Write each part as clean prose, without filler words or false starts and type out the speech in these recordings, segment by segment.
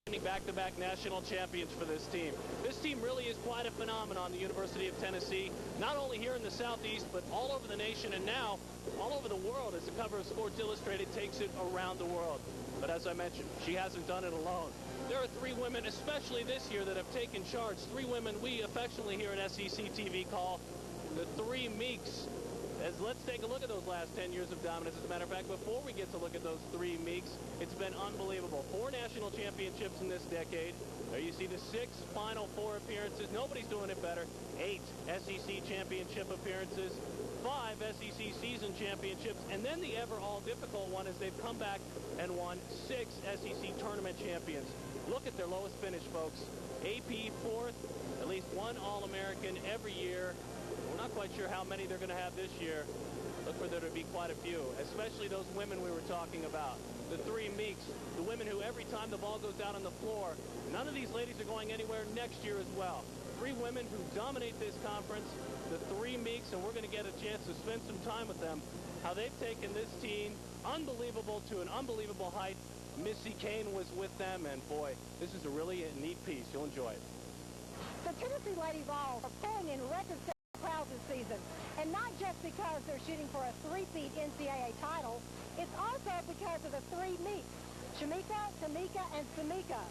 Back-to-back national champions for this team. This team really is quite a phenomenon, the University of Tennessee, not only here in the Southeast, but all over the nation and now all over the world as the cover of Sports Illustrated takes it around the world. But as I mentioned, she hasn't done it alone. There are three women, especially this year, that have taken charge. Three women we affectionately here at SEC TV call the Three Meeks. Let's take a look at those last 10 years of dominance. As a matter of fact, before we get to look at those Three Meeks, it's been unbelievable. 4 national championships in this decade. There you see the 6 Final Four appearances. Nobody's doing it better. 8 SEC championship appearances. 5 SEC season championships. And then the ever all difficult one is they've come back and won 6 SEC tournament champions. Look at their lowest finish, folks. AP 4th, at least 1 All-American every year. We're not quite sure how many they're going to have this year. Look for there to be quite a few, especially those women we were talking about. The Three Meeks, the women who every time the ball goes out on the floor, none of these ladies are going anywhere next year as well. 3 women who dominate this conference, the Three Meeks, and we're going to get a chance to spend some time with them. How they've taken this team, unbelievable, to an unbelievable height. Missy Kane was with them, and boy, this is a really neat piece. You'll enjoy it. The Tennessee Lady Vols are pulling in record crowds this season, and not just because they're shooting for a 3-peat NCAA title, it's also because of the Three Meeks, Shamika, Tamika, and Samika.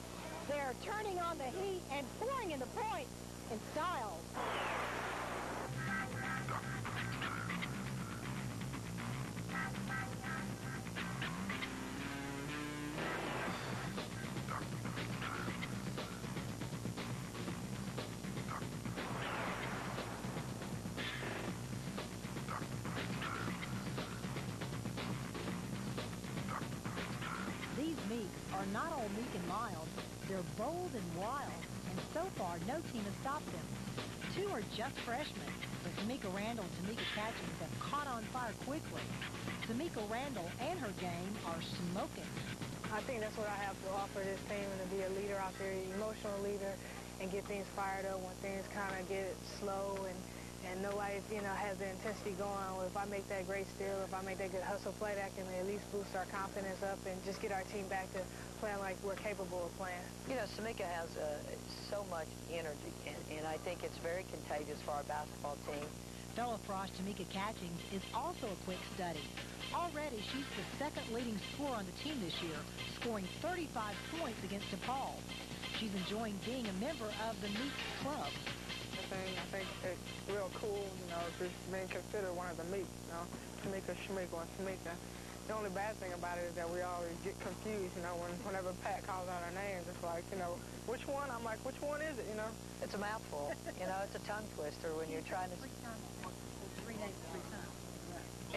They're turning on the heat and pouring in the points in style. Are not all meek and mild. They're bold and wild, and so far no team has stopped them. 2 are just freshmen, but Tamika Randall and Tamika Catchings have caught on fire quickly. Tamika Randall and her game are smoking. I think that's what I have to offer this team, and to be a leader out there, emotional leader, and get things fired up when things kind of get slow and nobody, has the intensity going. If I make that great steal, if I make that good hustle play, that can at least boost our confidence up and just get our team back to playing like we're capable of playing. Samika has so much energy, and I think it's very contagious for our basketball team. Fellow Frost Tamika Catchings is also a quick study. Already, she's the 2nd leading scorer on the team this year, scoring 35 points against DePaul. She's enjoying being a member of the Meeks Club. I think it's real cool, just being considered one of the Meeks, Tamika, Shamika, and Tamika. The only bad thing about it is that we always get confused, whenever Pat calls out our names, it's like, which one? I'm like, which one is it, It's a mouthful. It's a tongue twister when you're trying to... 3 names 3 times.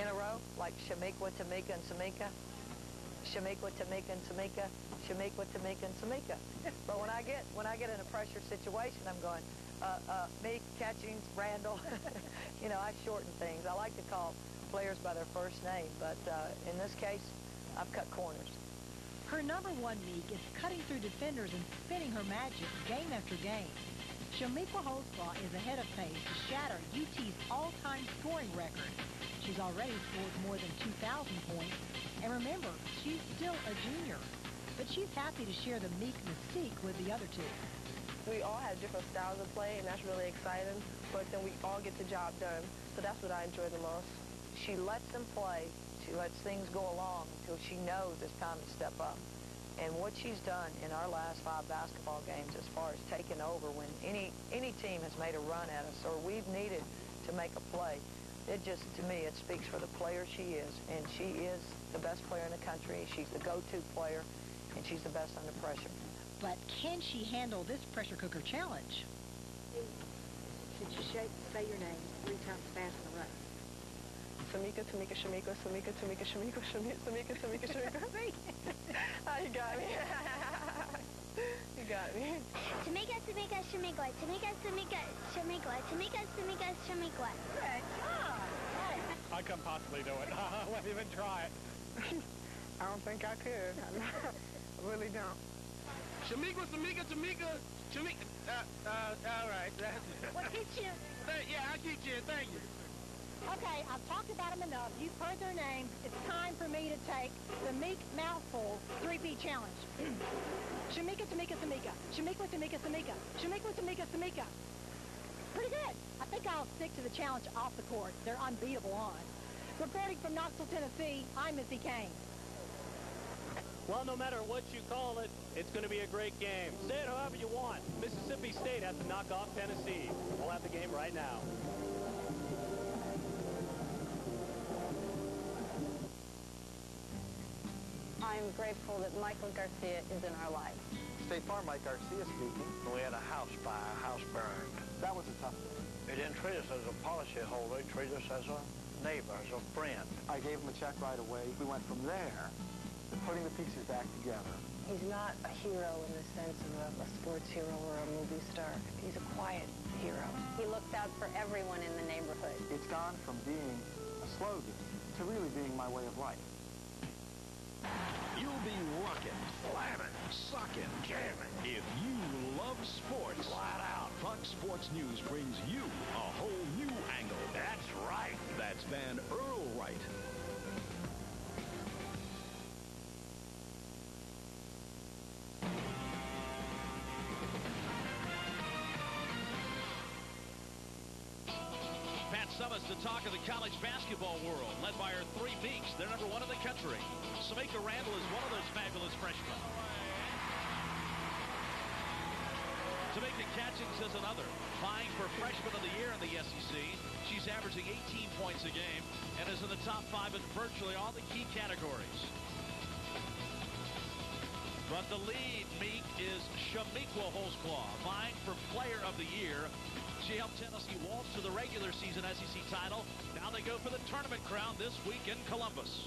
In a row, like Shamika, Tamika, and Samika. Shamika, Tamika, and Samika. Shamika, Tamika, and Samika. But when I get in a pressure situation, I'm going, Meek, Catchings, Randall. I shorten things. I like to call players by their first name, but in this case, I've cut corners. Her number 1 Meek is cutting through defenders and spinning her magic game after game. Shamika Holsclaw is ahead of pace to shatter UT's all-time scoring record. She's already scored more than 2,000 points, and remember, she's still a junior. But she's happy to share the Meek mystique with the other 2. We all have different styles of play, and that's really exciting, but then we all get the job done, so that's what I enjoy the most. She lets them play. She lets things go along until she knows it's time to step up. And what she's done in our last 5 basketball games as far as taking over when any team has made a run at us or we've needed to make a play, it just, to me, it speaks for the player she is. And she is the best player in the country. She's the go-to player, and she's the best under pressure. But can she handle this pressure cooker challenge? Should you say your name 3 times fast in a row? Samika, Tamika, Shamika, Samika, Tamika, Shamika, Samika, Tamika, Shamika. You got me. You got me. Tamika, Tamika, Shamika, Tamika, Tamika, Shamika, Tamika, Tamika, Shamika. Good job. I couldn't possibly do it. I wouldn't even try it. I don't think I could. I really don't. Shamika, Tamika, Tamika, Shamika. All right. What keeps you? Yeah, I keep you. Thank you. Okay, I've talked about them enough. You've heard their names. It's time for me to take the Meek Mouthful 3-peat challenge. Shamika, Tamika, Tamika. Shamika, Tamika, Tamika. Shamika, Tamika, Tamika. Pretty good. I think I'll stick to the challenge off the court. They're unbeatable on. Reporting from Knoxville, Tennessee, I'm Missy Kane. Well, no matter what you call it, it's going to be a great game. Say it however you want. Mississippi State has to knock off Tennessee. We'll have the game right now. I'm grateful that Michael Garcia is in our life. State Farm, Mike Garcia speaking. We had a house fire, house burned. That was a tough day. They didn't treat us as a policyholder, they treated us as a neighbor, as a friend. I gave him a check right away. We went from there to putting the pieces back together. He's not a hero in the sense of a sports hero or a movie star. He's a quiet hero. He looked out for everyone in the neighborhood. It's gone from being a slogan to really being my way of life. You'll be rocking, slamming, sucking, jamming. If you love sports, flat out, Fox Sports News brings you a whole new angle. That's right. That's Van Earl Wright. Summit's the talk of the college basketball world, led by her three Meeks. They're number one in the country. Samika Randall is one of those fabulous freshmen. Tamika Catchings is another, vying for freshman of the year in the SEC. She's averaging 18 points a game and is in the top 5 in virtually all the key categories. But the lead Meek is Shamika Holtzclaw, vying for player of the year. She helped Tennessee waltz to the regular season SEC title. Now they go for the tournament crown this week in Columbus.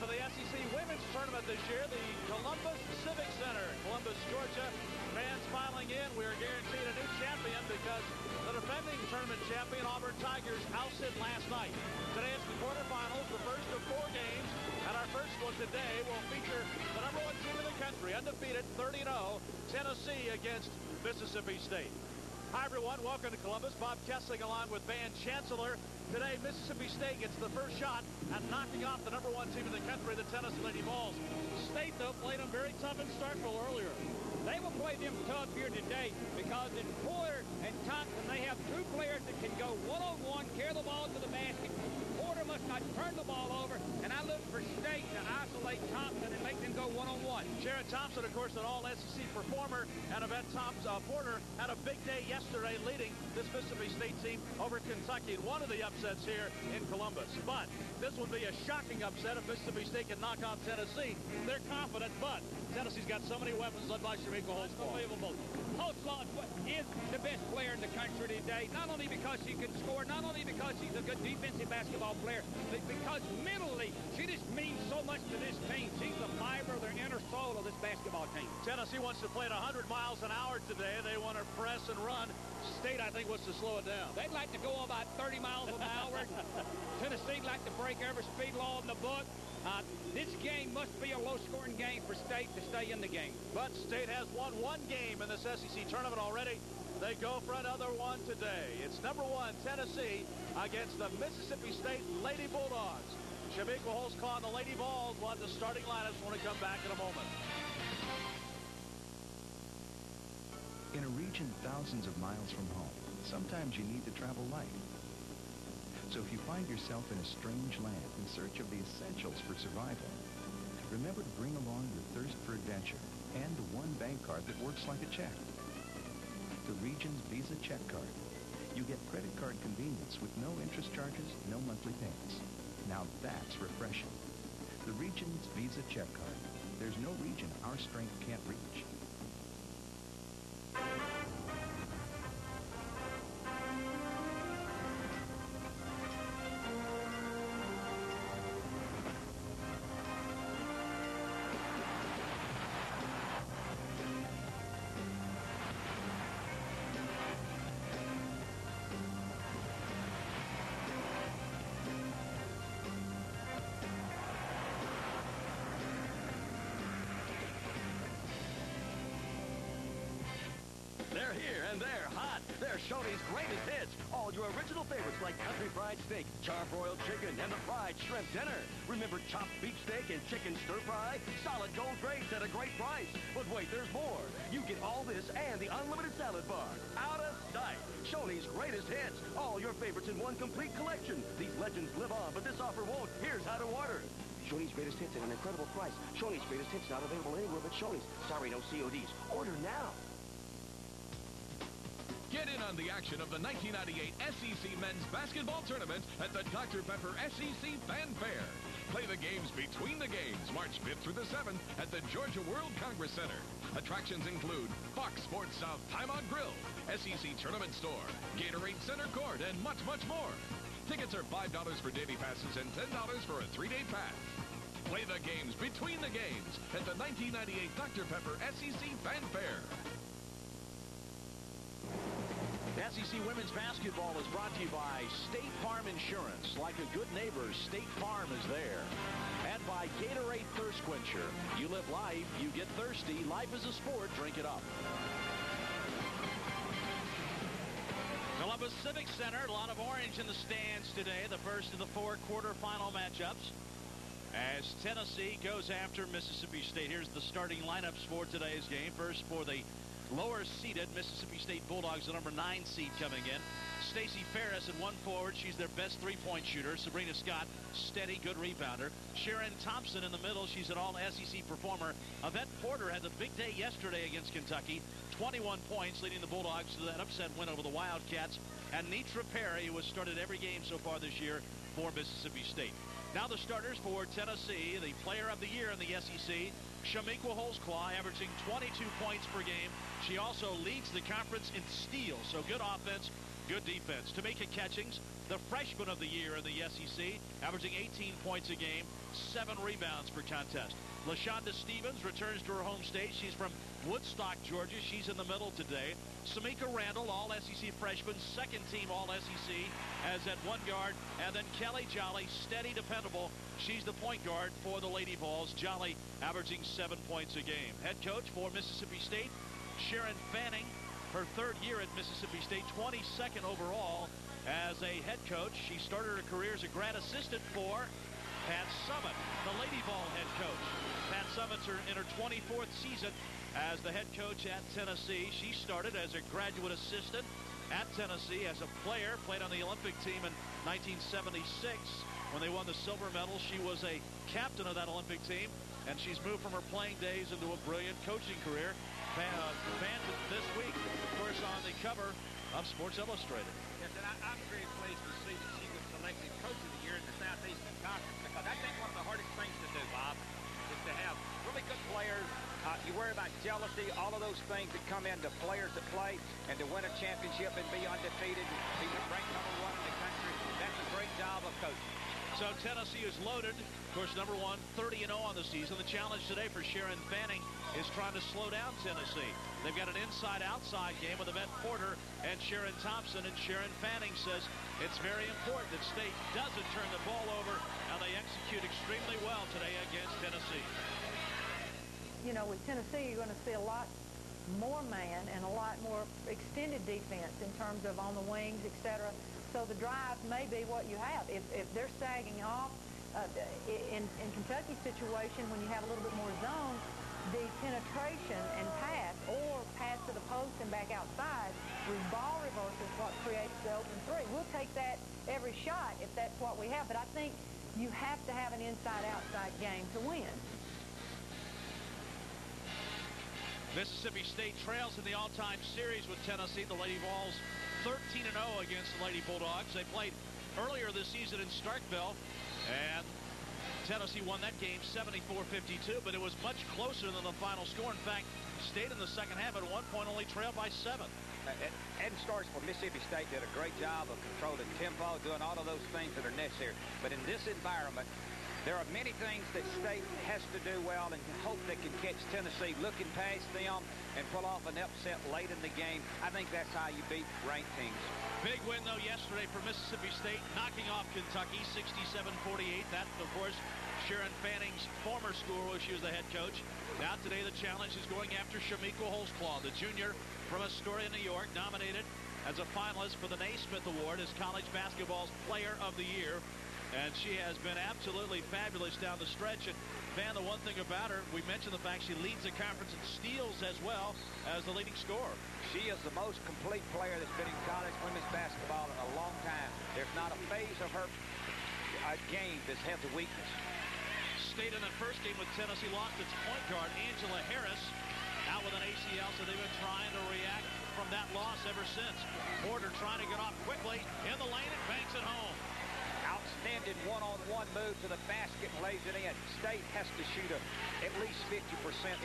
For the SEC Women's Tournament this year, the Columbus Civic Center, Columbus, Georgia. Fans filing in. We are guaranteed a new champion because the defending tournament champion, Auburn Tigers, ousted last night. Today it's the quarterfinals, the first of 4 games, and our first one today will feature the number 1 team in the country, undefeated, 30-0, Tennessee against Mississippi State. Hi, everyone. Welcome to Columbus. Bob Kessling along with Van Chancellor. Today, Mississippi State gets the first shot at knocking off the number 1 team in the country, the Tennessee Lady Vols. State, though, played them very tough in Starkville earlier. They will play them tough here today because in Porter and Thompson, they have 2 players that can go one-on-one, carry the ball to the basket. Porter must not turn the ball over, and I look for State to isolate Thompson and make them go one-on-one. Sharon Thompson, of course, an all-SEC performer, and Yvette Porter had a big day yesterday leading this Mississippi State team over Kentucky. One of the upsets here in Columbus. But this would be a shocking upset if Mississippi State can knock off Tennessee. They're confident, but Tennessee's got so many weapons led by Shamika Holtzclaw. Unbelievable. Holtzclaw is the best player in the country today, not only because she can score, not only because she's a good defensive basketball player, but because mentally she just means so much to this team. She's the fiber, the inner soul of this basketball team. Tennessee wants to play at 100 miles an hour today. They want to press and run. State, I think, wants to slow it down. They'd like to go about 30 miles an hour. Tennessee'd like to break every speed law in the book. This game must be a low-scoring game for State to stay in the game. But State has won 1 game in this SEC tournament already. They go for another one today. It's number 1 Tennessee against the Mississippi State Lady Bulldogs. Shamika Holtzclaw and the Lady Vols will have the starting lineups when we come back in a moment. In a region thousands of miles from home, sometimes you need to travel light. So if you find yourself in a strange land in search of the essentials for survival, remember to bring along your thirst for adventure and the one bank card that works like a check. The region's Visa Check Card. You get credit card convenience with no interest charges, no monthly payments. Now that's refreshing. The region's Visa Check Card. There's no region our strength can't reach. They're Shoney's greatest hits. All your original favorites like country fried steak, charbroiled chicken, and the fried shrimp dinner. Remember chopped beef steak and chicken stir fry? Solid gold grades at a great price. But wait, there's more. You get all this and the unlimited salad bar. Out of sight. Shoney's greatest hits. All your favorites in one complete collection. These legends live on, but this offer won't. Here's how to order. Shoney's greatest hits at an incredible price. Shoney's greatest hits not available anywhere but Shoney's. Sorry, no CODs. Order now. Get in on the action of the 1998 SEC Men's Basketball Tournament at the Dr. Pepper SEC Fan Fair. Play the games between the games, March 5th through the 7th at the Georgia World Congress Center. Attractions include Fox Sports South Timeout Grill, SEC Tournament Store, Gatorade Center Court, and much, much more. Tickets are $5 for daily passes and $10 for a 3-day pass. Play the games between the games at the 1998 Dr. Pepper SEC Fan Fair. SEC Women's Basketball is brought to you by State Farm Insurance. Like a good neighbor, State Farm is there. And by Gatorade Thirst Quencher. You live life, you get thirsty. Life is a sport. Drink it up. Columbus Civic Center, a lot of orange in the stands today. The first of the 4 quarterfinal matchups as Tennessee goes after Mississippi State. Here's the starting lineups for today's game. First for the lower-seeded Mississippi State Bulldogs, the number 9 seed coming in. Stacey Ferris at 1 forward. She's their best three-point shooter. Sabrina Scott, steady, good rebounder. Sharon Thompson in the middle. She's an all-SEC performer. Yvette Porter had the big day yesterday against Kentucky. 21 points, leading the Bulldogs to that upset win over the Wildcats. And Nitra Perry, who has started every game so far this year for Mississippi State. Now the starters for Tennessee, the player of the year in the SEC, Shamiqua Holtzclaw, averaging 22 points per game. She also leads the conference in steals, so good offense, good defense. Tamika Catchings, the freshman of the year in the SEC, averaging 18 points a game, 7 rebounds per contest. LaShonda Stevens returns to her home state. She's from Woodstock, Georgia. She's in the middle today. Samika Randall, all-SEC freshman, second-team all-SEC, as at 1 guard. And then Kelly Jolly, steady, dependable. She's the point guard for the Lady Vols. Jolly averaging 7 points a game. Head coach for Mississippi State, Sharon Fanning, her 3rd year at Mississippi State, 22nd overall as a head coach. She started her career as a grad assistant for Pat Summitt, the Lady Vol head coach. Pat Summitt's in her 24th season as the head coach at Tennessee. She started as a graduate assistant at Tennessee as a player, played on the Olympic team in 1976 when they won the silver medal. She was a captain of that Olympic team, and she's moved from her playing days into a brilliant coaching career. Fans this week, of course, on the cover of Sports Illustrated. Yes, and I'm very pleased to see that she was selected Coach of the Year in the Southeastern Conference, because I think one of the hardest things to do, Bob, is to have really good players. You worry about jealousy, all of those things that come into players that play, and to win a championship and be undefeated, be ranked number 1 in the country. That's a great job of coaching. So Tennessee is loaded. Of course, number 1, 30-0 on the season. The challenge today for Sharon Fanning is trying to slow down Tennessee. They've got an inside-outside game with Yvette Porter and Sharon Thompson, and Sharon Fanning says it's very important that State doesn't turn the ball over, and they execute extremely well today against Tennessee. You know, with Tennessee, you're going to see a lot more man and a lot more extended defense in terms of on the wings, etc. So the drive may be what you have. If they're sagging off, in Kentucky's situation, when you have a little bit more zone, the penetration and pass, or pass to the post and back outside, with ball reverse is what creates the open 3. We'll take that every shot if that's what we have, but I think you have to have an inside-outside game to win. Mississippi State trails in the all-time series with Tennessee. The Lady Vols 13-0 against the Lady Bulldogs. They played earlier this season in Starkville, and Tennessee won that game 74-52, but it was much closer than the final score. In fact, State in the second half at one point only trailed by 7. Ed Starks for Mississippi State did a great job of controlling tempo, doing all of those things that are necessary. But in this environment, there are many things that State has to do well and hope they can catch Tennessee looking past them and pull off an upset late in the game. I think that's how you beat ranked teams. Big win, though, yesterday for Mississippi State, knocking off Kentucky 67-48. That, of course, Sharon Fanning's former school where she was the head coach. Now today the challenge is going after Shamiqua Holtzclaw, the junior from Astoria, New York, nominated as a finalist for the Naismith Award as college basketball's Player of the Year. And she has been absolutely fabulous down the stretch. And, Van, the one thing about her, we mentioned the fact she leads the conference in steals as well as the leading scorer. She is the most complete player that's been in college women's basketball in a long time. There's not a phase of her game that's had the weakness. State in the first game with Tennessee lost its point guard, Angela Harris, out with an ACL, so they've been trying to react from that loss ever since. Porter trying to get off quickly in the lane and banks it home. Outstanding one-on-one move to the basket and lays it in. State has to shoot at least 50%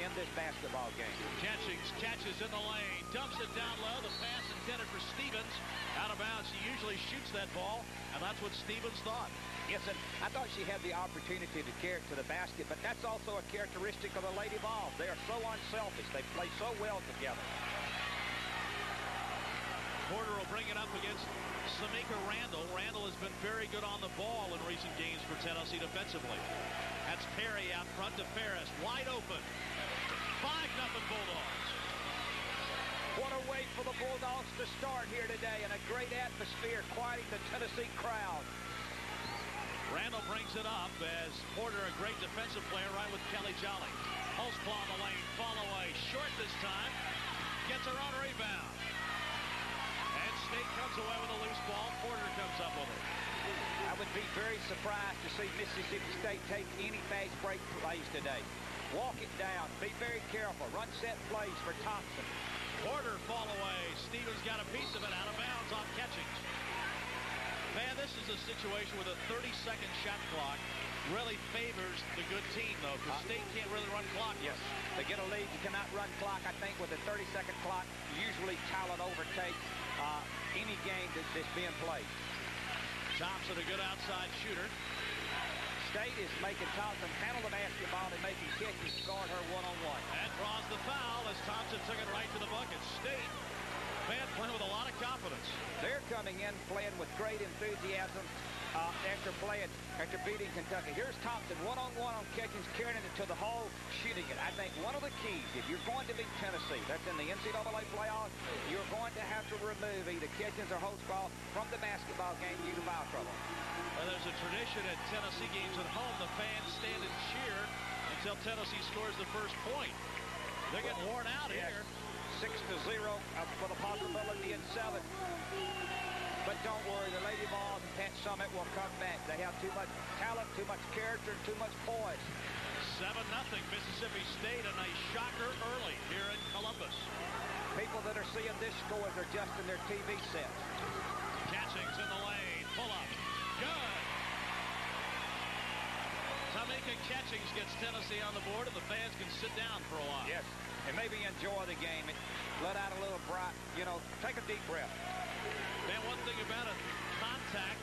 in this basketball game. Catchings catches in the lane, dumps it down low. The pass intended for Stevens. Out of bounds. She usually shoots that ball, and that's what Stevens thought. Yes, and I thought she had the opportunity to carry it to the basket, but that's also a characteristic of the Lady Vols. They are so unselfish. They play so well together. Porter will bring it up against Samika Randall. Randall has been very good on the ball in recent games for Tennessee defensively. That's Perry out front to Ferris. Wide open. 5-0 Bulldogs. What a way for the Bulldogs to start here today, and a great atmosphere quieting the Tennessee crowd. Randall brings it up as Porter, a great defensive player, right with Kelly Jolly. Holtzclaw in the lane, fall away, short this time. Gets her on rebound. And State comes away with a loose ball. Porter comes up with it. I would be very surprised to see Mississippi State take any fast break plays today. Walk it down. Be very careful. Run set plays for Thompson. Porter fall away. Stevens got a piece of it out of bounds on Catchings. Man, this is a situation where the 30-second shot clock really favors the good team, though, because State can't really run clock. Yes, they get a lead. You cannot run clock. I think with a 30-second clock, usually talent overtakes any game that's being played. Thompson, a good outside shooter. State is making Thompson handle the basketball and making catches guard her one-on-one. And draws the foul as Thompson took it right to the bucket. State, man, playing with a lot of confidence. They're coming in playing with great enthusiasm after beating Kentucky. Here's Thompson one-on-one on Catchings, carrying it to the hole, shooting it. I think one of the keys, if you're going to beat Tennessee, that's in the NCAA playoffs, you're going to have to remove either Catchings or Holtzclaw from the basketball game due to foul trouble. Well, there's a tradition at Tennessee games at home. The fans stand and cheer until Tennessee scores the first point. They're getting worn out here. 6-0 for the possibility in 7. But don't worry, the Lady Vols and Pat Summit will come back. They have too much talent, too much character, and too much poise. 7-0 Mississippi State, and a shocker early here in Columbus. People that are seeing this score are adjusting their TV sets. Catchings in the lane, pull up, good. Tamika Catchings gets Tennessee on the board, and the fans can sit down for a while. Yes, and maybe enjoy the game. Let out a little bright, take a deep breath. Man, one thing about it, contact,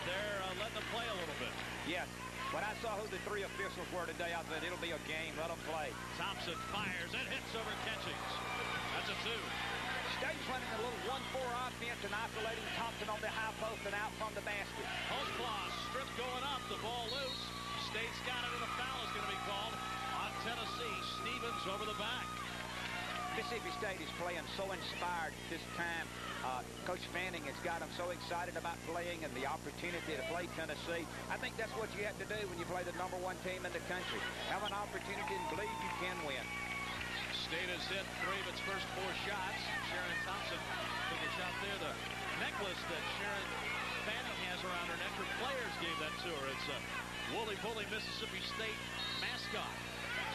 they're letting them play a little bit. Yes. When I saw who the 3 officials were today, I said, it'll be a game. Let them play. Thompson fires and hits over Catchings. That's a 2. State's running a little 1-4 offense and isolating Thompson on the high post and out from the basket. Holtzclaw, strip going up, the ball loose. State's got it, and a foul is going to be called on Tennessee. Stevens over the back. Mississippi State is playing so inspired this time. Coach Fanning has got them so excited about playing and the opportunity to play Tennessee. I think that's what you have to do when you play the #1 team in the country. Have an opportunity and believe you can win. State has hit 3 of its first 4 shots. Sharon Thompson took a shot there. The necklace that Sharon Fanning has around her neck, her players gave that to her. It's a Woolly Bully Mississippi State mascot.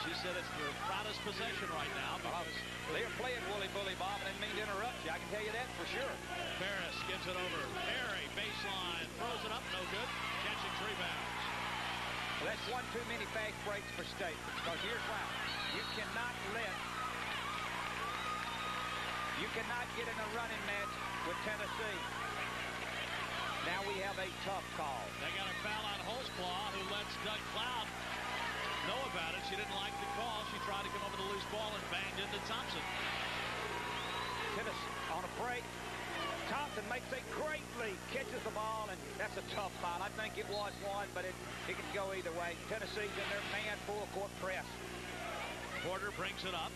She said it's their proudest possession right now because they're playing Woolly Bully, Bob. I didn't mean to interrupt you. I can tell you that for sure. Ferris gives it over. Perry, baseline, throws it up, no good. Catchings rebounds. Well, that's one too many fast breaks for State. Because here's why. You cannot get in a running match with Tennessee. Now we have a tough call. They got a foul on Holtzclaw, who lets Doug Cloud know about it. She didn't like the call. She tried to come up with a loose ball and banged into Thompson. Tennessee on a break. Thompson makes a great lead, catches the ball, and that's a tough foul. I think it was one, but it can go either way. Tennessee's in their man full court press. Porter brings it up.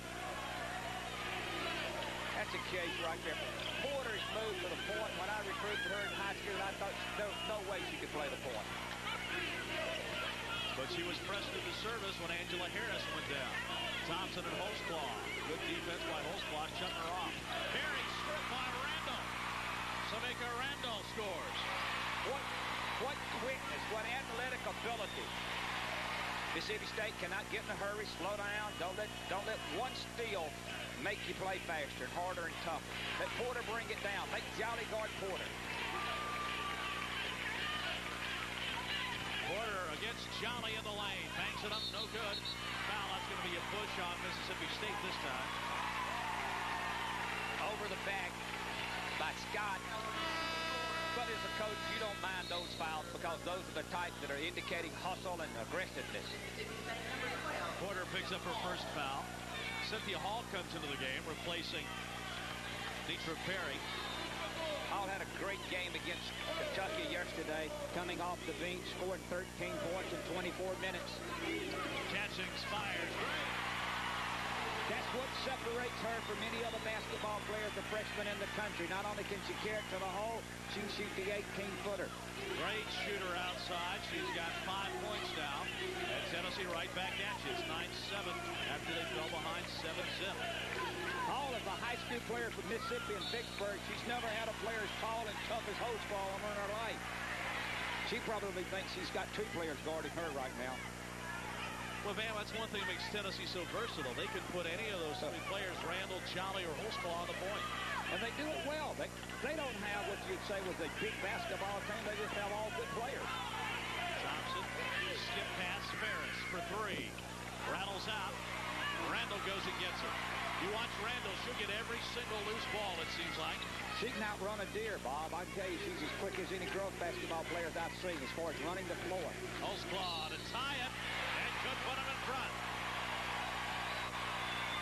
That's a case right there. Porter's moved to the point. When I recruited her in high school, I thought there was no way she could play the point. But she was pressed into service when Angela Harris went down. Thompson and Holzclaw. Good defense by Holzclaw, shutting her off. Herring stripped by Randall. Samika Randall scores. What quickness, what athletic ability. Mississippi State cannot get in a hurry, slow down. Don't let one steal make you play faster and harder and tougher. Let Porter bring it down. Make Jolly guard Porter. Porter against Jolly in the lane. Banks it up, no good. Foul, that's going to be a push on Mississippi State this time. Over the back by Scott. But as a coach, you don't mind those fouls because those are the types that are indicating hustle and aggressiveness. Porter picks up her first foul. Cynthia Hall comes into the game, replacing Deetra Perry. Hall had a great game against Kentucky yesterday, coming off the bench, scoring 13 points in 24 minutes. Catchings fires. Great. That's what separates her from any other basketball players, the freshman in the country. Not only can she carry it to the hole, she can shoot the 18-footer. Great shooter outside. She's got 5 points now. And Tennessee right back at you. It's 9-7 after they fell behind 7-zip. Hall is a high school player from Mississippi and Vicksburg. She's never had a player as tall and tough as Holzclaw on her in her life. She probably thinks she's got 2 players guarding her right now. Well, Bam, that's one thing that makes Tennessee so versatile. They can put any of those 3 players, Randall, Jolly, or Holzclaw, on the point. And they do it well. They don't have what you'd say was a big basketball team. They just have all good players. Thompson, skip pass, Ferris for 3. Rattles out. Randall goes and gets it. You watch Randall, she'll get every single loose ball, it seems like. She can outrun a deer, Bob. I can tell you, she's as quick as any girls basketball players I've seen as far as running the floor. Holzclaw to tie it, and could put him in front.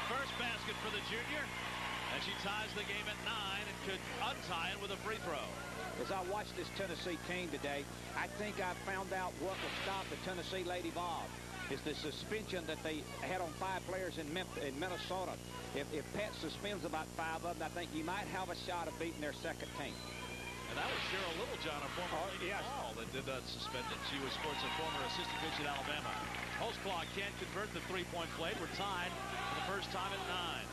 First basket for the junior, and she ties the game at 9 and could untie it with a free throw. As I watched this Tennessee team today, I think I found out what would stop the Tennessee Lady Vols. Is the suspension that they had on 5 players in Minnesota. If Pat suspends about 5 of them, I think you might have a shot of beating their second team. And that was Cheryl Littlejohn, a former Lady Vol, that did that suspended. She was, of course, a former assistant coach at Alabama. Holzclaw can't convert the 3-point play. We're tied for the first time at 9.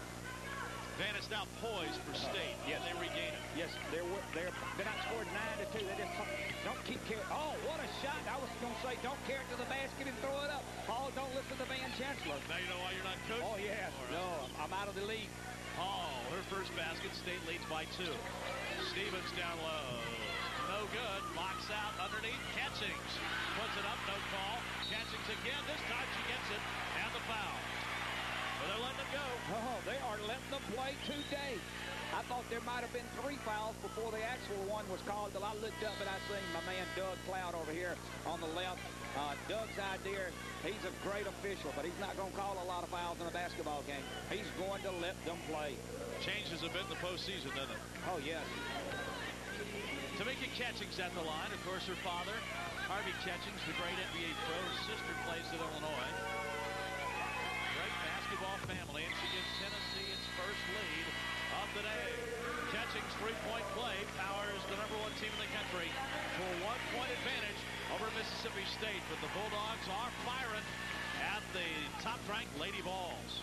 Van is now poised for State. Yes, they regain it. Yes, they're not scored 9-2. They just don't keep carrying. Oh, what a shot! I was going to say, don't carry it to the basket and throw it up. Hall, don't listen to Van Chancellor. Now you know why you're not coaching. Oh yeah, no, I'm out of the league. Hall, her first basket. State leads by 2. Stevens down low. No good. Box out underneath. Catchings puts it up. No call. Catchings again. This time she gets it. And the foul. But they're letting them go. Oh, they are letting them play today. I thought there might have been 3 fouls before the actual one was called. Till I looked up and I seen my man Doug Cloud over here on the left. Doug's idea, he's a great official, but he's not going to call a lot of fouls in a basketball game. He's going to let them play. Changes a bit in the postseason, doesn't it? Oh, yes. Tamika Catchings at the line. Of course, her father, Harvey Catchings, the great NBA pro. His sister plays at Illinois. Great basketball family, and she gives Tennessee its first lead of the day. Catchings' 3-point play powers the #1 team in the country to a 1-point advantage over Mississippi State. But the Bulldogs are firing at the top-ranked Lady Vols.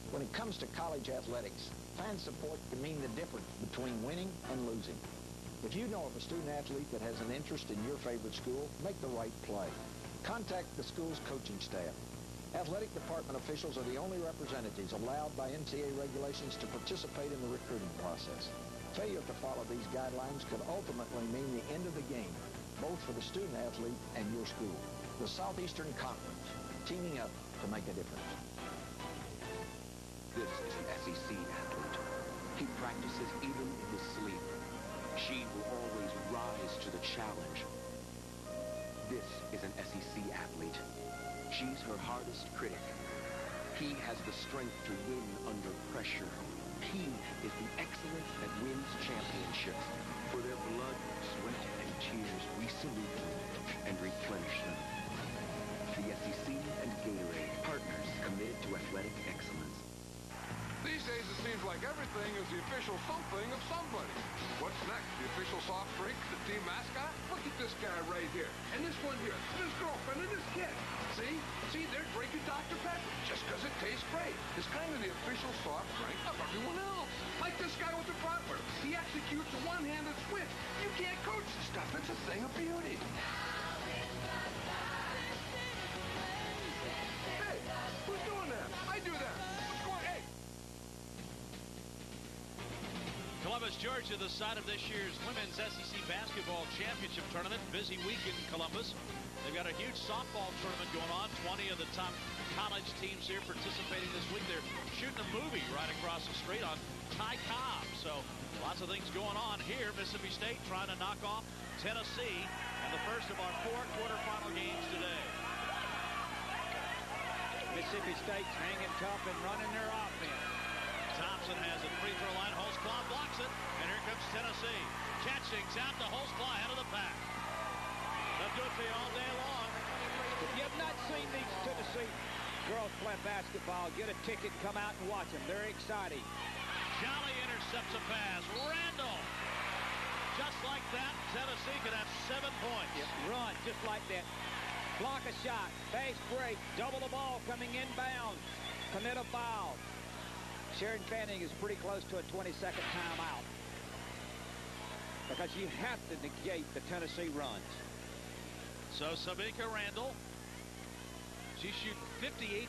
When it comes to college athletics, fan support can mean the difference between winning and losing. If you know of a student athlete that has an interest in your favorite school, make the right play. Contact the school's coaching staff. Athletic department officials are the only representatives allowed by NCAA regulations to participate in the recruiting process. Failure to follow these guidelines could ultimately mean the end of the game, both for the student athlete and your school. The Southeastern Conference, teaming up to make a difference. This is an SEC athlete. He practices even in his sleep. She will always rise to the challenge. This is an SEC athlete. She's her hardest critic. He has the strength to win under pressure. He is the excellence that wins championships. For their blood, sweat, and tears, we salute them and replenish them. The SEC and Gatorade, partners committed to athletic excellence. These days, it seems like everything is the official something of somebody. What's next? The official soft drink? The team mascot? Look at this guy right here. And this one here. And his girlfriend and his kid. See? See, they're drinking Dr. Pepper just because it tastes great. It's kind of the official soft drink of everyone else. Like this guy with the bratwurst. He executes a one-handed switch. You can't coach the stuff. It's a thing of beauty. Hey, who's doing that? I do that. What's going on? Hey. Columbus, Georgia, the site of this year's Women's SEC Basketball Championship Tournament. Busy week in Columbus. They've got a huge softball tournament going on. 20 of the top college teams here participating this week. They're shooting a movie right across the street on Ty Cobb. So lots of things going on here. Mississippi State trying to knock off Tennessee in the first of our 4 quarterfinal games today. Mississippi State's hanging tough and running their offense. Thompson has it, free throw line. Holtzclaw blocks it, and here comes Tennessee. Catchings out to Holtzclaw, head of the pack. They'll do it to you all day long. If you have not seen these Tennessee girls play basketball, get a ticket, come out and watch them. They're exciting. Jolly intercepts a pass. Randall. Just like that, Tennessee could have 7 points. Yeah, run just like that. Block a shot. Fast break. Double the ball coming inbound. Commit a foul. Sharon Fanning is pretty close to a 20-second timeout. Because you have to negate the Tennessee runs. So Samika Randall, she's shooting 58%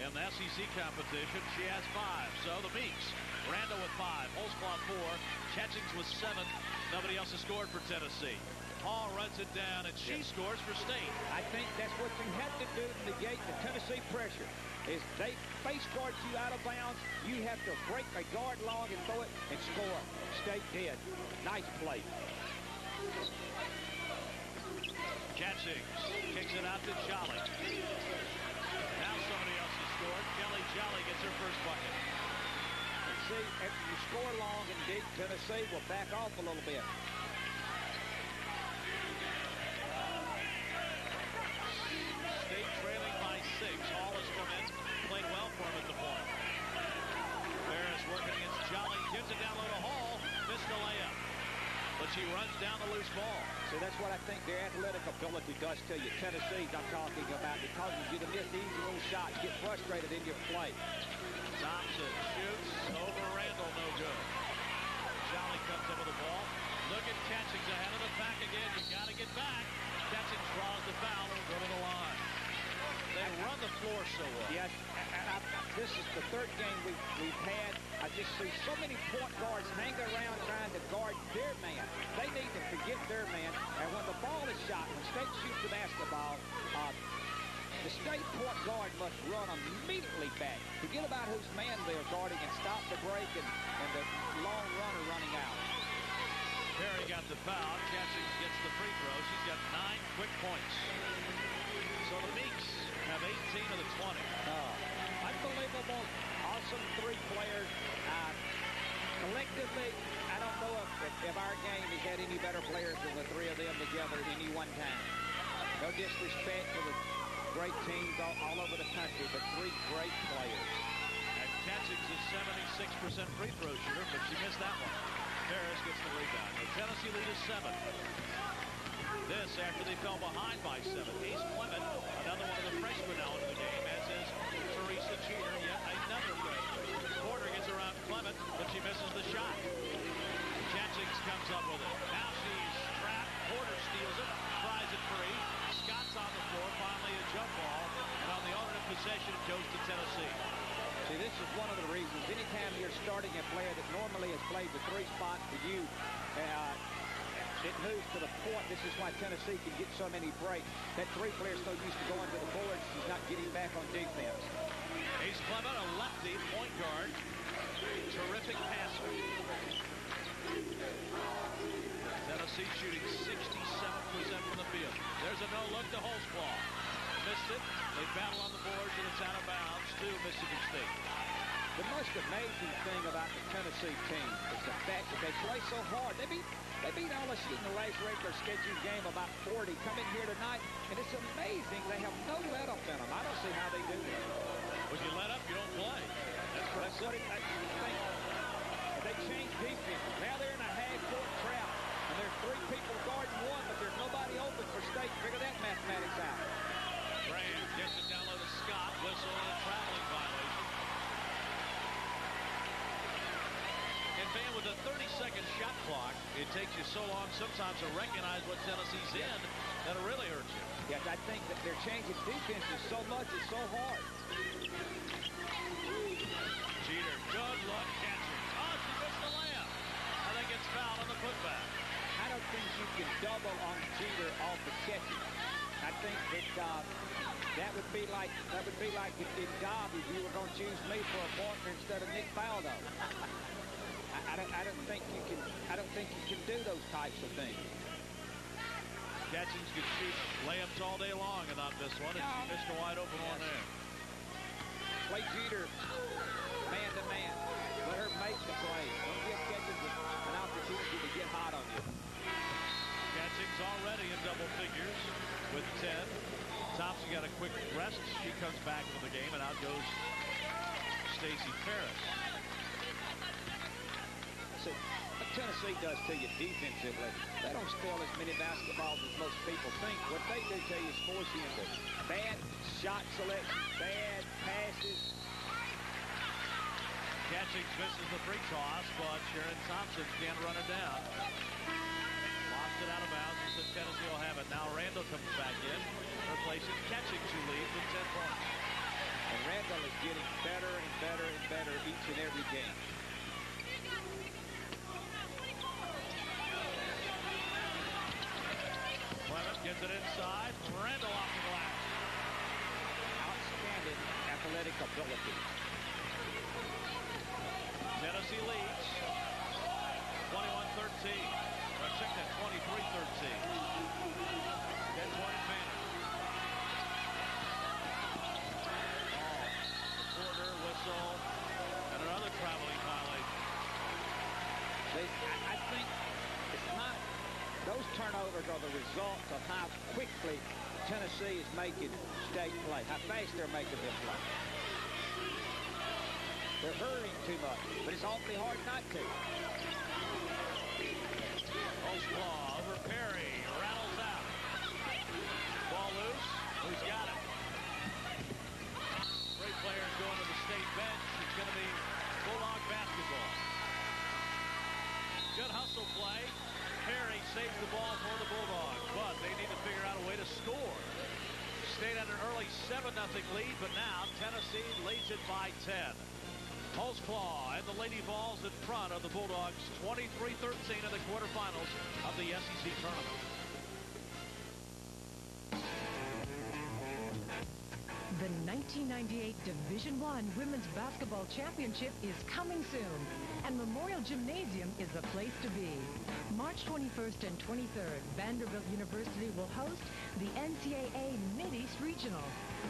in the SEC competition. She has 5. So the Meeks, Randall with 5, Holtzclaw 4, Catchings with 7. Nobody else has scored for Tennessee. Hall runs it down, and she scores for State. I think that's what you have to do to negate the Tennessee pressure. Is they face guard you out of bounds, you have to break a guard long and throw it and score. State did. Nice play. Catchings kicks it out to Jolly. Now somebody else has scored. Kelly Jolly gets her first bucket. And see, after you score long and deep, Tennessee will back off a little bit. State trailing by 6. Hall has come in, played well for him at the point. Ferris working against Jolly, gives it down low to Hall, missed the layup. But she runs down the loose ball. So that's what I think their athletic ability does to you. Tennessee's I'm talking about. It causes you to miss easy little shots, get frustrated in your play. Thompson shoots over Randall, no good. Jolly comes up with the ball. Look at Catchings ahead of the pack again. You got to get back. Catchings draws the foul and go to the line. They run the floor so well. Yes, and this is the 3rd game we've had. I just see so many point guards hanging around trying to guard their man. They need to forget their man. And when the ball is shot, when State shoots the basketball, the State point guard must run immediately back. Forget about whose man they're guarding and stop the break and the long runner running out. Perry got the foul. Catchings gets the free throw. She's got 9 quick points. So the Meeks have 18 of the 20. Unbelievable. Awesome 3 players. Collectively, I don't know if our game has had any better players than the 3 of them together at any one time. No disrespect to the great teams all over the country, but 3 great players. And Catchings is 76% free throw shooter, but she missed that one. Ferris gets the rebound. The Tennessee lead is 7. This after they fell behind by 7. Ace Clement, another one of the freshmen now into the game, as is Teresa Cheater, yet another freshman. Porter gets around Clement, but she misses the shot. Catchings comes up with it. Now she's trapped. Porter steals it, tries it free. Scott's on the floor, finally a jump ball, and on the alternate possession it goes to Tennessee. See, this is one of the reasons anytime you're starting a player that normally has played the 3 spot for you, it moves to the point. This is why Tennessee can get so many breaks. That 3 player is so used to going to the boards, she's not getting back on defense. Ace Clement, a lefty point guard. Terrific passer. Tennessee shooting 67% from the field. There's a no-look to Holtzclaw. Missed it. They battle on the boards and it's out of bounds to Mississippi State. The most amazing thing about the Tennessee team is the fact that they play so hard. They beat LSU in the last regular scheduled game about 40. Come in here tonight, and it's amazing they have no let-up in them. I don't see how they do that. When you let up, you don't play. That's what they changed defense. Now they're in a half-court trap, and there's 3 people guarding one, but there's nobody open for State. Figure that mathematics out. Brand gets it down low to Scott. Whistle and a traveling violation. And Van, with a 30-second shot clock, it takes you so long sometimes to recognize what Tennessee's in that it really hurts you. Yes, I think that they're changing defenses so much, it's so hard. Jeter, good luck catching. Oh, she missed the layup. I think it's fouled on the putback. I don't think you can double on Jeter off the catching. I think that that would be like if Dobb, if you were going to choose me for a partner instead of Nick Faldo. I don't think you can do those types of things. Catchings could shoot layups all day long and not this one, and she missed a wide open one there. Play Jeter man to man. Let her make the play. Don't give Catchings an opportunity to get hot on you. Catchings already in double figures with 10. Thompson got a quick rest. She comes back into the game, and out goes Stacey Ferris. So what Tennessee does to you defensively, they don't steal as many basketballs as most people think. What they do to you is force you into bad shot selection, bad passes. Catchings misses the free toss, but Sharon Thompson can't run it down. Lost it out of bounds, and so Tennessee will have it. Now Randall comes back in, replacing Catchings, who leads with 10 points. And Randall is getting better and better and better each and every game. Clemens gets it inside. Randall off the glass. Outstanding athletic ability. Tennessee leads 21-13. Or check that, 23-13. 10-point advantage. Quarter whistle and another traveling violation. I think it's not. Those turnovers are the result of how quickly Tennessee is making State play, how fast they're making this play. They're hurrying too much, but it's awfully hard not to. Claw over Perry, rattles out. Ball loose. Who's got it? 3 players going to the State bench. It's going to be Bulldog basketball. Good hustle play. Perry saves the ball for the Bulldogs, but they need to figure out a way to score. State had an early 7-0 lead, but now Tennessee leads it by 10. Holtzclaw and the Lady Vols in front of the Bulldogs, 23-13 in the quarterfinals of the SEC tournament. The 1998 Division I Women's Basketball Championship is coming soon, and Memorial Gymnasium is the place to be. March 21st and 23rd, Vanderbilt University will host the NCAA Mid-East Regional.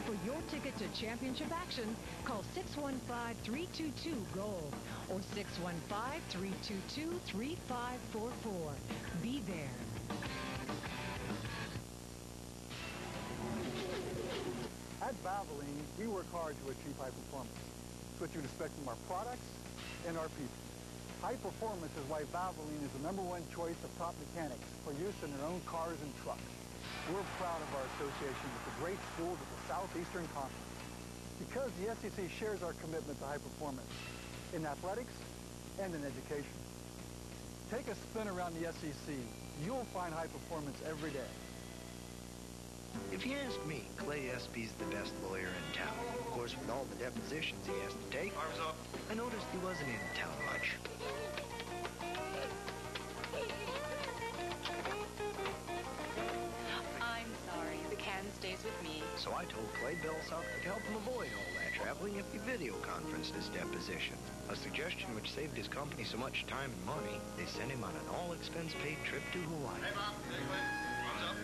For your ticket to championship action, call 615-322-GOLD or 615-322-3544. Be there. At Valvoline, we work hard to achieve high performance. It's what you'd expect from our products and our people. High performance is why Valvoline is the #1 choice of top mechanics for use in their own cars and trucks. We're proud of our association with the great schools of the Southeastern Conference because the SEC shares our commitment to high performance in athletics and in education. Take a spin around the SEC. You'll find high performance every day. If you ask me, Clay Espy's the best lawyer in town. Of course, with all the depositions he has to take, arms up. I noticed he wasn't in town much. I'm sorry, the can stays with me. So I told Clay Belsop to help him avoid all that traveling if he video conferenced his deposition. A suggestion which saved his company so much time and money, they sent him on an all-expense-paid trip to Hawaii. Hey, Mom. Arms up.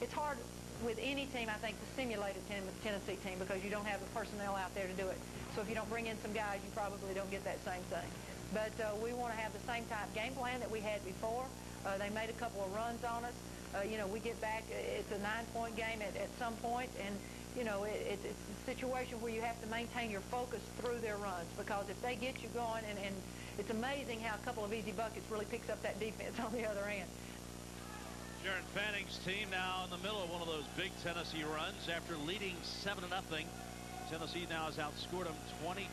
It's hard with any team, I think the simulated Tennessee team, because you don't have the personnel out there to do it. So if you don't bring in some guys, you probably don't get that same thing. But we want to have the same type game plan that we had before. They made a couple of runs on us. You know, we get back, it's a 9-point game at some point, and, you know, it's a situation where you have to maintain your focus through their runs, because if they get you going, and it's amazing how a couple of easy buckets really picks up that defense on the other end. Sharon Fanning's team now in the middle of one of those big Tennessee runs after leading 7-0. Tennessee now has outscored them 23-6.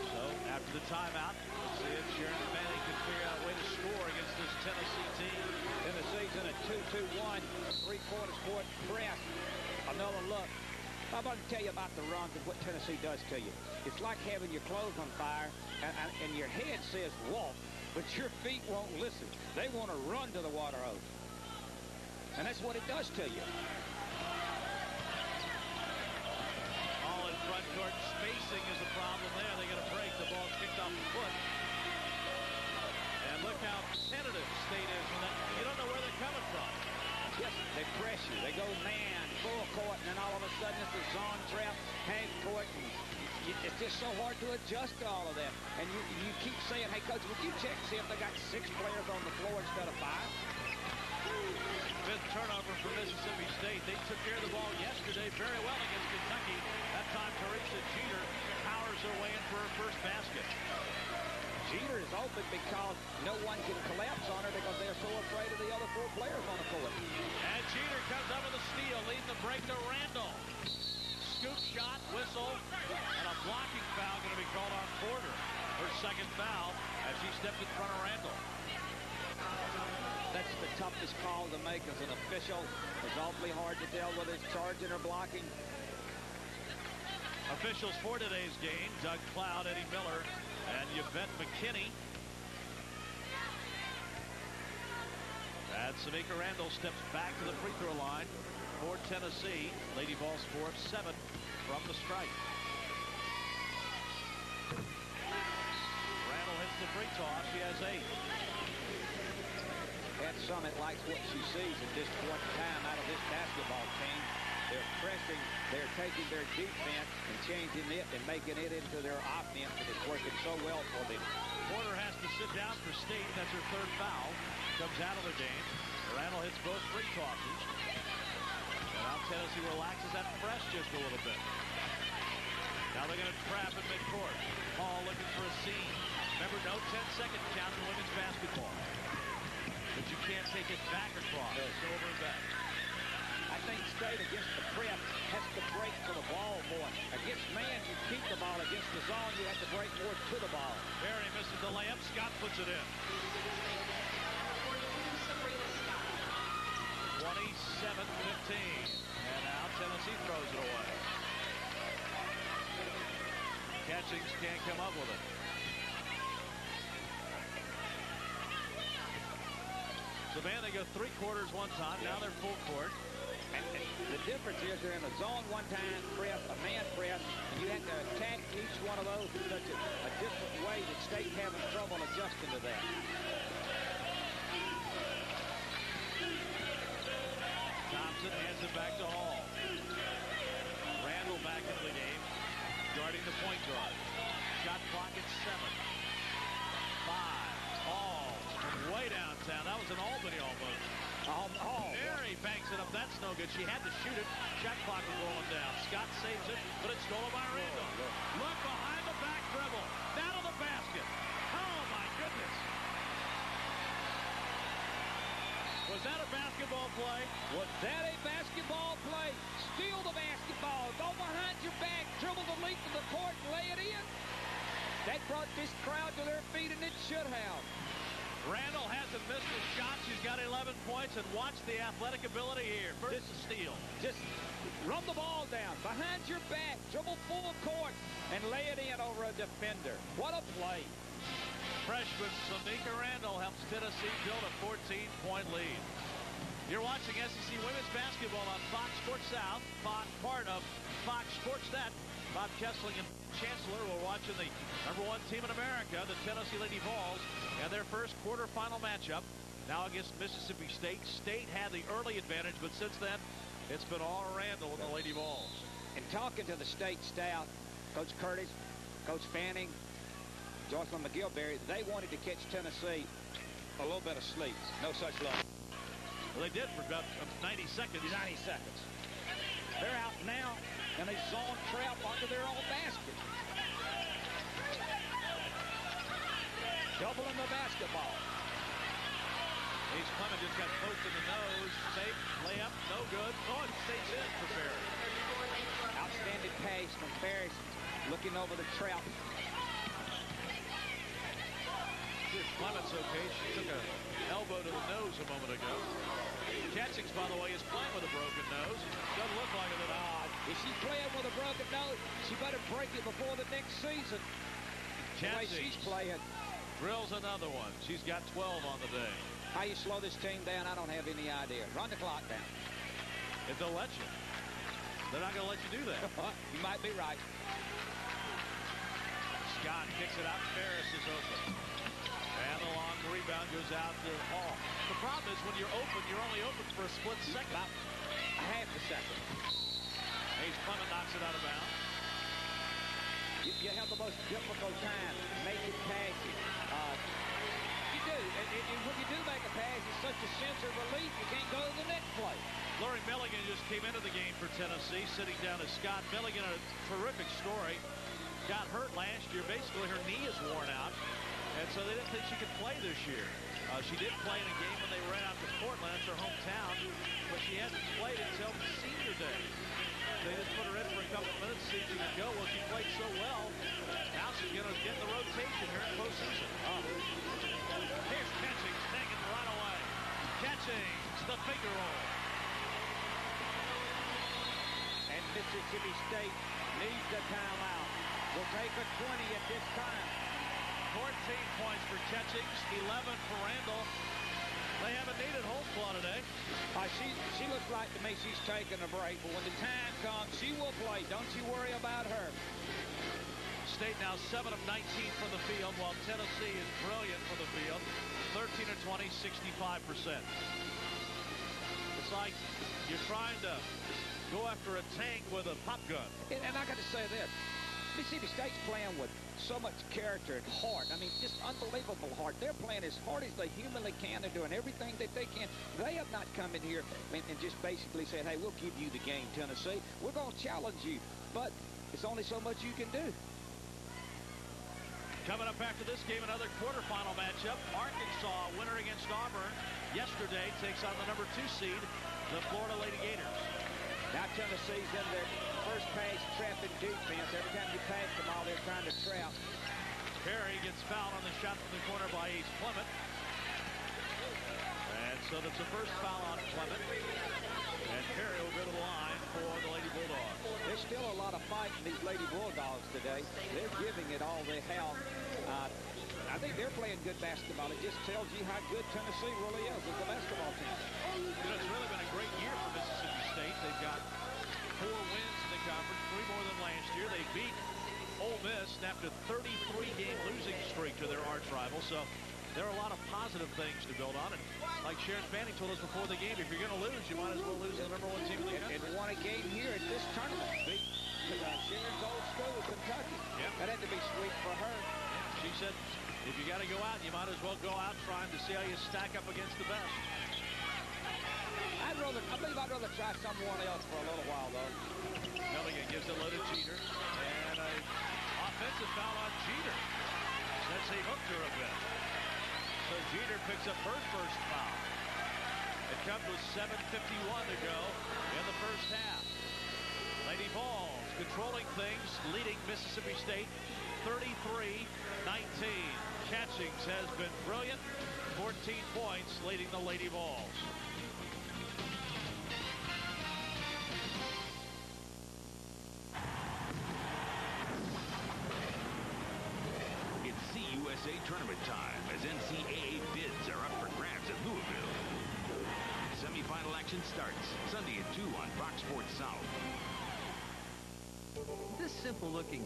So after the timeout, let's see if Sharon Fanning can figure out a way to score against this Tennessee team. Tennessee's in a 2-2-1, 3/4 court press. Another look. I'm about to tell you about the runs and what Tennessee does to you. It's like having your clothes on fire and your head says walk, but your feet won't listen. They want to run to the water hose. And that's what it does to you. All in front court. Spacing is a problem there. They get a break. The ball's kicked off the foot. And look how tentative State is when you don't know where they're coming from. Yes, they press you. They go man, full court, and then all of a sudden it's a zone trap, half court. And it's just so hard to adjust to all of that. And you keep saying, hey, Coach, would you check and see if they got 6 players on the floor instead of 5? 5th turnover for Mississippi State. They took care of the ball yesterday very well against Kentucky. That time, Teresa Jeter powers her way in for her first basket. Jeter is open because no one can collapse on her because they're so afraid of the other 4 players on the court. And Jeter comes up with a steal, leading the break to Randall. Scoop shot, whistle, and a blocking foul going to be called on Porter. Her second foul as she stepped in front of Randall. That's the toughest call to make as an official. It's awfully hard to tell whether it's charging or blocking. Officials for today's game, Doug Cloud, Eddie Miller, and Yvette McKinney. And Samika Randall steps back to the free throw line for Tennessee. Lady Vols score 7 from the stripe. Randall hits the free toss. She has 8. Ed Summit likes what she sees at this point in time out of this basketball team. They're pressing, they're taking their defense and changing it and making it into their offense, and it's working so well for them. Porter has to sit down for State. That's her 3rd foul. Comes out of the game. Randall hits both free tosses. And now Tennessee relaxes that press just a little bit. Now they're going to trap at midcourt. Hall looking for a seam. Remember, no 10-second count in women's basketball. But you can't take it back across. It's over and back. I think State against the press has to break for the ball more. Against man, you keep the ball. Against the zone, you have to break more to the ball. Barry misses the layup. Scott puts it in. 27-15. And now Tennessee throws it away. Catchings can't come up with it. Savannah go 3 quarters one time. Now they're full court. And the difference is they're in a zone one-time press, a man press, and you have to attack each one of those in such a different way that State's having trouble adjusting to that. Thompson hands it back to Hall. Randall back into the game, guarding the point guard. Shot clock at 7. 5. Hall from way downtown. That was an Albany almost. Mary banks it up. That's no good. She had to shoot it. Shot clock was rolling down. Scott saves it, but it's stolen by Randall. Look behind the back dribble. Down to the basket. Oh, my goodness. Was that a basketball play? Was that a basketball play? Steal the basketball. Go behind your back. Dribble the length of the court and lay it in. That brought this crowd to their feet, and it should have. Randall hasn't missed a shot. She's got 11 points, and watch the athletic ability here. First a steal. Just run the ball down behind your back, dribble full court, and lay it in over a defender. What a play. Freshman Samika Randall helps Tennessee build a 14-point lead. You're watching SEC Women's Basketball on Fox Sports South, part of Fox Sports Net. Bob Kessling and Chancellor. We're watching the #1 team in America, the Tennessee Lady Vols, and their first quarterfinal matchup. Now against Mississippi State. State had the early advantage, but since then, it's been all Randall and the Lady Vols. And talking to the state staff, Coach Curtis, Coach Fanning, Jocelyn McGilberry, they wanted to catch Tennessee a little bit of sleep. No such luck. Well, they did for about 90 seconds. 90 seconds. They're out now, and they zone trap under their own basket. Doubling the basketball. Ace Clement just got poked in the nose. Safe layup, no good. Oh, it stays in for Barry. Outstanding pace from Barry, looking over the trap. Here's Clement's okay. She took an elbow to the nose a moment ago. Catchings, by the way, is playing with a broken nose. Doesn't look like it at all. If she's playing with a broken nose, she better break it before the next season. The way she's playing. Drills another one. She's got 12 on the day. How you slow this team down, I don't have any idea. Run the clock down. If they'll let you. They're not going to let you do that. You might be right. Scott kicks it out. Ferris is open. And the long rebound goes out to Hall. The problem is when you're open, you're only open for a split second. About a half a second. Ace Clement knocks it out of bounds. You have the most difficult time making passes. You do. And when you do make a pass, it's such a sense of relief, you can't go to the next play. Lori Milligan just came into the game for Tennessee, sitting down as Scott Milligan, a terrific story. Got hurt last year. Basically, her knee is worn out. And so they didn't think she could play this year. She did play in a game when they ran out to Portland, it's her hometown, but she hadn't played until senior day. They just put her in for a couple of minutes to see if she could go. Well, she played so well. Now she's going to get the rotation here in postseason. Here's Catchings taken right away. Catchings, the finger roll. And Mississippi State needs the timeout. Will take a 20 at this time. 14 points for Catchings, 11 for Randall. They haven't needed Holtzclaw today. She looks like to me she's taking a break, but when the time comes, she will play. Don't you worry about her. State now 7 of 19 from the field, while Tennessee is brilliant from the field. 13 of 20, 65%. It's like you're trying to go after a tank with a pop gun. And I got to say this. Mississippi State's playing with so much character and heart. I mean, just unbelievable heart. They're playing as hard as they humanly can. They're doing everything that they can. They have not come in here and just basically said, hey, we'll give you the game, Tennessee. We're going to challenge you. But it's only so much you can do. Coming up after this game, another quarterfinal matchup. Arkansas, winner against Auburn yesterday, takes on the #2 seed, the Florida Lady Gators. Now Tennessee's in their first pass trapping defense. Every time you pass the ball, they're trying to trap. Perry gets fouled on the shot from the corner by Ace Clement. And so that's the first foul on Clement. And Perry will go to the line for the Lady Bulldogs. There's still a lot of fight in these Lady Bulldogs today. They're giving it all they have. I think they're playing good basketball. It just tells you how good Tennessee really is as a basketball team. You know, it's really been a great year for Mississippi State. They've got 4 wins in the conference, 3 more than last year. They beat Ole Miss, snapped a 33-game losing streak to their arch rival. So there are a lot of positive things to build on. And like Sharon Fanning told us before the game, if you're going to lose, you might as well lose to the #1 team in the country. And won a game here at this tournament. Beat Sharon's old school, Kentucky. Yep. That had to be sweet for her. She said, if you got to go out, you might as well go out trying to see how you stack up against the best. I believe I'd rather try someone else for a little while, though. Milligan gives it low to Jeter. And an offensive foul on Jeter. Since he hooked her a bit. So Jeter picks up her first foul. It comes with 7:51 to go in the first half. Lady Vols controlling things, leading Mississippi State 33-19. Catchings has been brilliant. 14 points leading the Lady Vols. It's CUSA tournament time as NCAA bids are up for grabs at Louisville. Semifinal action starts Sunday at 2 on Fox Sports South. This simple-looking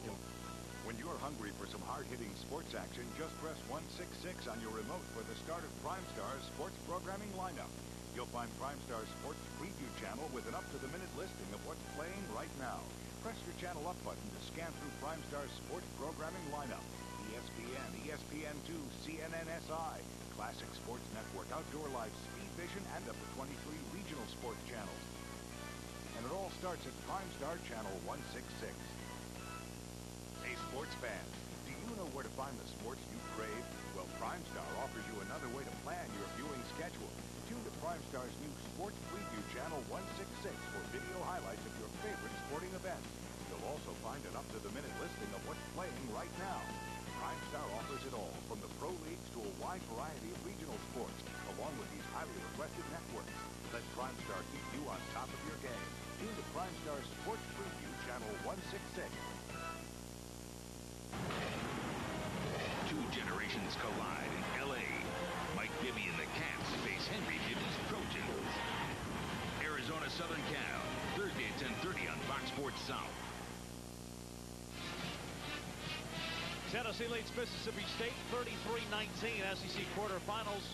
When you're hungry for some hard-hitting sports action, just press 166 on your remote for the start of Prime Star's sports programming lineup. You'll find Prime Star's sports preview channel with an up-to-the-minute listing of what's playing right now. Press your channel up button to scan through Prime Star's sports programming lineup. ESPN, ESPN2, CNNSI, Classic Sports Network, Outdoor Life, Speed Vision, and up to 23 regional sports channels. And it all starts at Prime Star Channel 166. Hey, sports fans, do you know where to find the sports you crave? Well, Prime Star offers you another way to plan your viewing schedule. Tune to Prime Star's new Sports Preview Channel 166 for video highlights of your favorite sporting events. You'll also find an up-to-the-minute listing of what's playing right now. Prime Star offers it all, from the pro leagues to a wide variety of regional sports, along with these highly requested networks. Let Prime Star keep you on top of your game. Tune to Prime Star's Sports Preview Channel 166. Two generations collide in L.A. Mike Bibby and the Cats face Henry Bibby's Trojans. Arizona Southern Cal, Thursday at 10:30 on Fox Sports South. Tennessee leads Mississippi State 33-19 SEC quarterfinals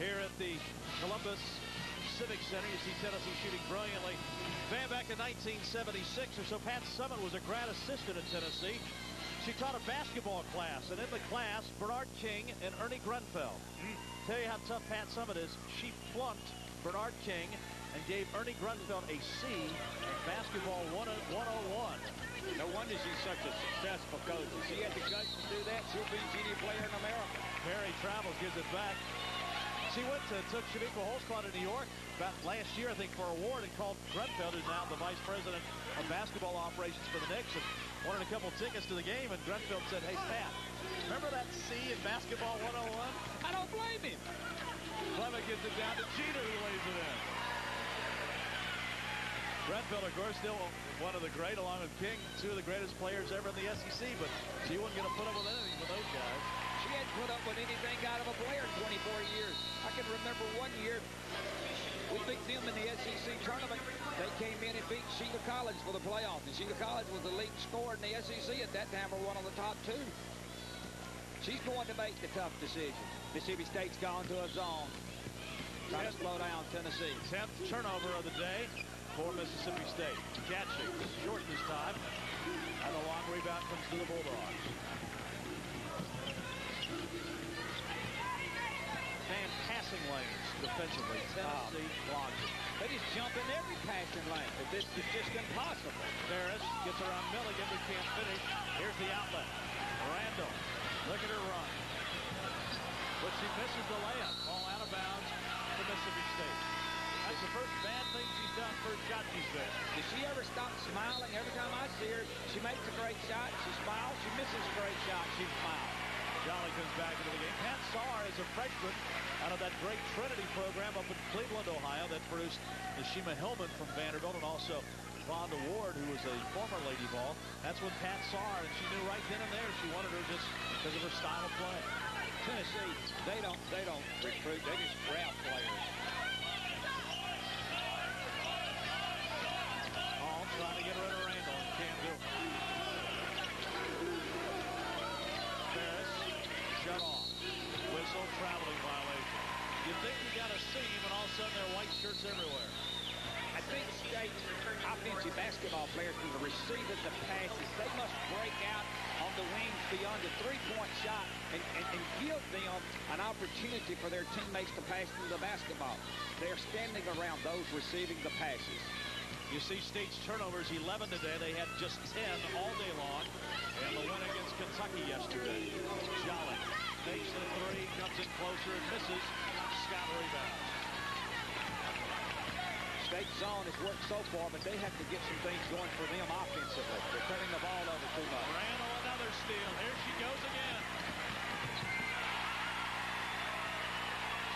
here at the Columbus Civic Center. You see Tennessee shooting brilliantly. Van back in 1976 or so, Pat Summitt was a grad assistant at Tennessee. She taught a basketball class, and in the class, Bernard King and Ernie Grunfeld. Tell you how tough Pat Summitt is. She flunked Bernard King and gave Ernie Grunfeld a C in basketball 101. No wonder she's such a successful coach. If she had the guts to do that, she'll be any player in America. Perry Travels gives it back. She took Shaniqua Holtzclaw to New York about last year, I think, for a award, and called Grunfeld, who's now the vice president of basketball operations for the Knicks, and wanted a couple tickets to the game, and Grunfeld said, hey, Pat, remember that C in basketball 101? I don't blame him. Clement gets it down to Jeter, who lays it in. Grunfeld, of course, still one of the great, along with King, two of the greatest players ever in the SEC, but she wasn't going to put up with anything with those guys. She hadn't put up with anything out of a player in 24 years. I can remember one year we beat them in the SEC tournament. They came in and beat Sheila College for the playoffs. And Sheila College was the lead scorer in the SEC at that time, or one of the top two. She's going to make the tough decision. Mississippi State's gone to a zone. Trying to slow down Tennessee. 10th turnover of the day for Mississippi State. Catching short this time. And the long rebound comes to the Bulldogs. And passing lanes defensively. Tennessee blocks it. They just jump in every passing lane. But this is just impossible. Ferris gets around Milligan, but can't finish. Here's the outlet. Randall. Look at her run. But she misses the layup. All out of bounds for Mississippi State. That's the first bad thing she's done. First shot she's missed. Does she ever stop smiling? Every time I see her, she makes a great shot, she smiles. She misses a great shot, she smiles. Jolly comes back into the game. Pat Saar is a freshman out of that great Trinity program up in Cleveland, Ohio, that produced Nashima Hillman from Vanderbilt, and also Vonda Ward, who was a former Lady Vol. That's when Pat Saar, and she knew right then and there she wanted her just because of her style of play. Tennessee, they don't recruit, they just grab players. Hall trying to get rid of Randall and can't do it. Ferris shut off. Whistle, traveling violation. You think you got a seam, and all of a sudden there are white shirts everywhere. I think State's offensive basketball players who are receiving the passes, they must break out on the wings beyond the three-point shot and give them an opportunity for their teammates to pass them the basketball. They're standing around those receiving the passes. You see State's turnovers 11 today. They had just 10 all day long. And the win against Kentucky yesterday. Jolly makes the three, comes in closer and misses. Scott rebounds. State zone has worked so far, but they have to get some things going for them offensively. They're turning the ball over too much. Randall, another steal. Here she goes again.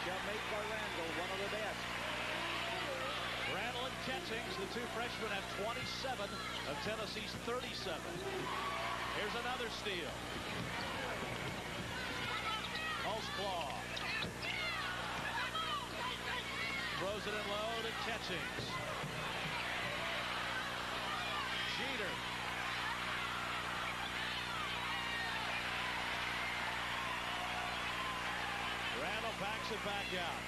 Shamika Randall, one of the best. Randall and Catchings, the two freshmen, have 27 of Tennessee's 37. Here's another steal. Holtzclaw throws throws it in low to Catchings. Jeter. Randall backs it back out.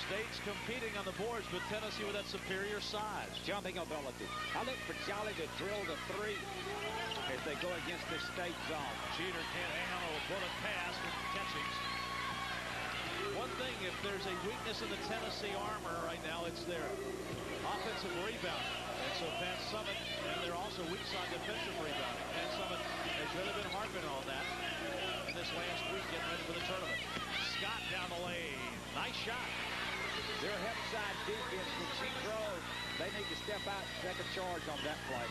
State's competing on the boards, but Tennessee with that superior size. Jumping ability. I look for Jolly to drill the three as they go against this State zone. Jeter can't handle a bullet pass from Catchings. One thing, if there's a weakness in the Tennessee armor right now, it's their offensive rebounding. And so Pat Summitt, and they're also weak side defensive rebounding. Pat Summitt has really been harping on that in this last week, getting ready for the tournament. Scott down the lane. Nice shot. Their help side defense, when she drove, they need to step out and take a charge on that play.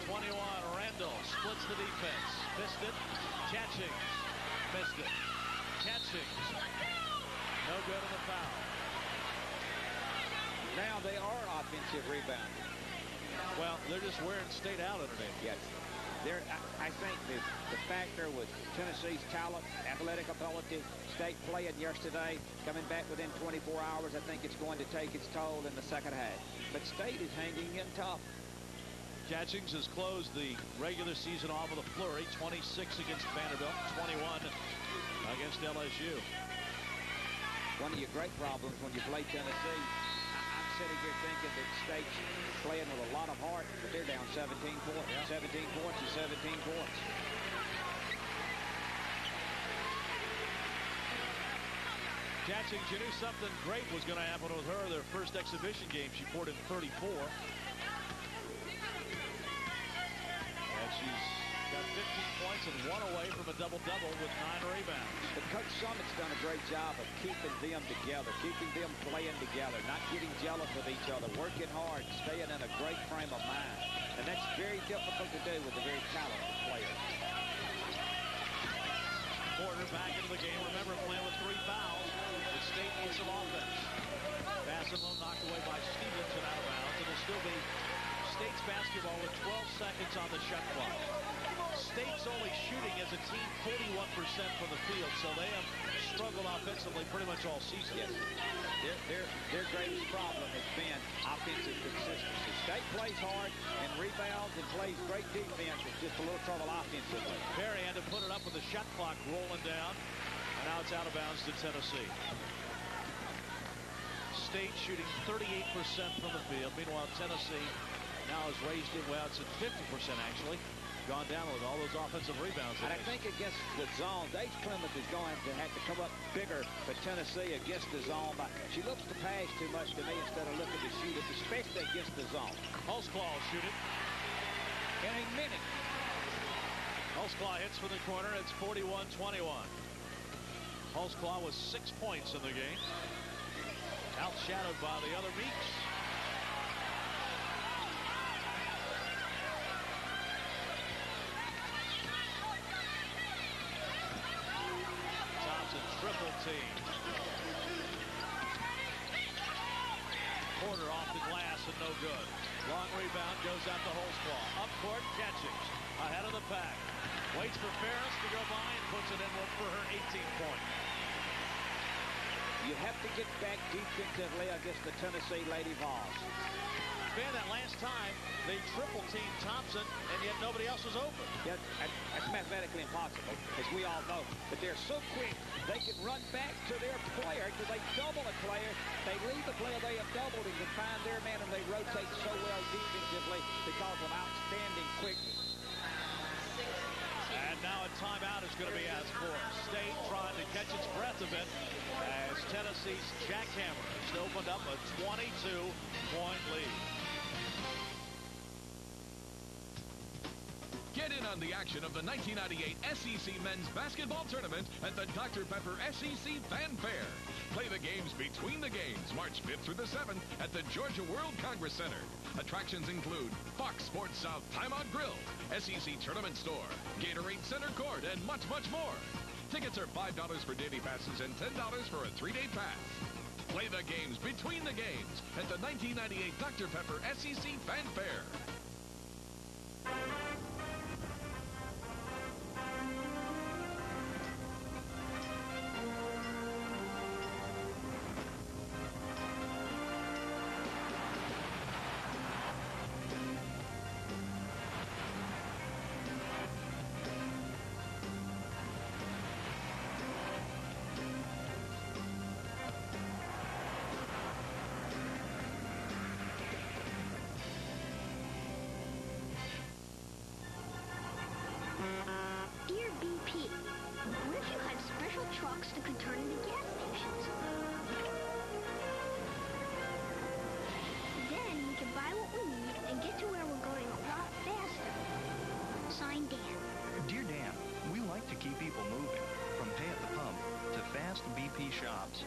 37-21. Randall splits the defense. Missed it. Catchings. Missed it. Catchings. No good on the foul. Now they are offensive rebounding. Well, they're just wearing State out underneath. Yes. I think the factor with Tennessee's talent, athletic ability, State playing yesterday, coming back within 24 hours, I think it's going to take its toll in the second half. But State is hanging in tough. Catchings has closed the regular season off with a flurry, 26 against Vanderbilt, 21 against LSU. One of your great problems when you play Tennessee, I'm sitting here thinking that State's playing with a lot of heart, but they're down 17 points. Yeah. 17 points is 17 points. Catchings, you knew something great was going to happen with her. Their first exhibition game, she poured in 34. And she's got 15 points and one away from a double-double with 9 rebounds. But Coach Summitt's done a great job of keeping them together, keeping them playing together, not getting jealous of each other, working hard, staying in a great frame of mind. And that's very difficult to do with a very talented player. Porter back into the game. Remember, playing with 3 fouls. The State needs some offense. Bassimo knocked away by Stevenson out of bounds. It'll still be State's basketball with 12 seconds on the shot clock. State's only shooting as a team 41% from the field, so they have struggled offensively pretty much all season. Yes. Their greatest problem has been offensive consistency. State plays hard and rebounds and plays great defense. It's just a little trouble offensively. Perry had to put it up with the shot clock rolling down, and now it's out of bounds to Tennessee. State shooting 38% from the field. Meanwhile, Tennessee now has raised it. Well, it's at 50% actually. Gone down with all those offensive rebounds. And I think against the zone, Dace Clemens is going to have to come up bigger for Tennessee against the zone. She looks to pass too much to me instead of looking to shoot it, especially against the zone. Holzclaw shooting. In a minute. Holzclaw hits from the corner. It's 41-21. Holzclaw with 6 points in the game. Outshadowed by the other Meeks. Triple team. Porter off the glass and no good. Long rebound goes out to Holzclaw. Up court, Catchings ahead of the pack. Waits for Ferris to go by and puts it in for her 18-point. You have to get back defensively against the Tennessee Lady Vols. Ben, that last time they triple teamed Thompson, and yet nobody else was open. Yeah, that's mathematically impossible, as we all know. But they're so quick, they can run back to their player because they double a player. They leave the player they have doubled and can find their man, and they rotate so well defensively because of outstanding quickness. And now a timeout is going to be asked for. State trying to catch its breath a bit as Tennessee's jackhammer has opened up a 22-point lead. Get in on the action of the 1998 SEC Men's Basketball Tournament at the Dr. Pepper SEC Fan Fair. Play the games between the games, March 5th through the 7th at the Georgia World Congress Center. Attractions include Fox Sports South Timeout Grill, SEC Tournament Store, Gatorade Center Court, and much, much more. Tickets are $5 for daily passes and $10 for a 3-day pass. Play the games between the games at the 1998 Dr. Pepper SEC Fan Fair. shops.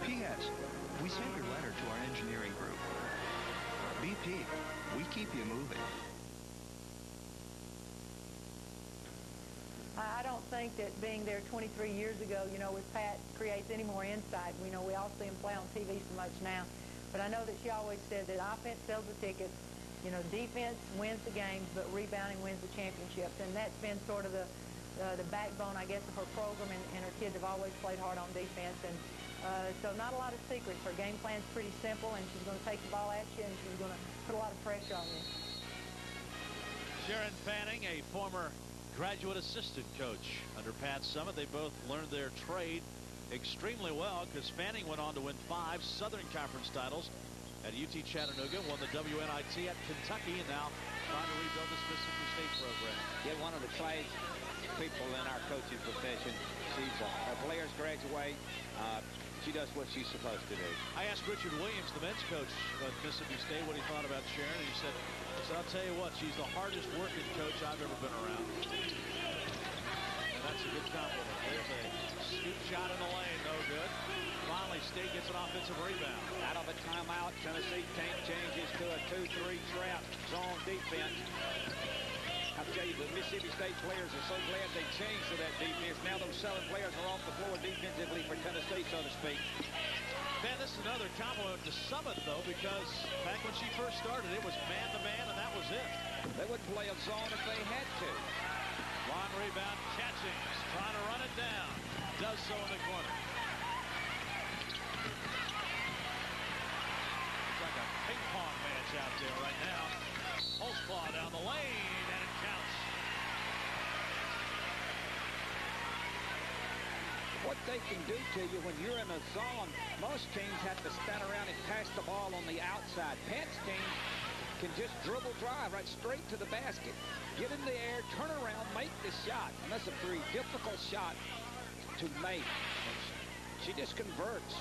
P.S. We sent your letter to our engineering group. BP, we keep you moving. I don't think that being there 23 years ago, with Pat creates any more insight. We all see him play on TV so much now. But I know that she always said that offense sells the tickets, defense wins the games, but rebounding wins the championships. And that's been sort of the backbone, I guess, of her program, and her kids have always played hard on defense. And so not a lot of secrets. Her game plan's pretty simple, and she's going to take the ball at you, and she's going to put a lot of pressure on you. Sharon Fanning, a former graduate assistant coach under Pat Summitt. They both learned their trade extremely well, because Fanning went on to win 5 Southern Conference titles at UT Chattanooga, won the WNIT at Kentucky, and now trying to rebuild this Mississippi State program. Get one of the trades people in our coaching profession. She's our players graduate. She does what she's supposed to do. I asked Richard Williams, the men's coach at Mississippi State, what he thought about Sharon, and he said, I'll tell you what, she's the hardest working coach I've ever been around. And that's a good compliment. There's a scoop shot in the lane, no good. Finally, State gets an offensive rebound. Out of a timeout, Tennessee changes to a 2-3 trap zone defense. I'll tell you, the Mississippi State players are so glad they changed to that defense. Now those 7 players are off the floor defensively for Tennessee, so to speak. Man, this is another compliment to Summitt, though, because back when she first started, it was man-to-man, and that was it. They would play a zone if they had to. Long rebound, catching, trying to run it down. Does so in the corner. It's like a ping-pong match out there right now. Holtzclaw down the lane, and it counts. What they can do to you when you're in a zone, most teams have to stand around and pass the ball on the outside. Pat's team can just dribble drive right straight to the basket. Get in the air, turn around, make the shot. And that's a very difficult shot to make. She just converts.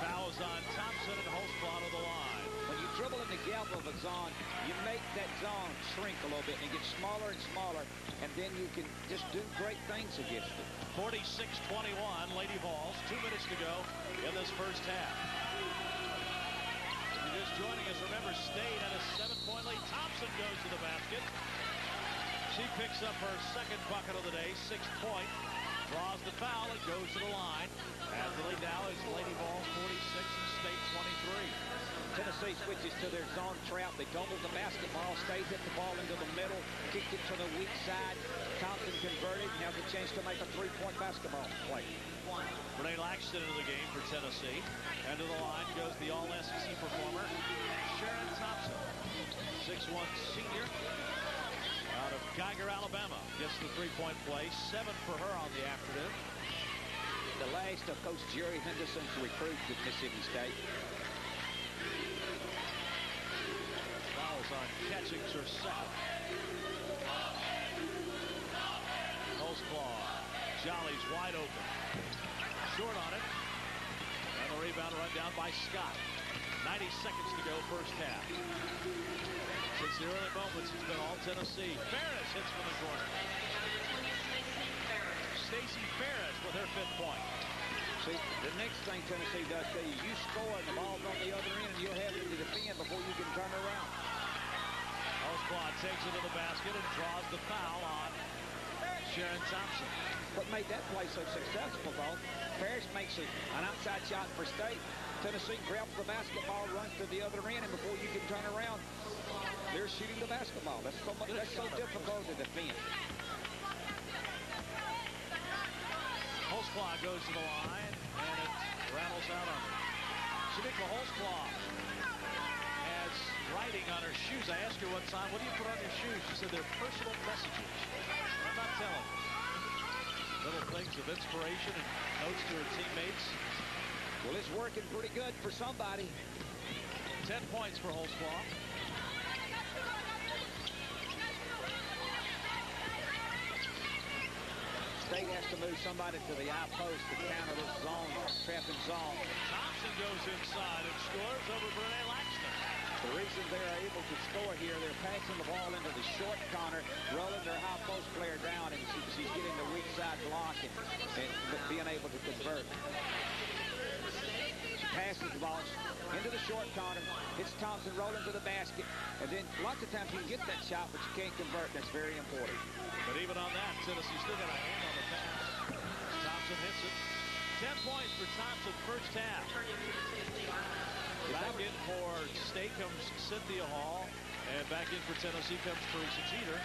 Fouls on Thompson, and Holtzclaw to the line. When you dribble in the gap of a zone, you make that zone shrink a little bit and get smaller and smaller, and then you can just do great things against it. 46-21, Lady Vols. 2 minutes to go in this first half. If you're just joining us, remember, State at a 7-point lead. Thompson goes to the basket. She picks up her second bucket of the day, 6th point. Draws the foul and goes to the line. As the lead now is Lady Vols 46 and State 23. Tennessee switches to their zone trap. They double the basketball. State hit the ball into the middle. Kicked it to the weak side. Thompson converted. Now the chance to make a 3-point basketball play. Renee Laxton into the game for Tennessee. And to the line goes the All-SEC performer, Sharon Thompson. 6'1" senior out of Geiger, Alabama. Gets the 3-point play. 7 for her on the afternoon. The last of Coach Jerry Henderson's recruit with Mississippi State. Fouls on Catchings, her second. Holtzclaw. Jolly's wide open. Short on it. And the rebound run down by Scott. 90 seconds to go, first half. Since the early moments, it's been all Tennessee. Ferris hits from the corner. Stacey Ferris with her 5th point. See, the next thing Tennessee does to you, you score and the ball's on the other end, and you'll have it to defend before you can turn around. Holtzclaw takes it to the basket and draws the foul on Sharon Thompson. What made that play so successful, though, Ferris makes an outside shot for State. Tennessee grabs the basketball, runs to the other end, and before you can turn around, they're shooting the basketball. That's so difficult to defend. Holtzclaw goes to the line, and it rattles out on her. Shaniqua Holtzclaw has writing on her shoes. I asked her one time, what do you put on your shoes? She said they're personal messages. I'm not telling you. Little things of inspiration and notes to her teammates. Well, it's working pretty good for somebody. 10 points for Holtzclaw. State has to move somebody to the eye post to counter this zone, trapping zone. Thompson goes inside and scores over Renee Laxton. The reason reason they are able to score here. They're passing the ball into the short corner, rolling their high post player down, and she's getting the weak side block and being able to convert. She passes the ball into the short corner, hits Thompson rolling to the basket, and then lots of times you can get that shot, but you can't convert. That's very important. But even on that, Tennessee still got a hand on the pass. Thompson hits it. 10 points for Thompson first half. Back in for State comes Cynthia Hall, and back in for Tennessee comes Teresa Jeter.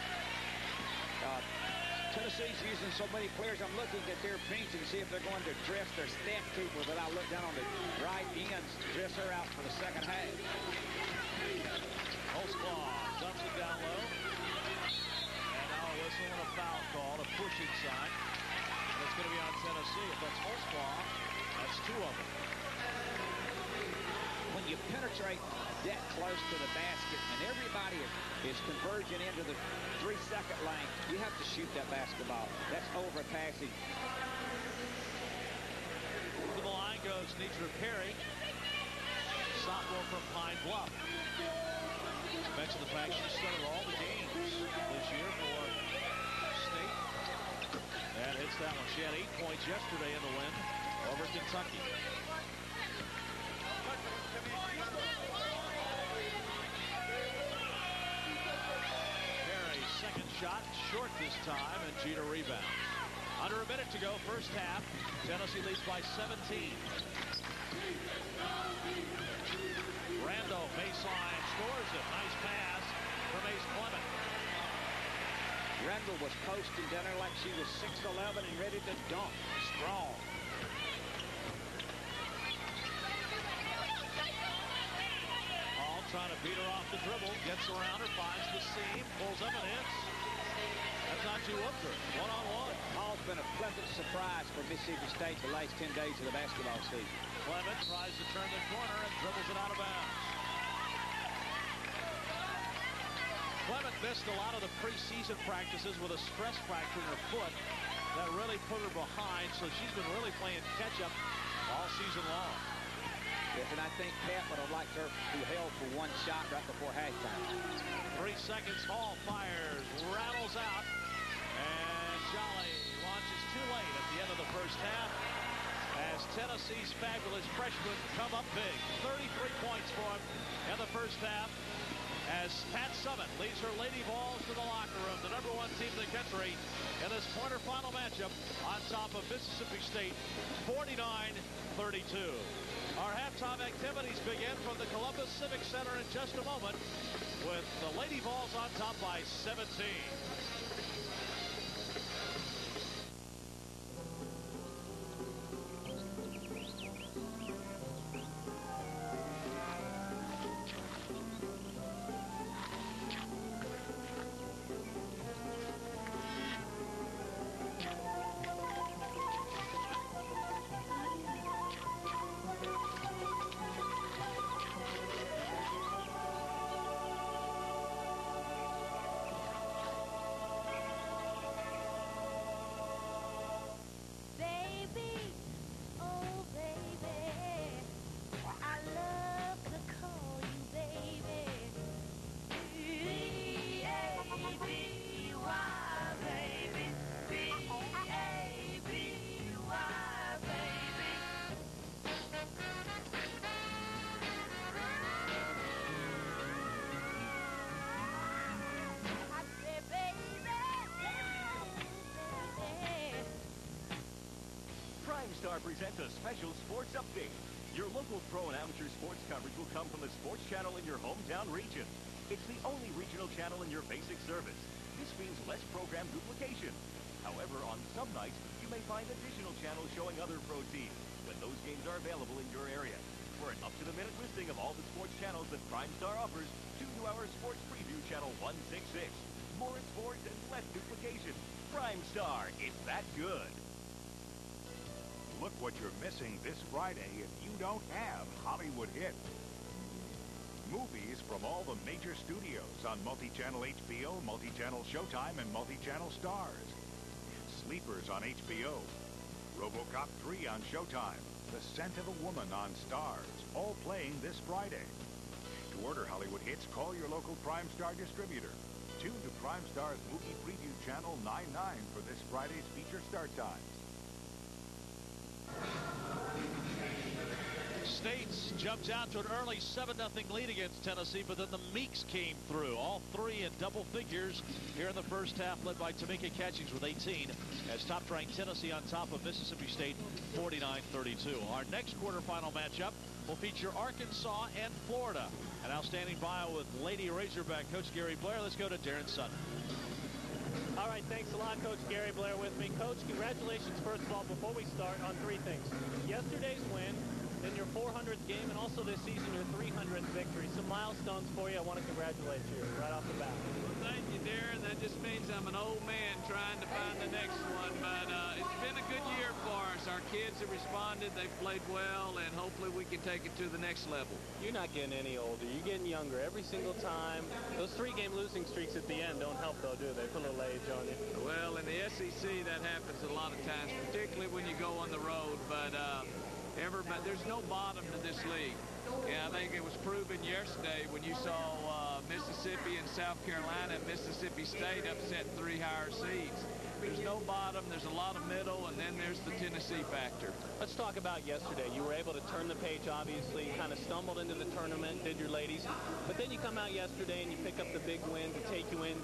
Tennessee's using so many players. I'm looking at their bench and see if they're going to dress their stat keeper, but I'll look down on the right end, dress her out for the second half. Holtzclaw dumps it down low. And now a whistle and a foul call, a pushing sign. That's going to be on Tennessee. If that's Holtzclaw, that's 2 of them. When you penetrate that close to the basket and everybody is converging into the 3-second lane, you have to shoot that basketball. That's overpassing. To the line goes Nitra Perry, sophomore from Pine Bluff. Mentioned the fact she started all the games this year for State. And hits that one. She had 8 points yesterday in the win over Kentucky. Perry's second shot short this time, and Jeter rebounds. Under a minute to go, first half. Tennessee leads by 17. Rando baseline scores it. Nice pass from Ace Clement. Randall was posting down there like she was 6'11" and ready to dunk. Strong. Hall trying to beat her off the dribble. Gets around her, finds the seam, pulls up and hits. That's not too up her. One-on-one. Hall's been a pleasant surprise for Mississippi State the last 10 days of the basketball season. Clement tries to turn the corner and dribbles it out of bounds. Clement missed a lot of the preseason practices with a stress fracture in her foot that really put her behind, so she's been really playing catch-up all season long. Yes, and I think Pat would have liked her to held for one shot right before halftime. 3 seconds, Hall fires, rattles out, and Jolly launches too late at the end of the first half as Tennessee's fabulous freshmen come up big. 33 points for him in the first half, as Pat Summitt leads her Lady Vols to the locker room, the #1 team in the country in this quarterfinal matchup on top of Mississippi State, 49-32. Our halftime activities begin from the Columbus Civic Center in just a moment, with the Lady Vols on top by 17. Star presents a special sports update. Your local pro and amateur sports coverage will come from the sports channel in your hometown region. It's the only regional channel in your basic service. This means less program duplication. However, on some nights, you may find additional channels showing other pro teams when those games are available in your area. For an up-to-the-minute listing of all the sports channels that Prime Star offers, tune to our sports preview channel 166. More sports and less duplication. Prime Star, it's that good. Look what you're missing this Friday if you don't have Hollywood Hit. Movies from all the major studios on multi-channel HBO, multi-channel Showtime, and multi-channel Stars. Sleepers on HBO. RoboCop 3 on Showtime. The Scent of a Woman on Stars. All playing this Friday. To order Hollywood hits, call your local Prime Star distributor. Tune to Prime Star's movie preview channel 99 for this Friday's feature start times. States jumps out to an early 7-0 lead against Tennessee, but then the Meeks came through. All three in double figures here in the first half, led by Tamika Catchings with 18, as top-ranked Tennessee on top of Mississippi State 49-32. Our next quarterfinal matchup will feature Arkansas and Florida. An outstanding bio with Lady Razorback Coach Gary Blair. Let's go to Darren Sutton. All right, thanks a lot, Coach Gary Blair with me. Coach, congratulations, first of all, before we start, on three things. Yesterday's win, then your 400th game, and also this season your 300th victory. Some milestones for you. I want to congratulate you right off the bat. Well, thank you, Darren. That just means I'm an old man trying to find the next one. But it's been a good year for us. Our kids have responded. They've played well, and hopefully we can take it to the next level. You're not getting any older. You're getting younger every single time. Those three-game losing streaks at the end don't help, though, do they? Put a little age on you. Well, in the SEC, that happens a lot of times, particularly when you go on the road. But there's no bottom to this league. Yeah, I think it was proven yesterday when you saw Mississippi and South Carolina and Mississippi State upset 3 higher seeds. There's no bottom, there's a lot of middle, and then there's the Tennessee factor. Let's talk about yesterday. You were able to turn the page, obviously. You kind of stumbled into the tournament, did your ladies. But then you come out yesterday and you pick up the big win to take you in,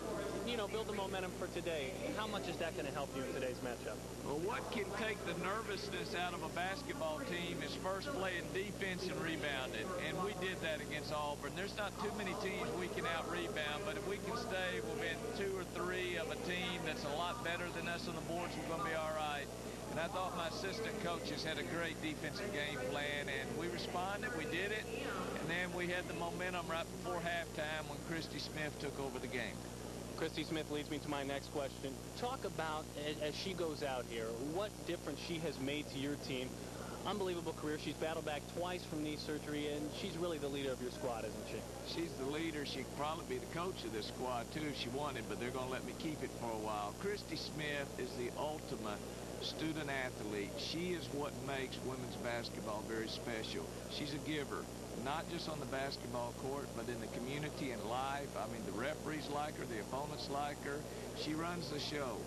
build the momentum for today. How much is that going to help you in today's matchup? Well, what can take the nervousness out of a basketball team is first playing defense and rebounding. And we did that against Auburn. There's not too many teams we can out-rebound, but if we can stay within 2 or 3 of a team that's a lot better than us on the boards, we're going to be all right. And I thought my assistant coaches had a great defensive game plan, and we responded, we did it, and then we had the momentum right before halftime when Christy Smith took over the game. Christy Smith leads me to my next question. Talk about, as she goes out here, what difference she has made to your team. Unbelievable career. She's battled back twice from knee surgery, and she's really the leader of your squad, isn't she? She's the leader. She could probably be the coach of this squad, too, if she wanted, but they're going to let me keep it for a while. Christy Smith is the ultimate student athlete. She is what makes women's basketball very special. She's a giver, not just on the basketball court, but in the community and life. I mean, the referees like her, the opponents like her. She runs the show.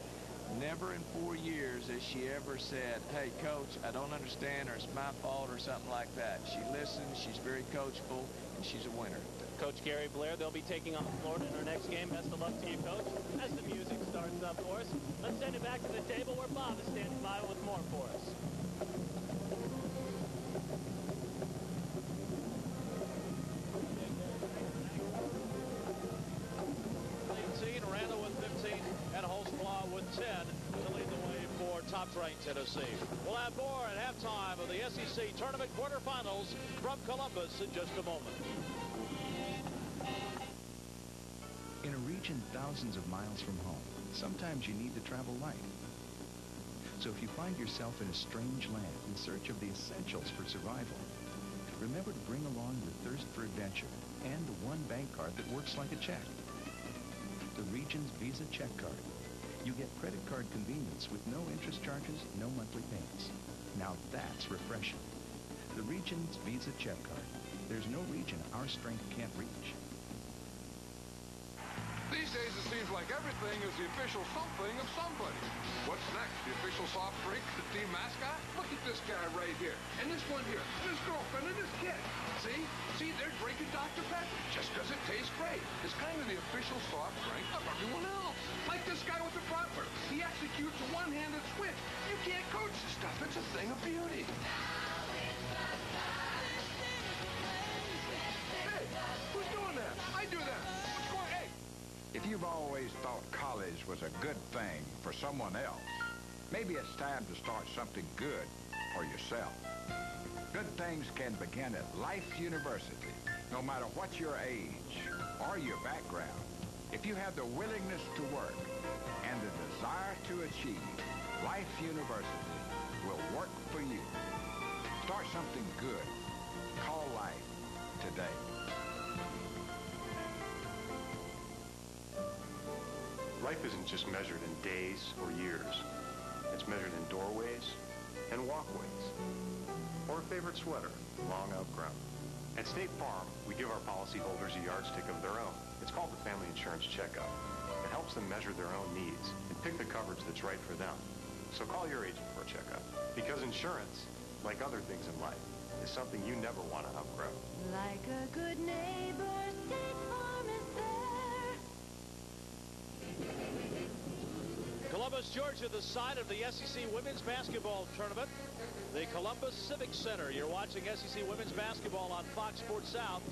Never in 4 years has she ever said, hey, coach, I don't understand, or it's my fault, or something like that. She listens, she's very coachable, and she's a winner. Coach Gary Blair, they'll be taking on Florida in our next game. Best of luck to you, Coach. As the music starts up for us, let's send it back to the table where Bob is standing by with more for us. Randall with 15 and Holzclaw with 10 to lead the way for top-ranked Tennessee. We'll have more at halftime of the SEC Tournament quarterfinals from Columbus in just a moment. In a region thousands of miles from home, sometimes you need to travel light. So if you find yourself in a strange land in search of the essentials for survival, remember to bring along your thirst for adventure and the one bank card that works like a check. The Regions Visa Check Card. You get credit card convenience with no interest charges, no monthly payments. Now that's refreshing. The Regions Visa Check Card. There's no region our strength can't reach. These days, it seems like everything is the official something of somebody. What's next? The official soft drink, the team mascot? Look at this guy right here. And this one here. And his girlfriend and his kid. See? See, they're drinking Dr. Pepper just because it tastes great. It's kind of the official soft drink of everyone else. Like this guy with the bratwurst. He executes a one-handed switch. You can't coach this stuff. It's a thing of beauty. Hey, who's doing that? I do that. What's going on? Hey. If you've always thought college was a good thing for someone else, maybe it's time to start something good for yourself. Good things can begin at Life University, no matter what your age or your background. If you have the willingness to work and the desire to achieve, Life University will work for you. Start something good. Call Life today. Life isn't just measured in days or years. It's measured in doorways and walkways. Or a favorite sweater, long outgrown. At State Farm, we give our policyholders a yardstick of their own. It's called the Family Insurance Checkup. It helps them measure their own needs and pick the coverage that's right for them. So call your agent for a checkup. Because insurance, like other things in life, is something you never want to outgrow. Like a good neighbor, State Farm is there. Columbus, Georgia, the site of the SEC Women's Basketball Tournament. The Columbus Civic Center. You're watching SEC Women's Basketball on Fox Sports South,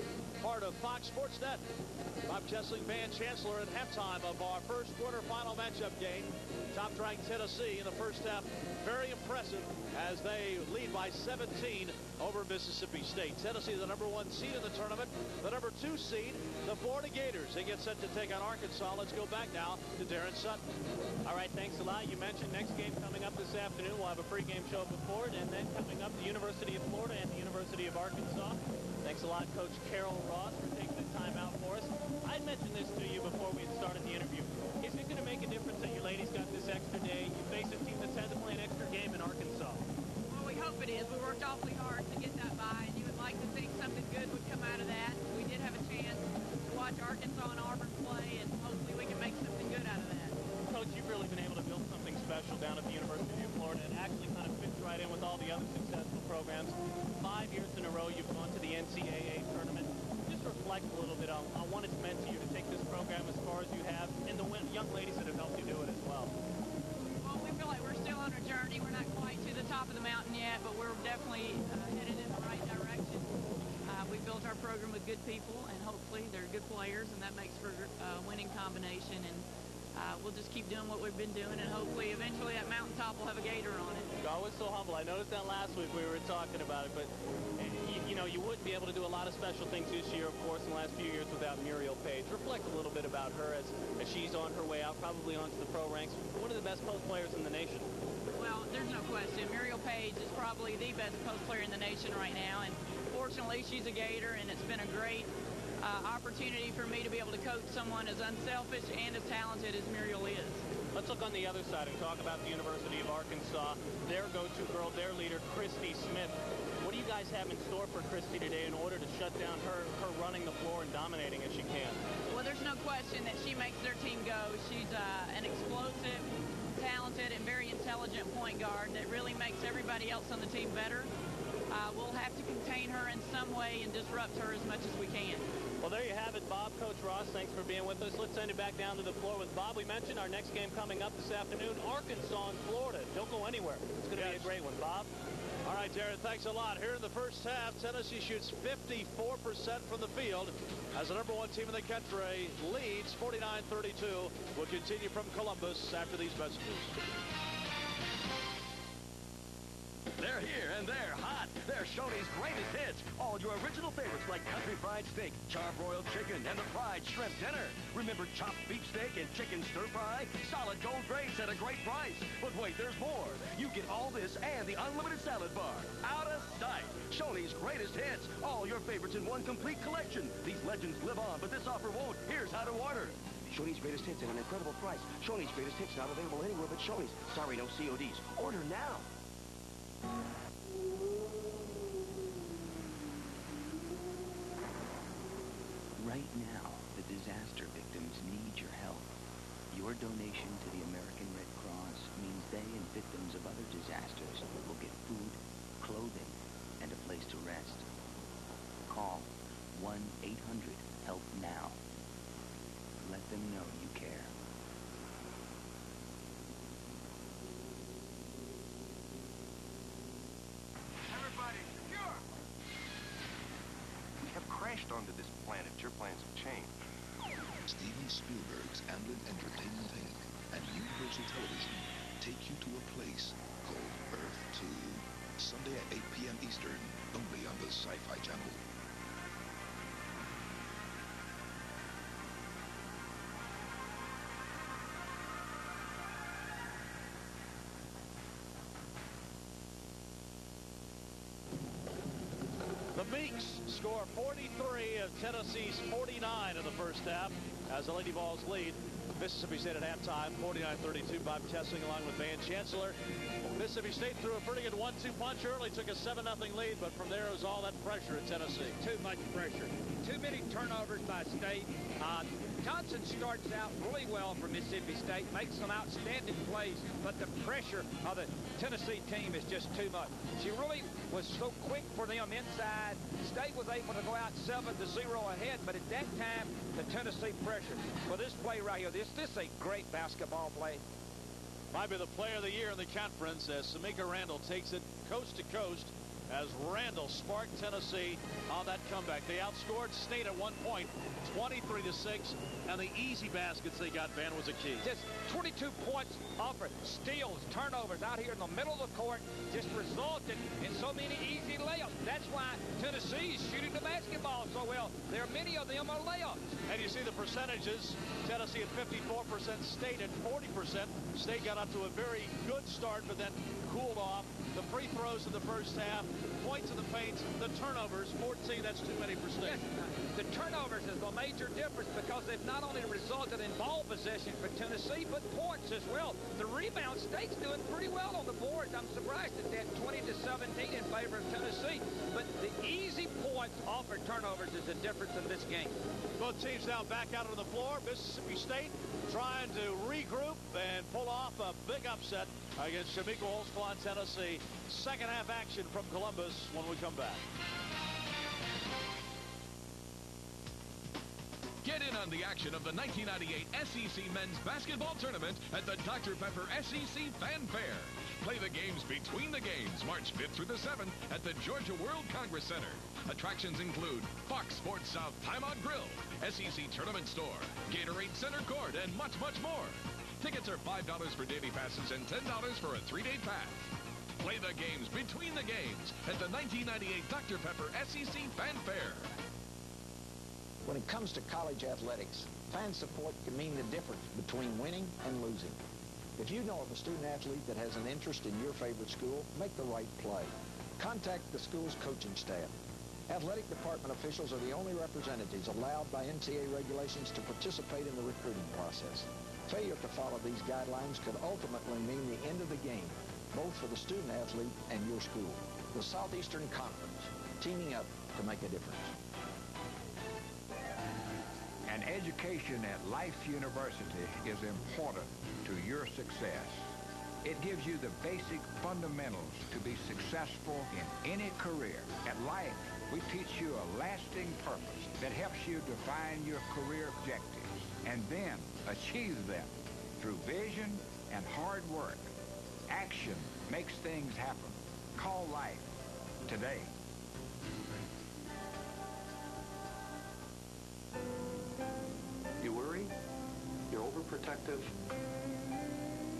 part of Fox Sports Net. Bob Chesling, Van Chancellor, at halftime of our first quarterfinal matchup game. Top-ranked Tennessee in the first half. Very impressive as they lead by 17 over Mississippi State. Tennessee, the #1 seed in the tournament. The #2 seed, the Florida Gators. They get set to take on Arkansas. Let's go back now to Darren Sutton. All right, thanks a lot. You mentioned next game coming up this afternoon. We'll have a pregame show before it, and then coming up, the University of Florida and the University of Arkansas. Thanks a lot, Coach Carol Ross, for taking the time out for us. I mentioned this to you before we started the interview. Is it going to make a difference that you ladies got this extra day? You face a team that's had to play an extra game in Arkansas. Well, we hope it is. We worked awfully hard to get that by, and you would like to think something good would come out of that. We did have a chance to watch Arkansas and Auburn play, and hopefully we can make something good out of that. Coach, you've really been able to build something special down at the University of Florida. It actually kind of fits right in with all the other successful programs. 5 years in a row, you've gone to the NCAA tournament. Just reflect a little bit on what it's meant to you to take this program as far as you have, and the young ladies that have helped you do it as well. Well, we feel like we're still on our journey. We're not quite to the top of the mountain yet, but we're definitely headed in the right direction. We built our program with good people, and hopefully they're good players, and that makes for a winning combination. And we'll just keep doing what we've been doing, and hopefully eventually that mountaintop will have a gator on it. You're always so humble. I noticed that last week we were talking about it, but you know, you wouldn't be able to do a lot of special things this year, of course, in the last few years without Muriel Page. Reflect a little bit about her as she's on her way out, probably onto the pro ranks. One of the best post players in the nation. Well, there's no question. Muriel Page is probably the best post player in the nation right now, and fortunately she's a Gator, and it's been a great opportunity for me to be able to coach someone as unselfish and as talented as Muriel is. Let's look on the other side and talk about the University of Arkansas. Their go-to girl, their leader, Christy Smith. What do you guys have in store for Christy today in order to shut down her running the floor and dominating as she can? Well, there's no question that she makes their team go. She's an explosive, talented, and very intelligent point guard that really makes everybody else on the team better. We'll have to contain her in some way and disrupt her as much as we can. Well, there you have it, Bob. Coach Ross, thanks for being with us. Let's send it back down to the floor with Bob. We mentioned our next game coming up this afternoon, Arkansas and Florida. Don't go anywhere. It's going to be a great one, Bob. All right, Darren, thanks a lot. Here in the first half, Tennessee shoots 54% from the field as the #1 team in the country leads 49-32. We'll continue from Columbus after these messages. They're here and they're hot. They're Shoney's greatest hits. All your original favorites like country fried steak, charbroiled chicken, and the fried shrimp dinner. Remember chopped beef steak and chicken stir fry? Solid gold grace at a great price. But wait, there's more. You get all this and the unlimited salad bar. Out of sight. Shoney's greatest hits. All your favorites in one complete collection. These legends live on, but this offer won't. Here's how to order. Shoney's greatest hits at an incredible price. Shoney's greatest hits not available anywhere but Shoney's. Sorry, no CODs. Order now. Right now, the disaster victims need your help. Your donation to the American Red Cross means they and victims of other disasters will get food, clothing, and a place to rest. Call 1-800-HELP-NOW. Let them know you care. Everybody, secure! We have crashed onto this planet. Your plans have changed. Steven Spielberg's Amblin Entertainment Inc. and Universal Television take you to a place called Earth 2. Sunday at 8 p.m. Eastern, only on the Sci-Fi Channel. The Meeks score 43 of Tennessee's 49 in the first half as the Lady Vols lead Mississippi State at halftime, 49-32. Bob Chesling along with Van Chancellor. Mississippi State threw a pretty good 1-2 punch early, took a 7-0 lead, but from there was all that pressure at Tennessee. Too much pressure. Too many turnovers by State. Johnson starts out really well for Mississippi State, makes some outstanding plays, but the pressure of the Tennessee team is just too much. She really was so quick for them inside. State was able to go out 7-0 ahead, but at that time, the Tennessee pressure. Well, this play right here, this is a great basketball play. Might be the player of the year in the conference as Samika Randall takes it coast to coast as Randall sparked Tennessee on that comeback. They outscored State at one point, 23-6, and the easy baskets they got, Van, was a key. Just 22 points offered, steals, turnovers out here in the middle of the court, just resulted in so many easy layups. That's why Tennessee is shooting the basketball so well. There are many of them are layups. And you see the percentages, Tennessee at 54%, State at 40%. State got up to a very good start, but then cooled off. The free throws in the first half, points in the paint, the turnovers, 14, that's too many for State. The turnovers is the major difference because they've not only resulted in ball possession for Tennessee, but points as well. The rebound, State's doing pretty well on the boards. I'm surprised at that 20-17 in favor of Tennessee. But the easy points offered turnovers is the difference in this game. Both teams now back out on the floor. Mississippi State trying to regroup and pull off a big upset against Shamika Holtzclaw, Tennessee. Second half action from Columbus when we come back. Get in on the action of the 1998 SEC Men's Basketball Tournament at the Dr. Pepper SEC Fan Fair. Play the games between the games, March 5th through the 7th at the Georgia World Congress Center. Attractions include Fox Sports South Timeout Grill, SEC Tournament Store, Gatorade Center Court, and much, much more. Tickets are $5 for daily passes and $10 for a 3-day pass. Play the games between the games at the 1998 Dr. Pepper SEC Fan Fair. When it comes to college athletics, fan support can mean the difference between winning and losing. If you know of a student athlete that has an interest in your favorite school, make the right play. Contact the school's coaching staff. Athletic department officials are the only representatives allowed by NCAA regulations to participate in the recruiting process. Failure to follow these guidelines could ultimately mean the end of the game, both for the student athlete and your school. The Southeastern Conference, teaming up to make a difference. An education at Life University is important to your success. It gives you the basic fundamentals to be successful in any career. At Life, we teach you a lasting purpose that helps you define your career objectives and then achieve them through vision and hard work. Action makes things happen. Call Life today. You worry? You're overprotective?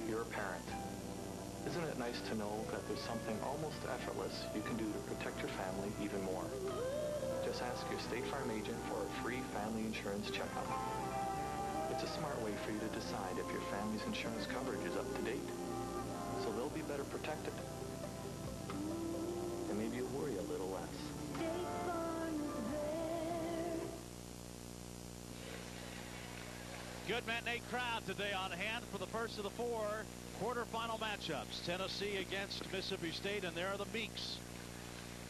You're a parent. Isn't it nice to know that there's something almost effortless you can do to protect your family even more? Just ask your State Farm agent for a free family insurance checkup. It's a smart way for you to decide if your family's insurance coverage is up to date, so they'll be better protected. And maybe you'll worry a little less. Good matinee crowd today on hand for the first of the four quarterfinal matchups. Tennessee against Mississippi State, and there are the Meeks.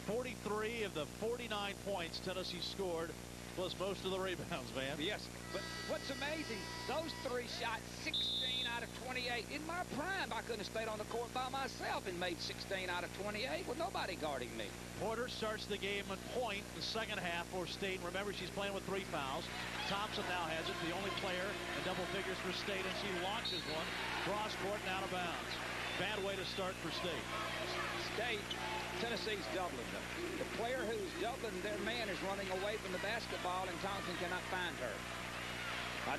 43 of the 49 points Tennessee scored, plus most of the rebounds, man. Yes, but what's amazing, those three shot 16 out of 28. In my prime, I couldn't have stayed on the court by myself and made 16 out of 28 with nobody guarding me. Porter starts the game at point in the second half for State. Remember, she's playing with 3 fouls. Thompson now has it, the only player in double figures for State, and she launches one cross court and out of bounds. Bad way to start for State. State, Tennessee's doubling them. The player who's doubling their man is running away from the basketball, and Thompson cannot find her.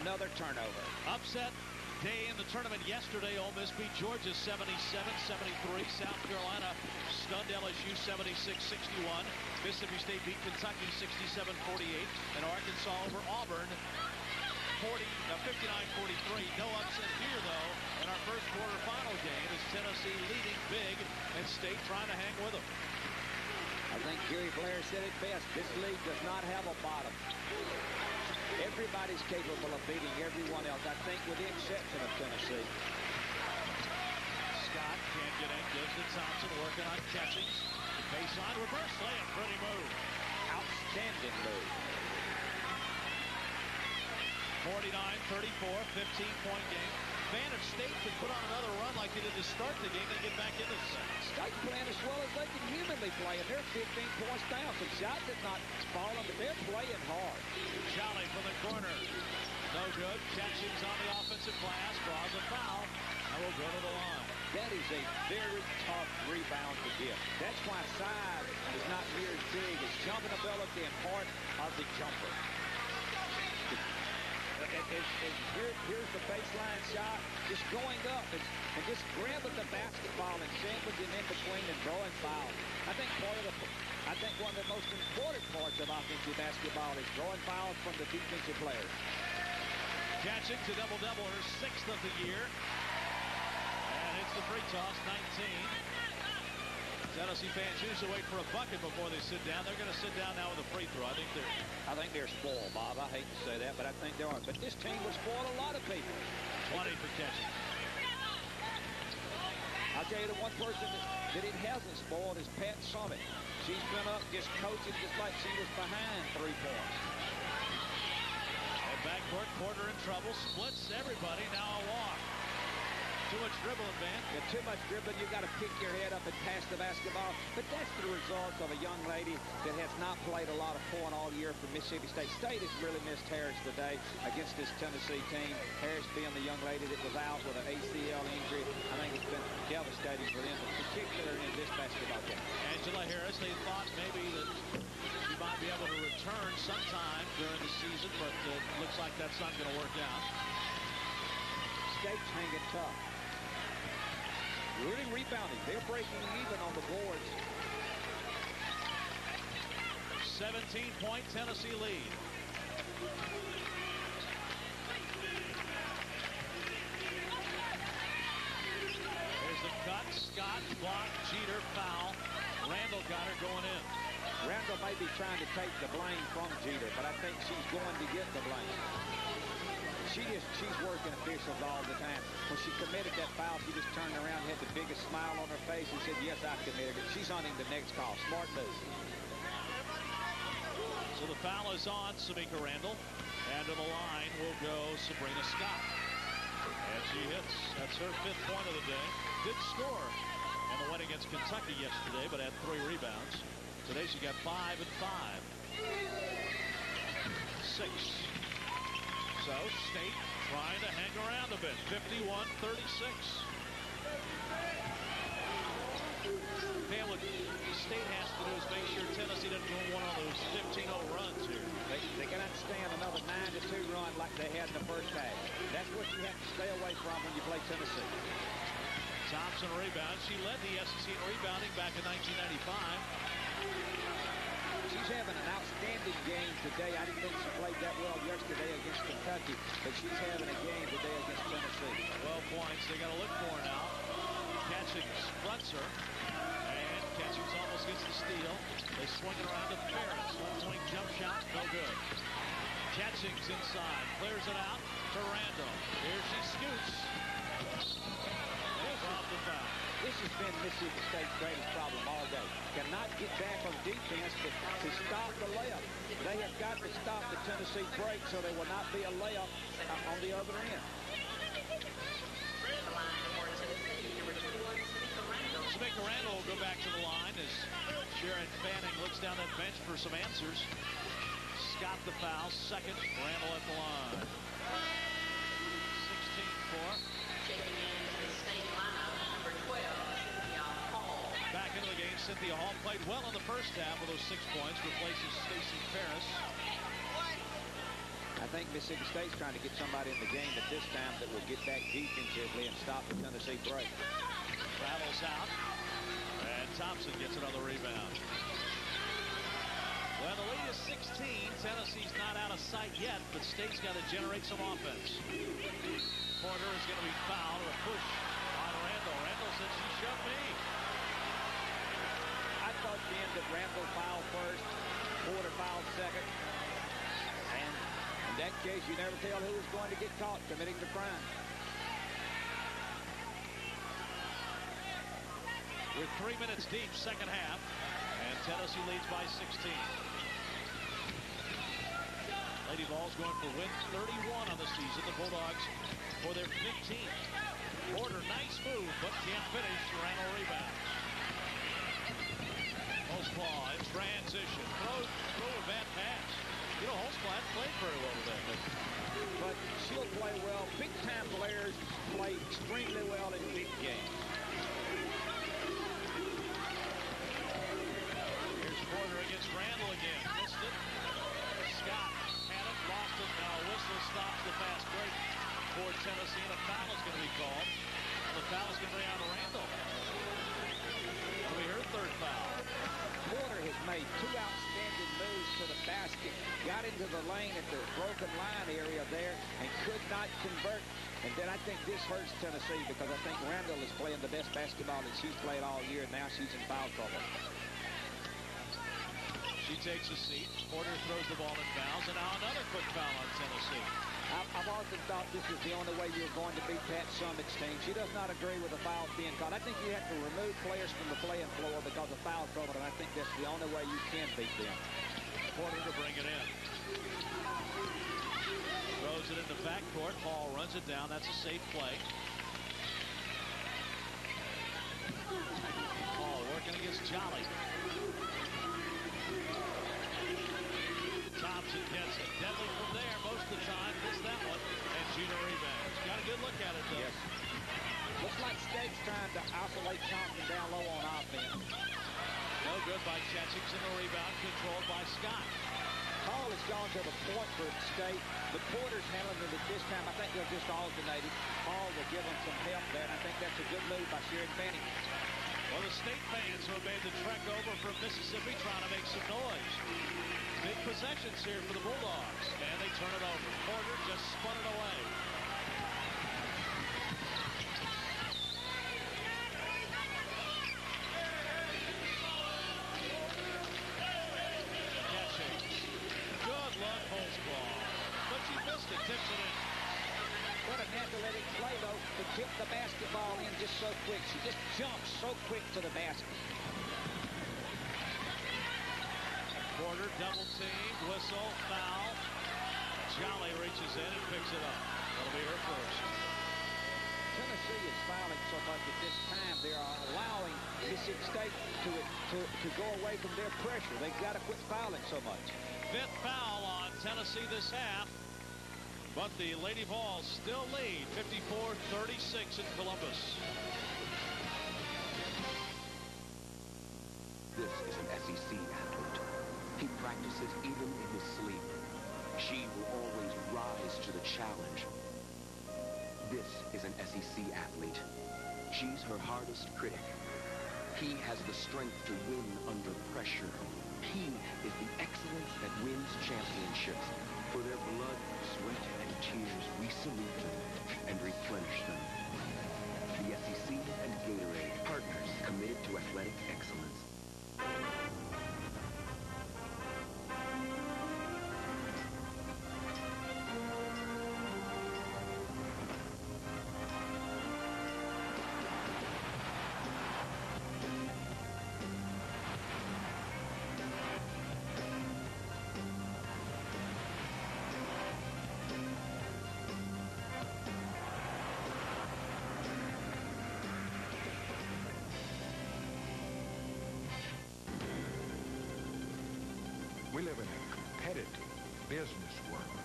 Another turnover. Upset day in the tournament yesterday. Ole Miss beat Georgia 77-73. South Carolina stunned LSU 76-61. Mississippi State beat Kentucky 67-48. And Arkansas over Auburn 59-43. No upset here, though, in our first quarterfinal game as Tennessee leading big and State trying to hang with them. I think Gary Blair said it best. This league does not have a bottom. Everybody's capable of beating everyone else, I think, with the exception of Tennessee. Scott can't it in, gives to Thompson, working on Catchings. Baseline, reverse layup, pretty move. Outstanding move. 49-34, 15-point game. Man, if State could put on another run like they did to start the game and get back into the second. State's playing as well as they can humanly play, and they're 15 points down. Some shots have not fallen, but they're playing hard. Jolly from the corner. No good. Catchings on the offensive glass, draws a foul, and will go to the line. That is a very tough rebound to get. That's why size is not near as big as jumping ability and part of the jumper. Here's the baseline shot, just going up and just grabbing the basketball and sandwiching in between and drawing fouls. I think one of the most important parts of offensive basketball is drawing fouls from the defensive players. Catchings a double-double, her 6th of the year. And hits the free toss, 19. Tennessee fans usually wait for a bucket before they sit down. They're going to sit down now with a free throw. I think they're spoiled, Bob. I hate to say that, but I think they are. But this team will spoil a lot of people. 20 for Catchings. I'll tell you the one person that it hasn't spoiled is Pat Summit. She's been up just coaching just like she was behind 3 points. And backcourt, Porter in trouble. Splits everybody. Now a walk. Too much dribbling, man. Yeah, too much dribbling. You got to pick your head up and pass the basketball. But that's the result of a young lady that has not played a lot of point all year for Mississippi State. State has really missed Harris today against this Tennessee team. Harris being the young lady that was out with an ACL injury. I think it's been devastating for them, particularly in this basketball game. Angela Harris, they thought maybe that she might be able to return sometime during the season, but looks like that's not going to work out. State's hanging tough. Really rebounding. They're breaking even on the boards. 17-point Tennessee lead. There's the cut. Scott blocked. Jeter foul. Randall got her going in. Randall may be trying to take the blame from Jeter, but I think she's going to get the blame. She's working officials all the time. When she committed that foul, she just turned around, had the biggest smile on her face, and said, yes, I committed it. She's on him the next call. Smart move. So the foul is on Samika Randall. And to the line will go Sabrina Scott. And she hits. That's her 5th point of the day. Did score in the win against Kentucky yesterday, but had 3 rebounds. Today she got 5 and 5. 6. So State trying to hang around a bit. 51-36. Man, what State has to do is make sure Tennessee doesn't go one of those 15-0 runs here. They cannot stand another 9-2 run like they had in the first half. That's what you have to stay away from when you play Tennessee. Thompson rebounds. She led the SEC in rebounding back in 1995. She's having an outstanding game today. I didn't think she played that well yesterday against Kentucky, but she's having a game today against Tennessee. 12 points. They got to look for her now. Catchings fronts her, and Catchings almost gets the steal. They swing it around to Ferris. One-point jump shot, no good. Catchings inside, clears it out to Randall. Here she scoots. The foul. This has been Mississippi State's greatest problem all day. Cannot get back on defense to stop the layup. They have got to stop the Tennessee break so there will not be a layup on the other end. Samika Randall will go back to the line as Sharon Fanning looks down that bench for some answers. Scott the foul, 2nd. Randall at the line. 16-4. Back into the game, Cynthia Hall played well in the first half with those 6 points, replaces Stacey Ferris. I think Mississippi State's trying to get somebody in the game at this time that will get back defensively and stop the Tennessee break. Travels out, and Thompson gets another rebound. Well, the lead is 16. Tennessee's not out of sight yet, but State's got to generate some offense. Porter is going to be fouled, a push on Randall. Randall said, she shoved me. I thought then that Randall fouled first, Porter fouled second. And in that case, you never tell who is going to get caught committing the crime. We're 3 minutes deep, second half, and Tennessee leads by 16. Lady Vols going for win 31 on the season. The Bulldogs for their 15th. Porter, nice move, but can't finish. Randall rebounds. Holtzclaw in transition. Throws through a bad pass. You know, Holtzclaw hasn't played very well today. But she'll play well. Big-time players play extremely well in big games. Here's Porter against Randall again. Missed it. Scott had it, lost it. Now a whistle stops the fast break for Tennessee, and a foul is going to be called. And the foul is going to be on Randall. That'll be her third foul. Porter has made 2 outstanding moves to the basket, got into the lane at the broken line area there, and could not convert. And then I think this hurts Tennessee because I think Randall is playing the best basketball that she's played all year, and now she's in foul trouble. She takes a seat. Porter throws the ball and fouls, and now another quick foul on Tennessee. I've often thought this is the only way you're going to beat Pat Summitt's team. She does not agree with the fouls being called. I think you have to remove players from the playing floor because of foul trouble, and I think that's the only way you can beat them. Porter to bring it in. Throws it into backcourt. Paul runs it down. That's a safe play. Paul working against Jolly. Thompson gets it. Deadly from there most of the time. Missed that one. And Gina rebounds. Got a good look at it, though. Yes. Looks like State's trying to isolate Thompson down low on offense. No good by Chechings, and the rebound controlled by Scott. Paul has gone to the point for State. The Porter's handling it this time. I think they'll just alternate it. Paul will give them some help there, and I think that's a good move by Sharon Fanning. Well, the State fans who have made the trek over from Mississippi trying to make some noise. Big possessions here for the Bulldogs, and they turn it over. Porter just spun it away. Catching. Good luck, Holtzclaw. But she missed it, tips it in. What an athletic play, though, to tip the basketball in just so quick. She just jumps so quick to the basket. Porter double teamed, whistle, foul. Jolly reaches in and picks it up. That'll be her first. Tennessee is fouling so much at this time. They are allowing Mississippi State to go away from their pressure. They've got to quit fouling so much. 5th foul on Tennessee this half. But the Lady Vols still lead 54-36 in Columbus. This is an SEC athlete. He practices even in his sleep. She will always rise to the challenge. This is an SEC athlete. She's her hardest critic. He has the strength to win under pressure. He is the excellence that wins championships. For their blood, sweat, and tears, we salute them and replenish them. The SEC and Gatorade, partners committed to athletic excellence. We live in a competitive business world,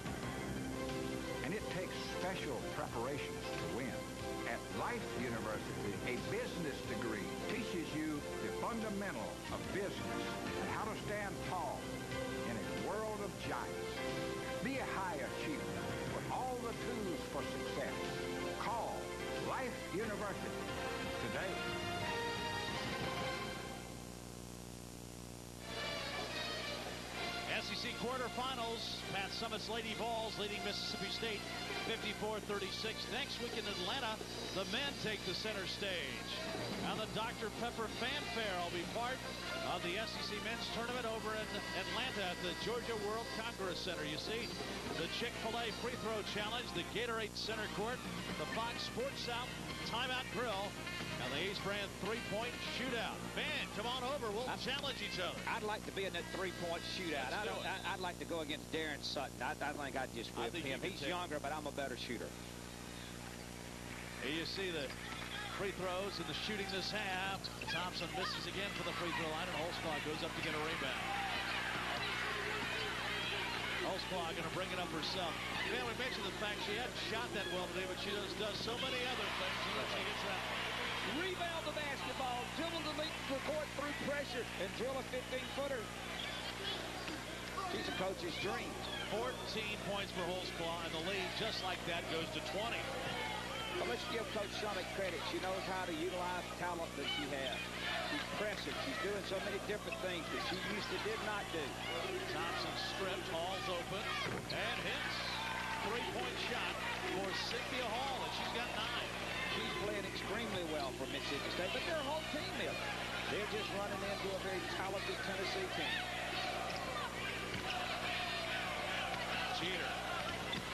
and it takes special preparations to win. At Life University, a business degree teaches you the fundamentals of business and how to stand tall in a world of giants. Be a high achiever with all the tools for success. Call Life University today. SEC quarterfinals. Pat Summitt's Lady Vols leading Mississippi State 54-36. Next week in Atlanta, the men take the center stage. Now the Dr. Pepper Fanfare will be part of the SEC men's tournament over in Atlanta at the Georgia World Congress Center. You see the Chick-fil-A free throw challenge, the Gatorade Center Court, the Fox Sports South Timeout Grill, And the East Brand three-point shootout. Ben, come on over. We'll challenge each other. I'd like to be in that three-point shootout. I'd like to go against Darren Sutton. I think I'd just whip him. He's younger, but I'm a better shooter. Here you see the free throws and the shooting this half. Thompson misses again for the free throw line, and Holzclaw goes up to get a rebound. Holzclaw going to bring it up herself. Man, we mentioned the fact she hadn't shot that well today, but she does so many other things when she hits that one. Rebound the basketball, dribble the length of the court through pressure, and drill a 15-footer. She's a coach's dream. 14 points for Holzclaw, and the lead, just like that, goes to 20. Well, let's give Coach Summit credit. She knows how to utilize talent that she has. She's pressing. She's doing so many different things that she used to did not do. Thompson stripped, Hall's open, and hits. Three-point shot for Cynthia Hall, and she's got 9. She's playing extremely well for Mississippi State, but their whole team is. They're just running into a very talented Tennessee team. Jeter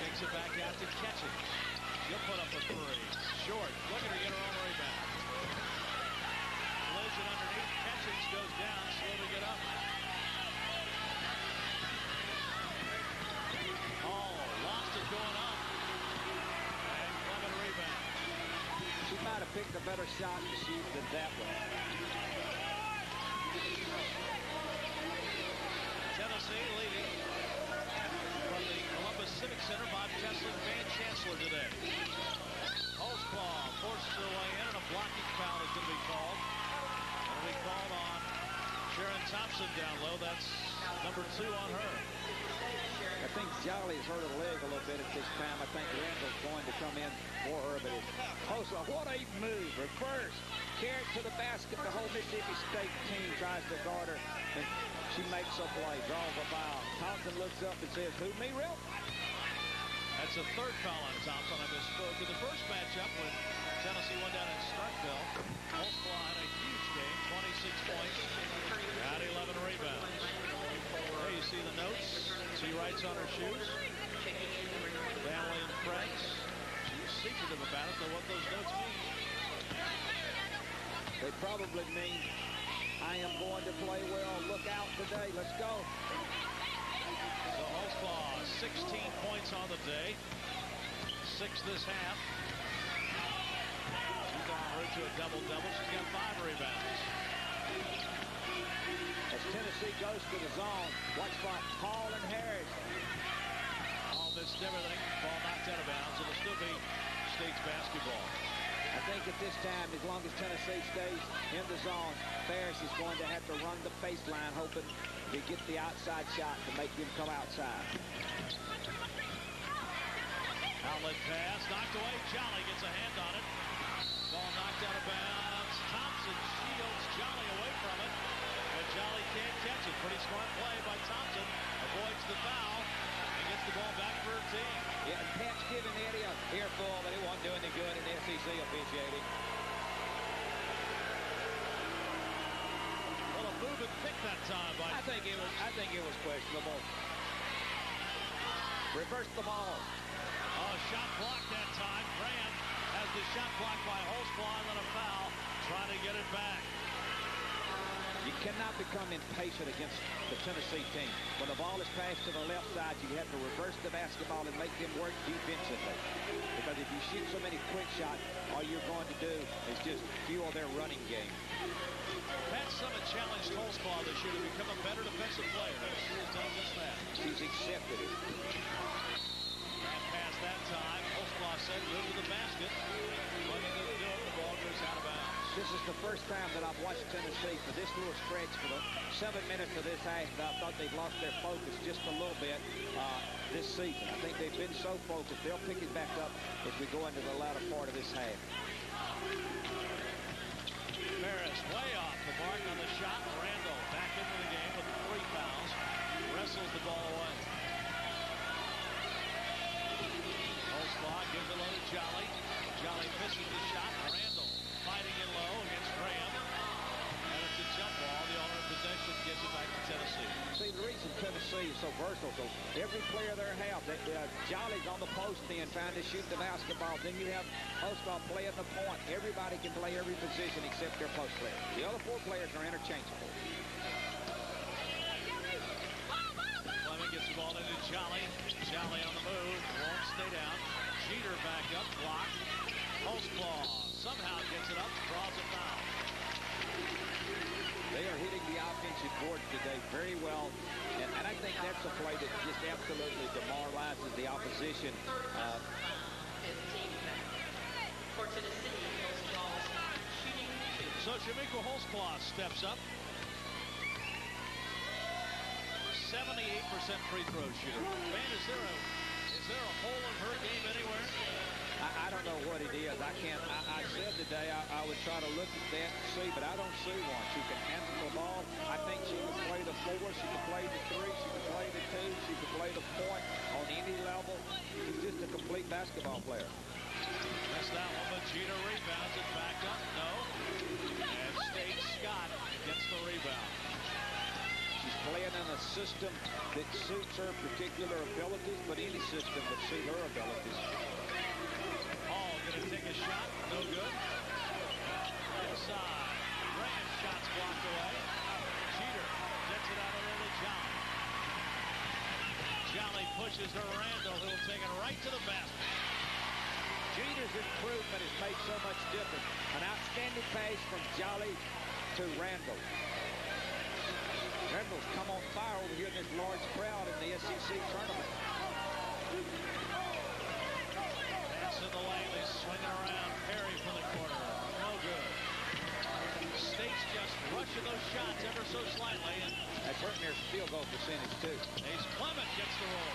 kicks it back out to Catchings. She'll put up a 3. Short. Look at her get her own rebound. Collision underneath. Catchings goes down. Slow to get up. Hall lost it going up. And Clement rebound. She might have picked a better shot to shoot than that one. Tennessee leading from the Columbus Civic Center. Bob Kessler, Van Chancellor today. Holzclaw forces her way in, and a blocking foul is going to be called. It'll be called on Sharon Thompson down low. That's number 2 on her. I think Jolly's hurt her leg a little bit at this time. I think Randall's going to come in for her, but it's Holzclaw. What a move. Reverse. Carry to the basket. The whole Mississippi State team tries to guard her, and she makes a play. Draws a foul. Thompson looks up and says, "Who, me, Real?" That's a 3rd foul on Thompson. I misspoke. In the first matchup when Tennessee went down in Starkville, Holzclaw had a huge game, 26 points, got 11 rebounds. There you see the notes. She writes on her shoes. Family and friends. She's secretive about it, though what those notes mean. They probably mean, I am going to play well. Look out today. Let's go. So Holzclaw, 16 points on the day. 6 this half. She's on route to a double-double. She's got 5 rebounds. As Tennessee goes to the zone, watch by Hall and Harris. Hall missed everything. Ball knocked out of bounds. It'll still be State's basketball. I think at this time, as long as Tennessee stays in the zone, Ferris is going to have to run the baseline, hoping to get the outside shot to make them come outside. Outlet pass, knocked away. Jolly gets a hand on it. Ball knocked out of bounds. Thompson shields Jolly away from it, but Jolly can't catch it. Pretty smart play by Thompson. Avoids the foul and gets the ball back for her team. Yeah, Pat's giving Eddie a earful, but it wasn't doing any good in the SEC officiating. Well, a move and pick that time by. I think it was questionable. Reverse the ball. Oh, shot blocked that time. Graham has the shot blocked by Holzclaw and then a foul. Trying to get it back. You cannot become impatient against the Tennessee team. When the ball is passed to the left side, you have to reverse the basketball and make them work defensively. Because if you shoot so many quick shots, all you're going to do is just fuel their running game. Pat Summit challenged Holzclaw this year to become a better defensive player. She has done just that. She's accepted it. And pass that time. Holzclaw said, move to the basket. Looking to do it, the ball goes out of bounds. This is the first time that I've watched Tennessee for this little stretch for the 7 minutes of this half. I thought they've lost their focus just a little bit this season. I think they've been so focused. They'll pick it back up as we go into the latter part of this half. Ferris way off the mark on the shot. Randall back into the game with 3 fouls. Wrestles the ball away. Holzclaw gives it low to Jolly. Jolly misses the shot. Randall fighting it low against Graham. And it's a jump ball. The owner of possession gets it back to Tennessee. See, the reason Tennessee Tennessee is so versatile. So every player there have. Jolly's on the post then trying to shoot the basketball. Then you have Oscar playing the point. Everybody can play every position except their post player. The other 4 players are interchangeable. Clement gets the ball into Jolly. Jolly on the move. Won't stay down. Jeter back up. Blocked. Holtzclaw somehow gets it up. Draws a foul. They are hitting the offensive boards today very well, and I think that's a play that just absolutely demoralizes the opposition. So Jamaica Holtzclaw steps up. 78% free throw shooter. Man, is there a hole in her game anywhere? I don't know what it is. I said today I would try to look at that and see, but I don't see one. She can handle the ball. I think she can play the 4, she can play the 3, she can play the 2, she can play the point on any level. She's just a complete basketball player. Missed that one, but Jeter rebounds it back up. No. And State Scott gets the rebound. She's playing in a system that suits her particular abilities, but any system would suit her abilities. Hall going to take a shot. No good. Inside. Rand's shot's blocked away. Jeter gets it out of there to Jolly. Jolly pushes to Randall, who'll take it right to the basket. Jeter's improvement has made so much difference. An outstanding pass from Jolly to Randall. Randall's come on fire over here in this large crowd in the SEC tournament. Pass in the lane, they swing it around. Perry from the corner. No good. State's just rushing those shots ever so slightly. And that's hurting their field goal percentage, too. Ace Clement gets the roll.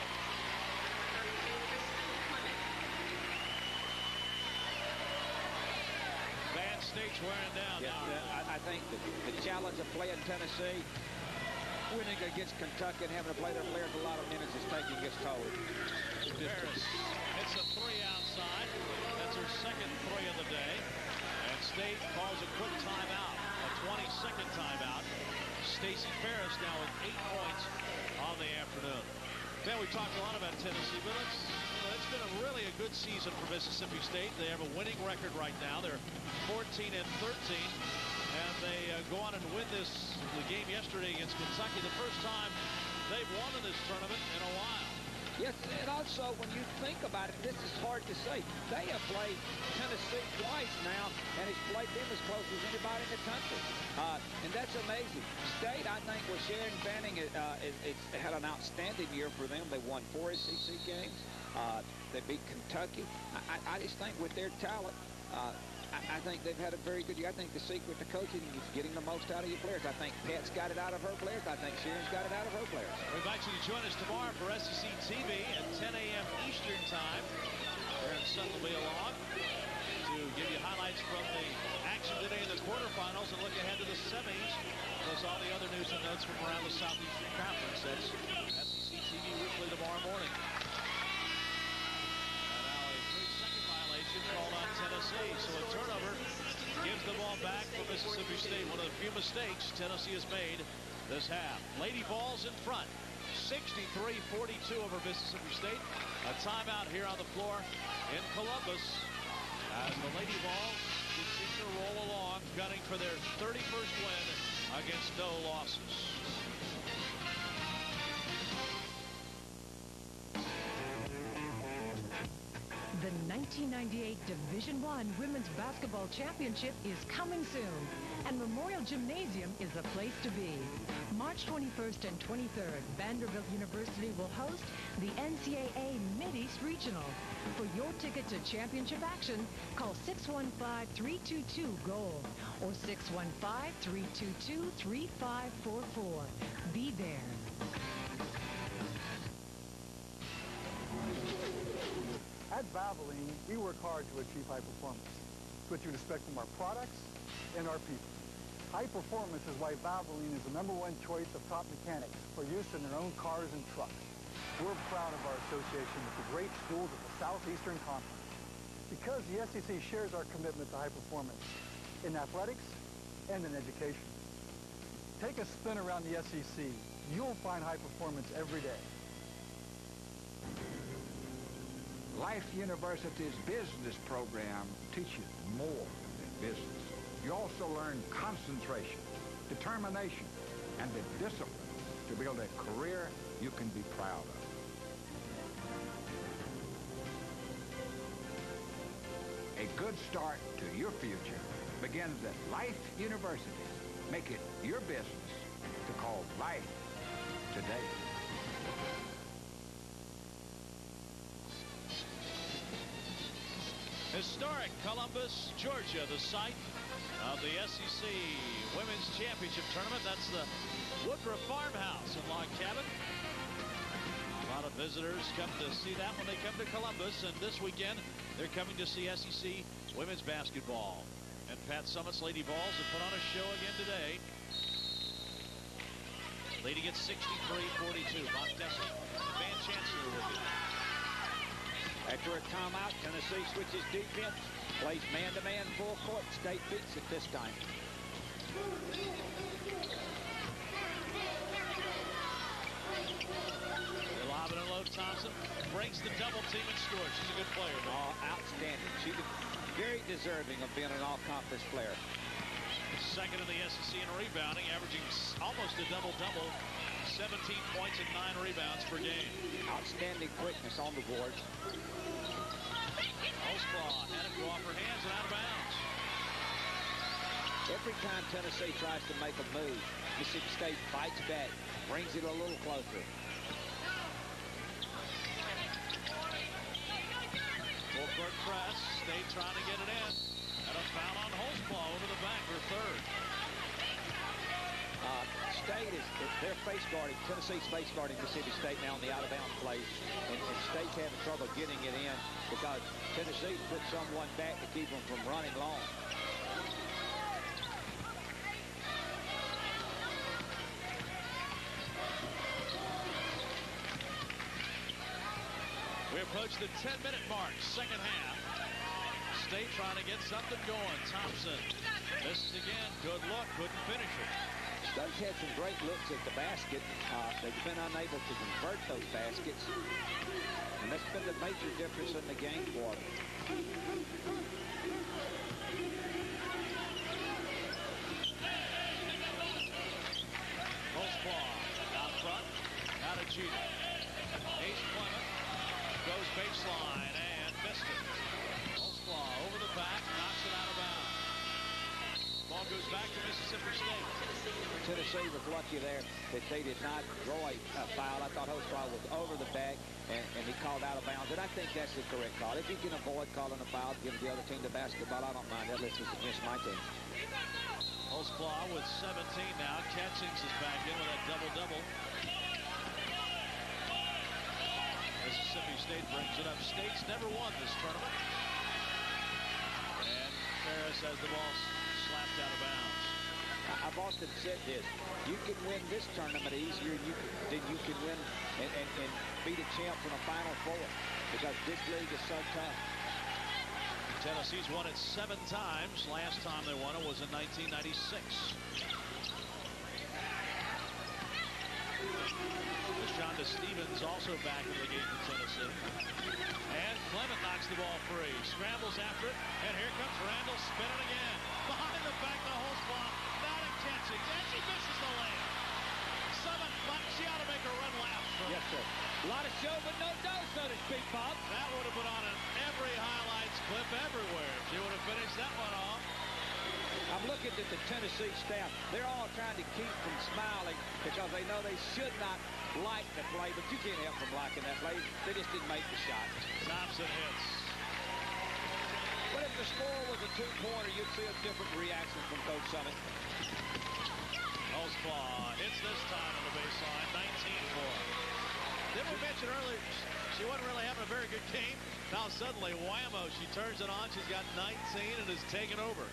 Van State's wearing down. Yeah, I think the challenge of playing Tennessee, winning against Kentucky and having to play their players a lot of minutes is taking its toll. Harris hits a 3 outside. That's her second 3 of the day. And State calls a quick timeout, a 20-second timeout. Stacey Ferris now with 8 points on the afternoon. Man, we talked a lot about Tennessee, but it's been really a good season for Mississippi State. They have a winning record right now. They're 14-13. And they go on and win the game yesterday against Kentucky. The first time they've won in this tournament in a while. Yes, and also when you think about it, this is hard to say. They have played Tennessee twice now, and it's played them as close as anybody in the country. And that's amazing. State, I think, with Sharon Fanning, it's had an outstanding year for them. They won 4 SEC games. They beat Kentucky. I just think with their talent, I think they've had a very good year. I think the secret to coaching is getting the most out of your players. I think Pat's got it out of her players. I think Sharon's got it out of her players. We invite you to join us tomorrow for SEC TV at 10 a.m. Eastern Time. Aaron Sutton will be along to give you highlights from the action today in the quarterfinals and look ahead to the semis, plus all the other news and notes from around the Southeastern Conference. That's SEC TV Weekly tomorrow morning. Called on Tennessee, so a turnover gives the ball back for Mississippi State. One of the few mistakes Tennessee has made this half. Lady Vols in front, 63-42 over Mississippi State. A timeout here on the floor in Columbus as the Lady Vols continue to roll along, gunning for their 31st win against no losses. The 1998 Division I Women's Basketball Championship is coming soon, and Memorial Gymnasium is the place to be. March 21st and 23rd, Vanderbilt University will host the NCAA Mid-East Regional. For your ticket to championship action, call 615-322-GOLD or 615-322-3544. Be there. At Valvoline, we work hard to achieve high performance. It's what you'd expect from our products and our people. High performance is why Valvoline is the #1 choice of top mechanics for use in their own cars and trucks. We're proud of our association with the great schools of the Southeastern Conference because the SEC shares our commitment to high performance in athletics and in education. Take a spin around the SEC you'll find high performance every day. Life University's business program teaches more than business. You also learn concentration, determination, and the discipline to build a career you can be proud of. A good start to your future begins at Life University. Make it your business to call life today. Historic Columbus, Georgia, the site of the SEC Women's Championship Tournament. That's the Woodruff Farmhouse in Log Cabin. A lot of visitors come to see that when they come to Columbus, and this weekend they're coming to see SEC Women's Basketball. And Pat Summitt's Lady Vols have put on a show again today, leading at 63-42. Bob Dessel, Van Chancellor with you. After a timeout, Tennessee switches defense, plays man-to-man full court. State beats it this time. Lobbing and low, Thompson breaks the double team and scores. She's a good player. Oh, outstanding. She's very deserving of being an all-conference player. Second in the SEC in rebounding, averaging almost a double-double. 17 points and 9 rebounds per game. Outstanding quickness on the boards. Holzclaw had it go off her hands and out of bounds. Every time Tennessee tries to make a move, Mississippi State fights back, brings it a little closer. Full court press. State trying to get it in. And a foul on Holzclaw over the back, her third. State they're face guarding. Tennessee's face guarding Mississippi State now on the out-of-bounds play, and State's having trouble getting it in because Tennessee put someone back to keep them from running long. We approach the 10-minute mark, second half. State trying to get something going. Thompson misses again. Good look, couldn't finish it. State's had some great looks at the basket. They've been unable to convert those baskets. And that's been the major difference in the game for them. Holzclaw out front. Out of Jeter. Ace Clement goes baseline and missed it. Holzclaw over the back, knocks it out of bounds. Ball goes back to Mississippi State. Tennessee was lucky there that they did not draw a foul. I thought Holzclaw was over the back, and he called out of bounds. And I think that's the correct call. If you can avoid calling a foul, give the other team the basketball, I don't mind. That list is against my team. Holzclaw with 17 now. Catchings is back in with that double-double. Mississippi State brings it up. State's never won this tournament. And Ferris has the ball slapped out of bounds. I've often said this. You can win this tournament easier than you can win and beat a champ in a Final Four because this league is so tough. Tennessee's won it 7 times. Last time they won it was in 1996. Shonda Stevens also back in the game for Tennessee. And Clement knocks the ball free. Scrambles after it. And here comes Randall spinning again. Behind the back to Holzclaw. Not a catching. And she misses the layup. She ought to make her run laps. Yes, sir. A lot of show, but no dough, so to speak, Bob. That would have put on every highlights clip everywhere. She would have finished that one off. I'm looking at the Tennessee staff. They're all trying to keep from smiling because they know they should not like the play, but you can't help from liking that play. They just didn't make the shot. Thompson hits. But if the score was a 2-pointer, you'd see a different reaction from Coach Summit. Holzclaw hits this time on the baseline. 19-4. Didn't we mention earlier she wasn't really having a very good game? Now suddenly, whammo, she turns it on. She's got 19 and is taking over.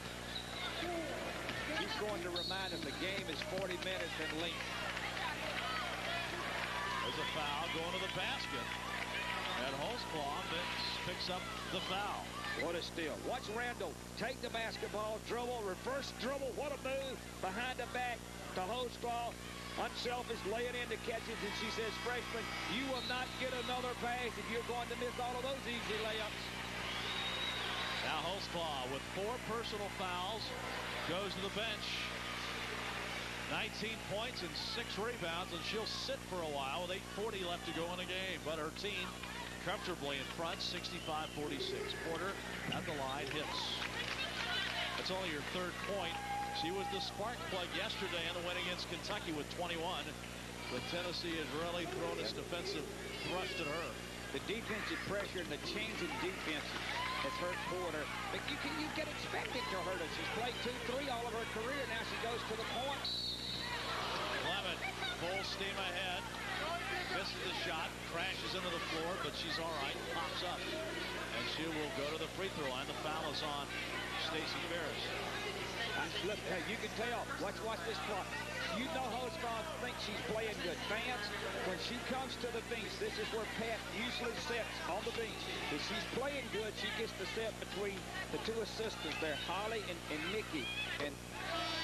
She's going to remind us the game is 40 minutes in length. There's a foul going to the basket. And Holzclaw picks up the foul. What a steal. Watch Randall take the basketball, dribble, reverse dribble. What a move. Behind the back to Holzclaw. Unselfish, laying into catches, and she says, freshman, you will not get another pass if you're going to miss all of those easy layups. Now Holtzclaw with 4 personal fouls goes to the bench. 19 points and 6 rebounds, and she'll sit for a while with 8:40 left to go in the game. But her team comfortably in front, 65-46. Porter at the line hits. That's only her 3rd point. She was the spark plug yesterday in the win against Kentucky with 21. But Tennessee has really thrown its defensive thrust at her. The defensive pressure and the change in defense has hurt Porter. But you can expect it to hurt her. She's played 2-3 all of her career. Now she goes to the point. Clement full steam ahead. Misses the shot. Crashes into the floor, but she's all right. Pops up. And she will go to the free throw line. The foul is on Stacey Ferris. Look, you can tell. Watch this plot. You know Holtzclaw thinks she's playing good. Fans, when she comes to the bench, this is where Pat usually sits on the bench. If she's playing good, she gets to sit between the 2 assistants there, Holly and Nikki. And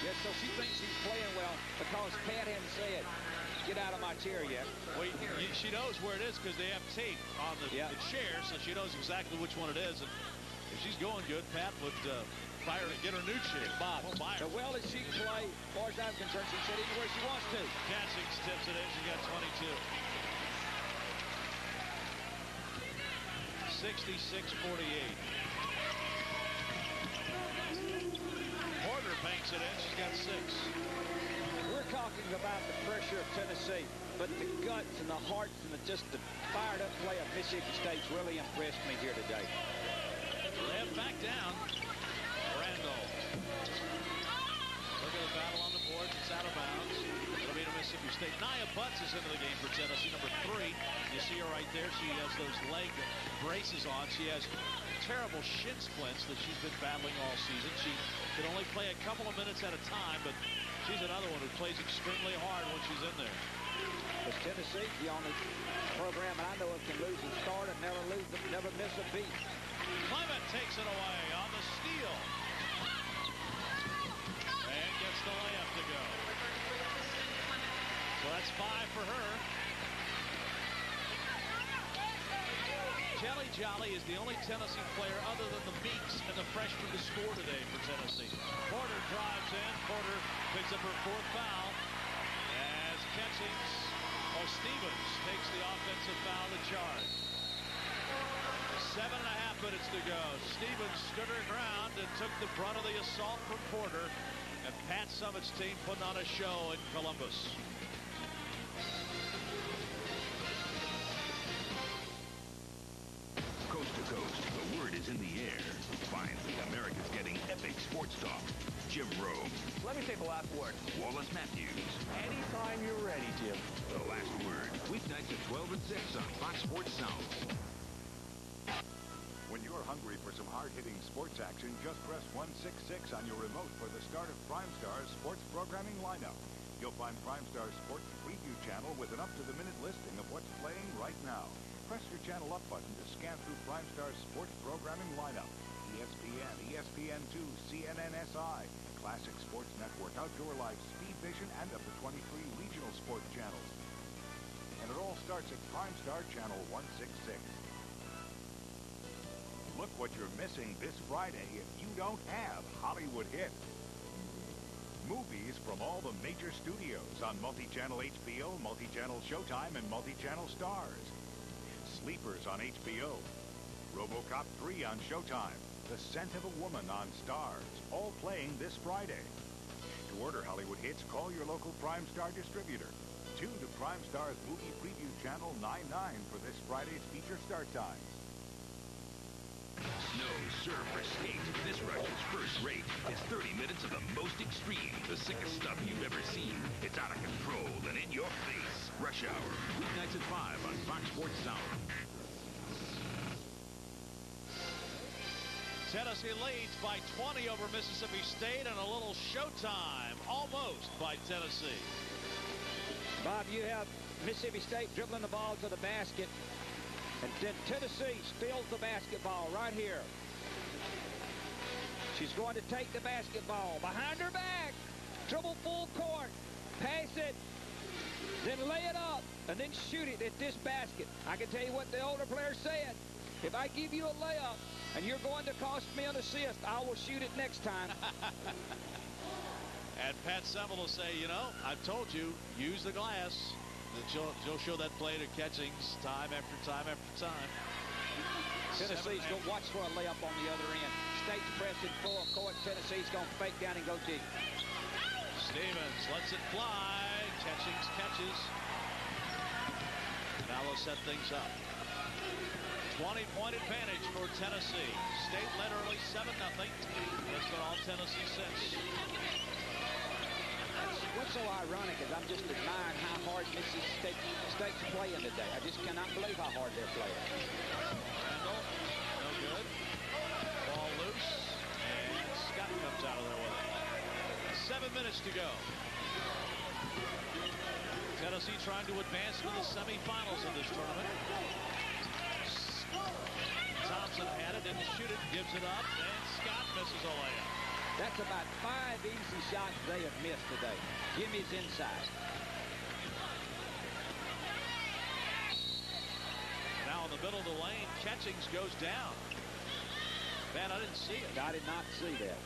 yeah, so she thinks she's playing well because Pat hasn't said, get out of my chair yet. Well, she knows where it is because they have tape on the chair, so she knows exactly which one it is. And if she's going good, Pat would fire to get her new chair. Bob, as well as she can play, as far as I'm concerned, she can sit anywhere she wants to. Catchings tips it in. She got 22. 66-48. Porter banks it in. She's got 6. We're talking about the pressure of Tennessee, but the guts and the hearts and just the fired-up play of Mississippi State's really impressed me here today. They have back down. Randall. Look at the battle on the boards. It's out of bounds. It'll be to Mississippi State. Nia Butts is into the game for Tennessee, number 3. You see her right there. She has those leg braces on. She has terrible shin splints that she's been battling all season. She can only play a couple of minutes at a time, but she's another one who plays extremely hard when she's in there. But Tennessee, the only program I know of can lose and start and never miss a beat. Clement takes it away on the steal. And gets the layup to go. So that's 5 for her. Jelly Jolly is the only Tennessee player other than the Meeks and the freshman to score today for Tennessee. Porter drives in. Porter picks up her 4th foul. As Stevens takes the offensive foul to charge. 7.5 minutes to go. Stevens stood her ground and took the brunt of the assault from Porter. And Pat Summitt's team putting on a show in Columbus. Coast to coast, the word is in the air. Finally, America's getting epic sports talk. Jim Rome. Let me take the last word. Wallace Matthews. Anytime you're ready, Jim. The last word. Weeknights at 12 and 6 on Fox Sports South. When you're hungry for some hard-hitting sports action, just press 166 on your remote for the start of Prime Star's sports programming lineup. You'll find Prime Star's sports preview channel with an up-to-the-minute listing of what's playing right now. Press your channel up button to scan through Prime Star's sports programming lineup. ESPN, ESPN2, CNN-SI, Classic Sports Network, Outdoor Life, Speed Vision, and up to 23 regional sports channels. And it all starts at Prime Star Channel 166. Look what you're missing this Friday if you don't have Hollywood Hit. Movies from all the major studios on multi-channel HBO, multi-channel Showtime, and multi-channel Stars. Sleepers on HBO. RoboCop 3 on Showtime. The Scent of a Woman on Stars. All playing this Friday. To order Hollywood Hits, call your local Prime Star distributor. Tune to Prime Star's movie preview channel 99 for this Friday's feature start times. Snow, surf, or skate. This rush is first rate. It's 30 minutes of the most extreme, the sickest stuff you've ever seen. It's out of control and in your face. Rush Hour. Weeknights at 5 on Fox Sports South. Tennessee leads by 20 over Mississippi State, and a little showtime almost by Tennessee. Bob, you have Mississippi State dribbling the ball to the basket, and then Tennessee steals the basketball right here. She's going to take the basketball behind her back. Dribble full court. Pass it. then lay it up, and then shoot it at this basket. I can tell you what the older player said. If I give you a layup and you're going to cost me an assist, I will shoot it next time. And Pat Semmel will say, you know, I've told you, use the glass. She'll show that play to Catchings time after time after time. Tennessee's going to watch for a layup on the other end. State's pressing full court. Tennessee's going to fake down and go deep. Stevens lets it fly. Catchings catches. Now they'll set things up. 20-point advantage for Tennessee. State led early 7-0. That's been all Tennessee since. What's so ironic is I'm just admiring how hard Mississippi State's playing today. I just cannot believe how hard they're playing. Randall, no good. Ball loose, and Scott comes out of there with it. 7 minutes to go. Tennessee trying to advance to the semifinals of this tournament. Thompson had it, didn't shoot it, gives it up, and Scott misses a layup. That's about 5 easy shots they have missed today. Jimmy's inside. Now in the middle of the lane, Catchings goes down. Man, I didn't see it. I did not see that.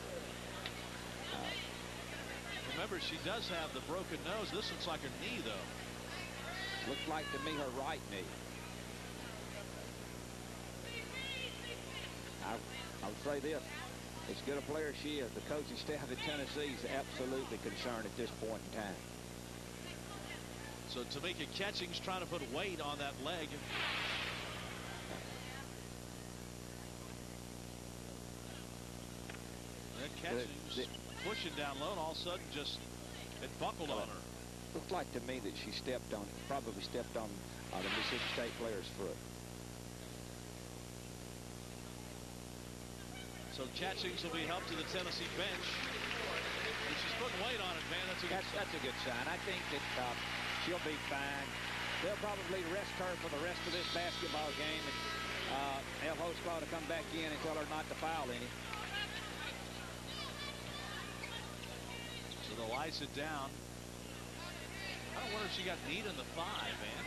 Remember, she does have the broken nose. This looks like her knee, though. Looks like to me her right knee. I would say this. As good a player as she is, the coaching staff at Tennessee is absolutely concerned at this point in time. So Tamika Catchings trying to put weight on that leg. And Catchings pushing down low, and all of a sudden just it buckled on her. Looks like to me that she stepped on, probably stepped on the Mississippi State player's foot. So Catchings will be helped to the Tennessee bench. And she's putting weight on it, man. That's a good sign. I think that she'll be fine. They'll probably rest her for the rest of this basketball game. And El Holtzclaw to come back in and tell her not to foul any. So the lights it down. I don't wonder if she got kneed in the 5, man.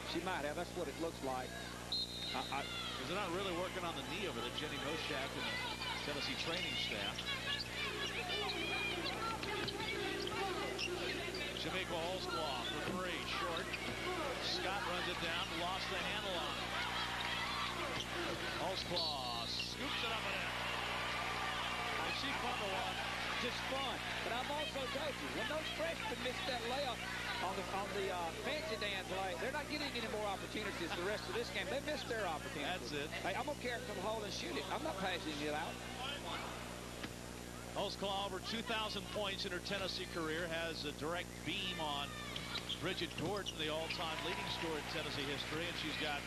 She might have. That's what it looks like. Because they're not really working on the knee over there, Jenny Moshak and the Tennessee training staff. Shamika Holtzclaw for 3, short. Scott runs it down, lost the handle on it. Holtzclaw scoops it up and in. And she fun to watch. Just fun. But I'm also told you, when those freshmen missed that layup on the fancy Dan play, they're not getting any more opportunities the rest of this game. They missed their opportunity. That's it. Hey, I'm going to carry it to the hole and shoot it. I'm not passing it out. Holtzclaw over 2,000 points in her Tennessee career, has a direct beam on Bridget Gordon, the all-time leading scorer in Tennessee history, and she's got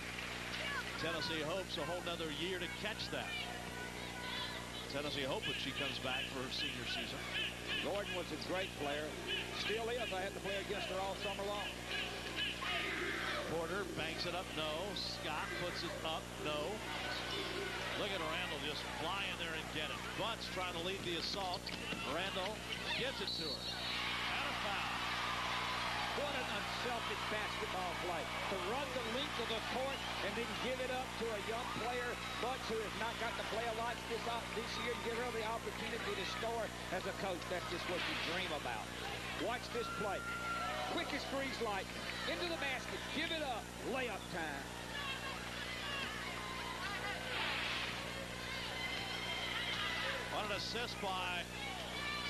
Tennessee hopes a whole nother year to catch that. Tennessee hope that she comes back for her senior season. Gordon was a great player. Still is. I had to play against her all summer long. Porter banks it up, no. Scott puts it up, no. Look at Randall just fly in there and get it. Butts trying to lead the assault. Randall gives it to her. And a foul. What an unselfish basketball play. To run the length of the court and then give it up to a young player, Butts, who has not got to play a lot this year, and give her the opportunity to score. As a coach, that's just what you dream about. Watch this play. Quick as freeze light. Into the basket. Give it up. Layup time. What an assist by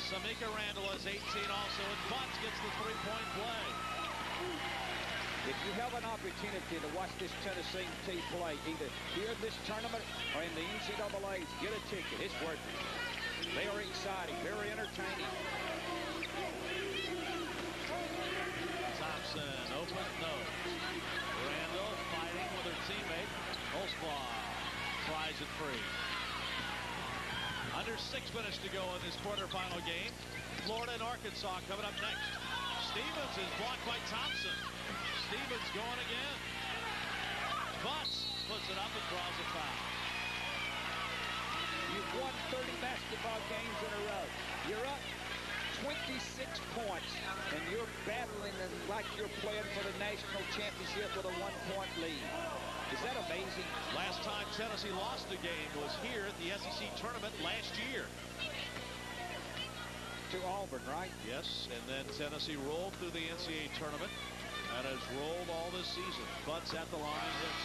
Samika Randall has 18 also, and Butts gets the three-point play. If you have an opportunity to watch this Tennessee team play, either here in this tournament or in the NCAAs, get a ticket. It's worth it. They are exciting, very entertaining. Thompson, open, no. Randall fighting with her teammate. Holtzclaw tries it free. Under 6 minutes to go in this quarterfinal game. Florida and Arkansas coming up next. Stevens is blocked by Thompson. Stevens going again. Butts puts it up and draws a foul. You've won 30 basketball games in a row. You're up 26 points, and you're battling like you're playing for the national championship with a 1-point lead. Is that amazing? Last time Tennessee lost a game was here at the SEC tournament last year. To Auburn, right? Yes, and then Tennessee rolled through the NCAA tournament and has rolled all this season. Butts at the line, hits.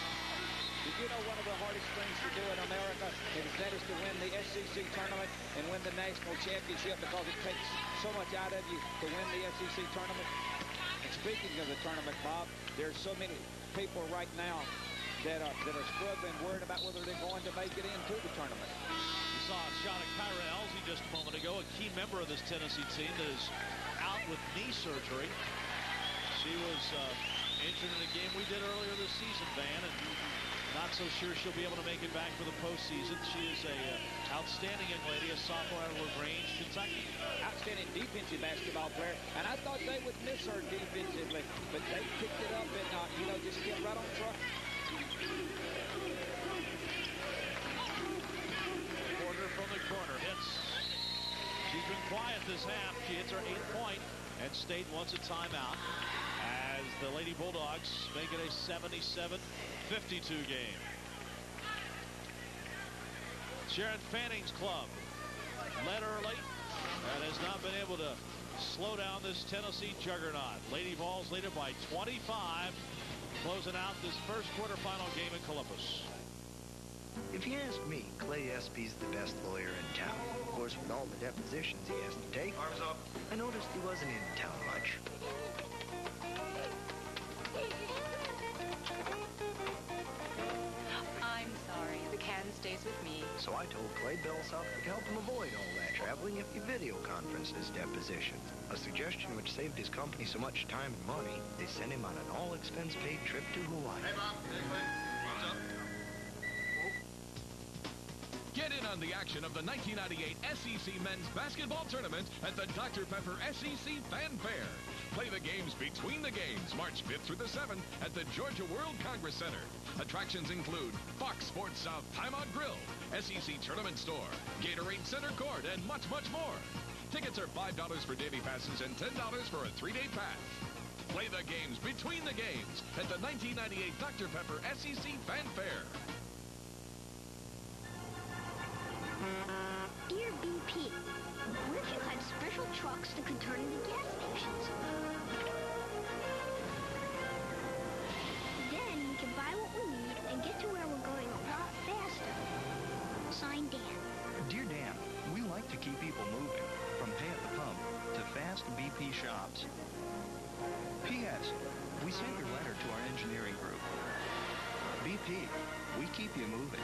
Did you know one of the hardest things to do in America is to win the SEC tournament and win the national championship, because it takes so much out of you to win the SEC tournament? And speaking of the tournament, Bob, there's so many people right now that are struggling, worried about whether they're going to make it into the tournament. You saw a shot at Kyra Elsie just a moment ago, a key member of this Tennessee team that is out with knee surgery. She was injured in a game we did earlier this season, Van, and not so sure she'll be able to make it back for the postseason. She is a outstanding young lady, a sophomore out of LaGrange, Kentucky. Outstanding defensive basketball player, and I thought they would miss her defensively, but they picked it up and just kept right on track. Porter from the corner hits. She's been quiet this half. She hits her 8th point, and State wants a timeout as the Lady Bulldogs make it a 77-52 game. Sharon Fanning's club led early and has not been able to slow down this Tennessee juggernaut. Lady Vols lead it by 25, closing out this first quarterfinal game in Columbus. If you ask me, Clay Espy's the best lawyer in town. Of course, with all the depositions he has to take, Arms up. I noticed he wasn't in town much. I'm sorry. The can stays with me. So I told Clay Belsop it could help him avoid all that traveling if he video conferenced his depositions. A suggestion which saved his company so much time and money, they sent him on an all-expense-paid trip to Hawaii. Hey, Bob. Hey, Clay. Arms up. Get in on the action of the 1998 SEC Men's Basketball Tournament at the Dr. Pepper SEC Fan Fair. Play the games between the games, March 5th through the 7th at the Georgia World Congress Center. Attractions include Fox Sports South Timeout Grill, SEC Tournament Store, Gatorade Center Court, and much, much more. Tickets are $5 for daily passes and $10 for a 3-day pass. Play the games between the games at the 1998 Dr. Pepper SEC Fan Fair. Dear BP, what if you had special trucks that could turn into gas stations? Then we can buy what we need and get to where we're going a lot faster. Signed, Dan. Dear Dan, we like to keep people moving, from pay at the pump to fast BP shops. P.S. We sent your letter to our engineering group. BP, we keep you moving.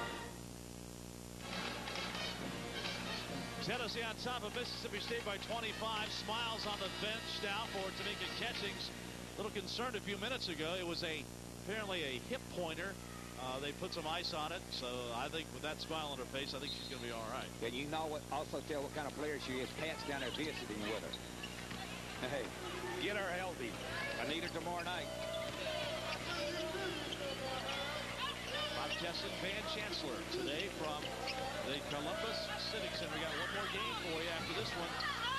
Tennessee on top of Mississippi State by 25. Smiles on the bench now for Tamika Catchings. A little concerned a few minutes ago. It was apparently a hip pointer. They put some ice on it, so I think with that smile on her face, I think she's going to be all right. And you know what? Also tell what kind of player she is. Pat's down there visiting with her. Hey, get her healthy. I need her tomorrow night. Bob Kesson, Van Chancellor today from the Columbus Civic Center. We got one more game for you after this one.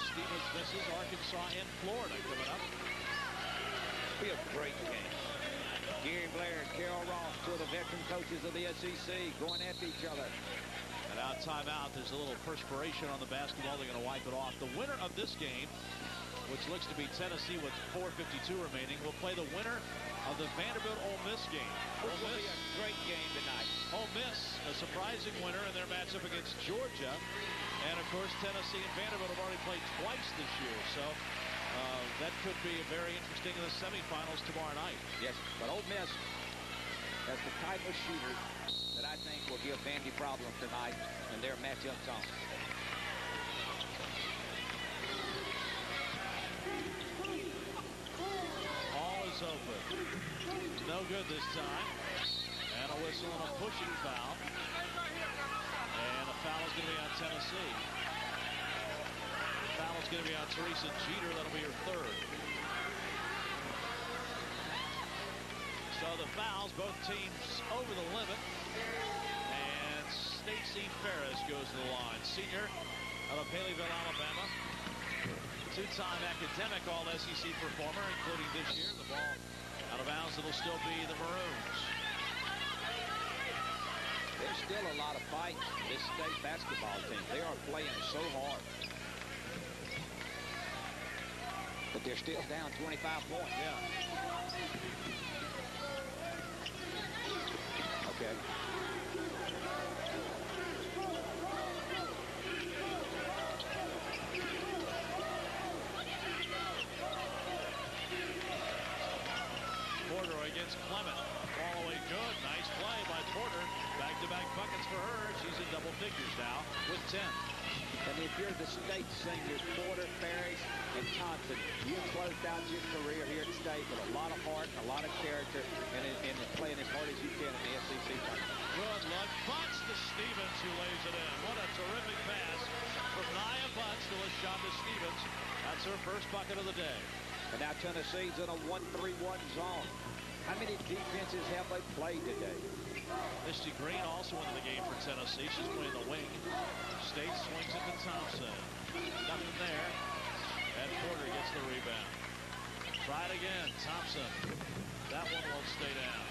Stevens misses Arkansas and Florida coming up. Be a great game. Gary Blair and Carol Ross, two of the veteran coaches of the SEC, going after each other. And out timeout, there's a little perspiration on the basketball. They're going to wipe it off. The winner of this game, which looks to be Tennessee with 4:52 remaining, will play the winner of the Vanderbilt-Ole Miss game. This will be a great game tonight. Ole Miss, a surprising winner in their matchup against Georgia. And, of course, Tennessee and Vanderbilt have already played twice this year. So that could be very interesting in the semifinals tomorrow night. Yes, but Ole Miss has the type of shooter that I think will give Vandy problems tonight in their matchups on. All is open. No good this time. And a whistle and a pushing foul. And a foul is going to be on Tennessee. The foul is going to be on Teresa Jeter. That'll be her third. So the fouls, both teams over the limit. And Stacey Ferris goes to the line. Senior out of Haleyville, Alabama. two-time academic All-SEC performer, including this year. The ball out of bounds. It'll still be the Maroons. There's still a lot of fight in this state basketball team. They are playing so hard. But they're still down 25 points. Yeah. Okay. Porter against Clement. Ball away good. Nice play by Porter. Back-to-back buckets for her. She's in double figures now with 10. And if you're the state seniors, Porter, Ferris, and Thompson, you closed out your career here at state with a lot of heart, a lot of character, and playing as hard as you can in the SEC tournament. Good luck. Butts to Stevens, who lays it in. What a terrific pass from Nia Butts to a shot to Stevens. That's her first bucket of the day. And now Tennessee's in a 1-3-1 zone. How many defenses have they played today? Misty Green also into the game for Tennessee. She's playing the wing. State swings it to Thompson. Nothing there. And Porter gets the rebound. Try it again. Thompson. That one won't stay down.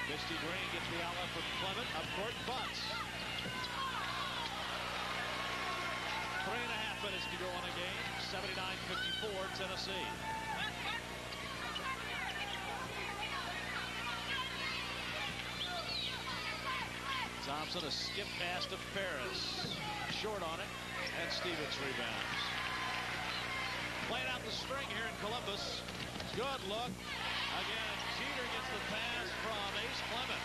Misty Green gets the outlet from Clement. Up court, Butts. 3.5 minutes to go in the game. 79-54, Tennessee. Thompson, a skip pass to Ferris. Short on it, and Stevens rebounds. Playing out the string here in Columbus. Good look. Again, Jeter gets the pass from Ace Clement.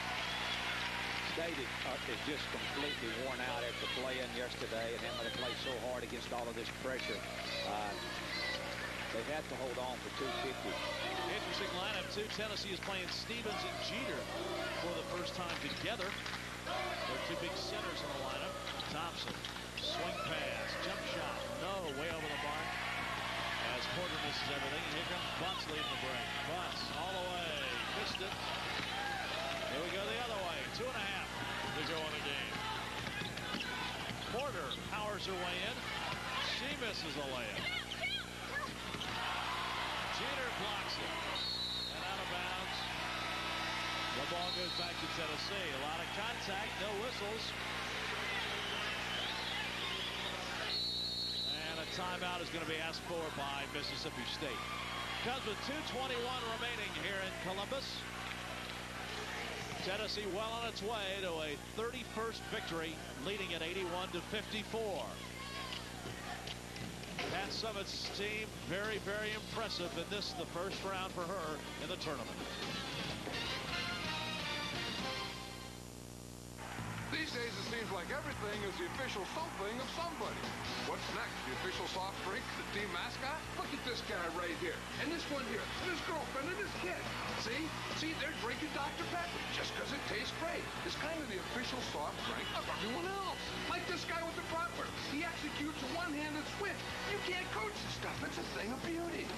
State is just completely worn out after playing yesterday and having to play so hard against all of this pressure. They've had to hold on for 250. Interesting lineup, too. Tennessee is playing Stevens and Jeter for the first time together. They're two big centers in the lineup. Thompson, swing pass, jump shot. No, way over the mark. As Porter misses everything. Here comes Butts leading the break. Butts all the way. Missed it. Here we go the other way. 2.5 to go in the game. Porter powers her way in. She misses a layup. Jeter blocks it. And out of bounds. The ball goes back to Tennessee. A lot of contact, no whistles. And a timeout is going to be asked for by Mississippi State. Because with 2:21 remaining here in Columbus, Tennessee well on its way to a 31st victory, leading at 81-54. Pat Summitt's team very, very impressive in this, the first round for her in the tournament. These days, it seems like everything is the official something of somebody. What's next? The official soft drink? The team mascot? Look at this guy right here. And this one here. And his girlfriend and his kid. See? See, they're drinking Dr. Pepper just because it tastes great. It's kind of the official soft drink of everyone else. Like this guy with the bratwurst. He executes a one-handed switch. You can't coach this stuff. It's a thing of beauty.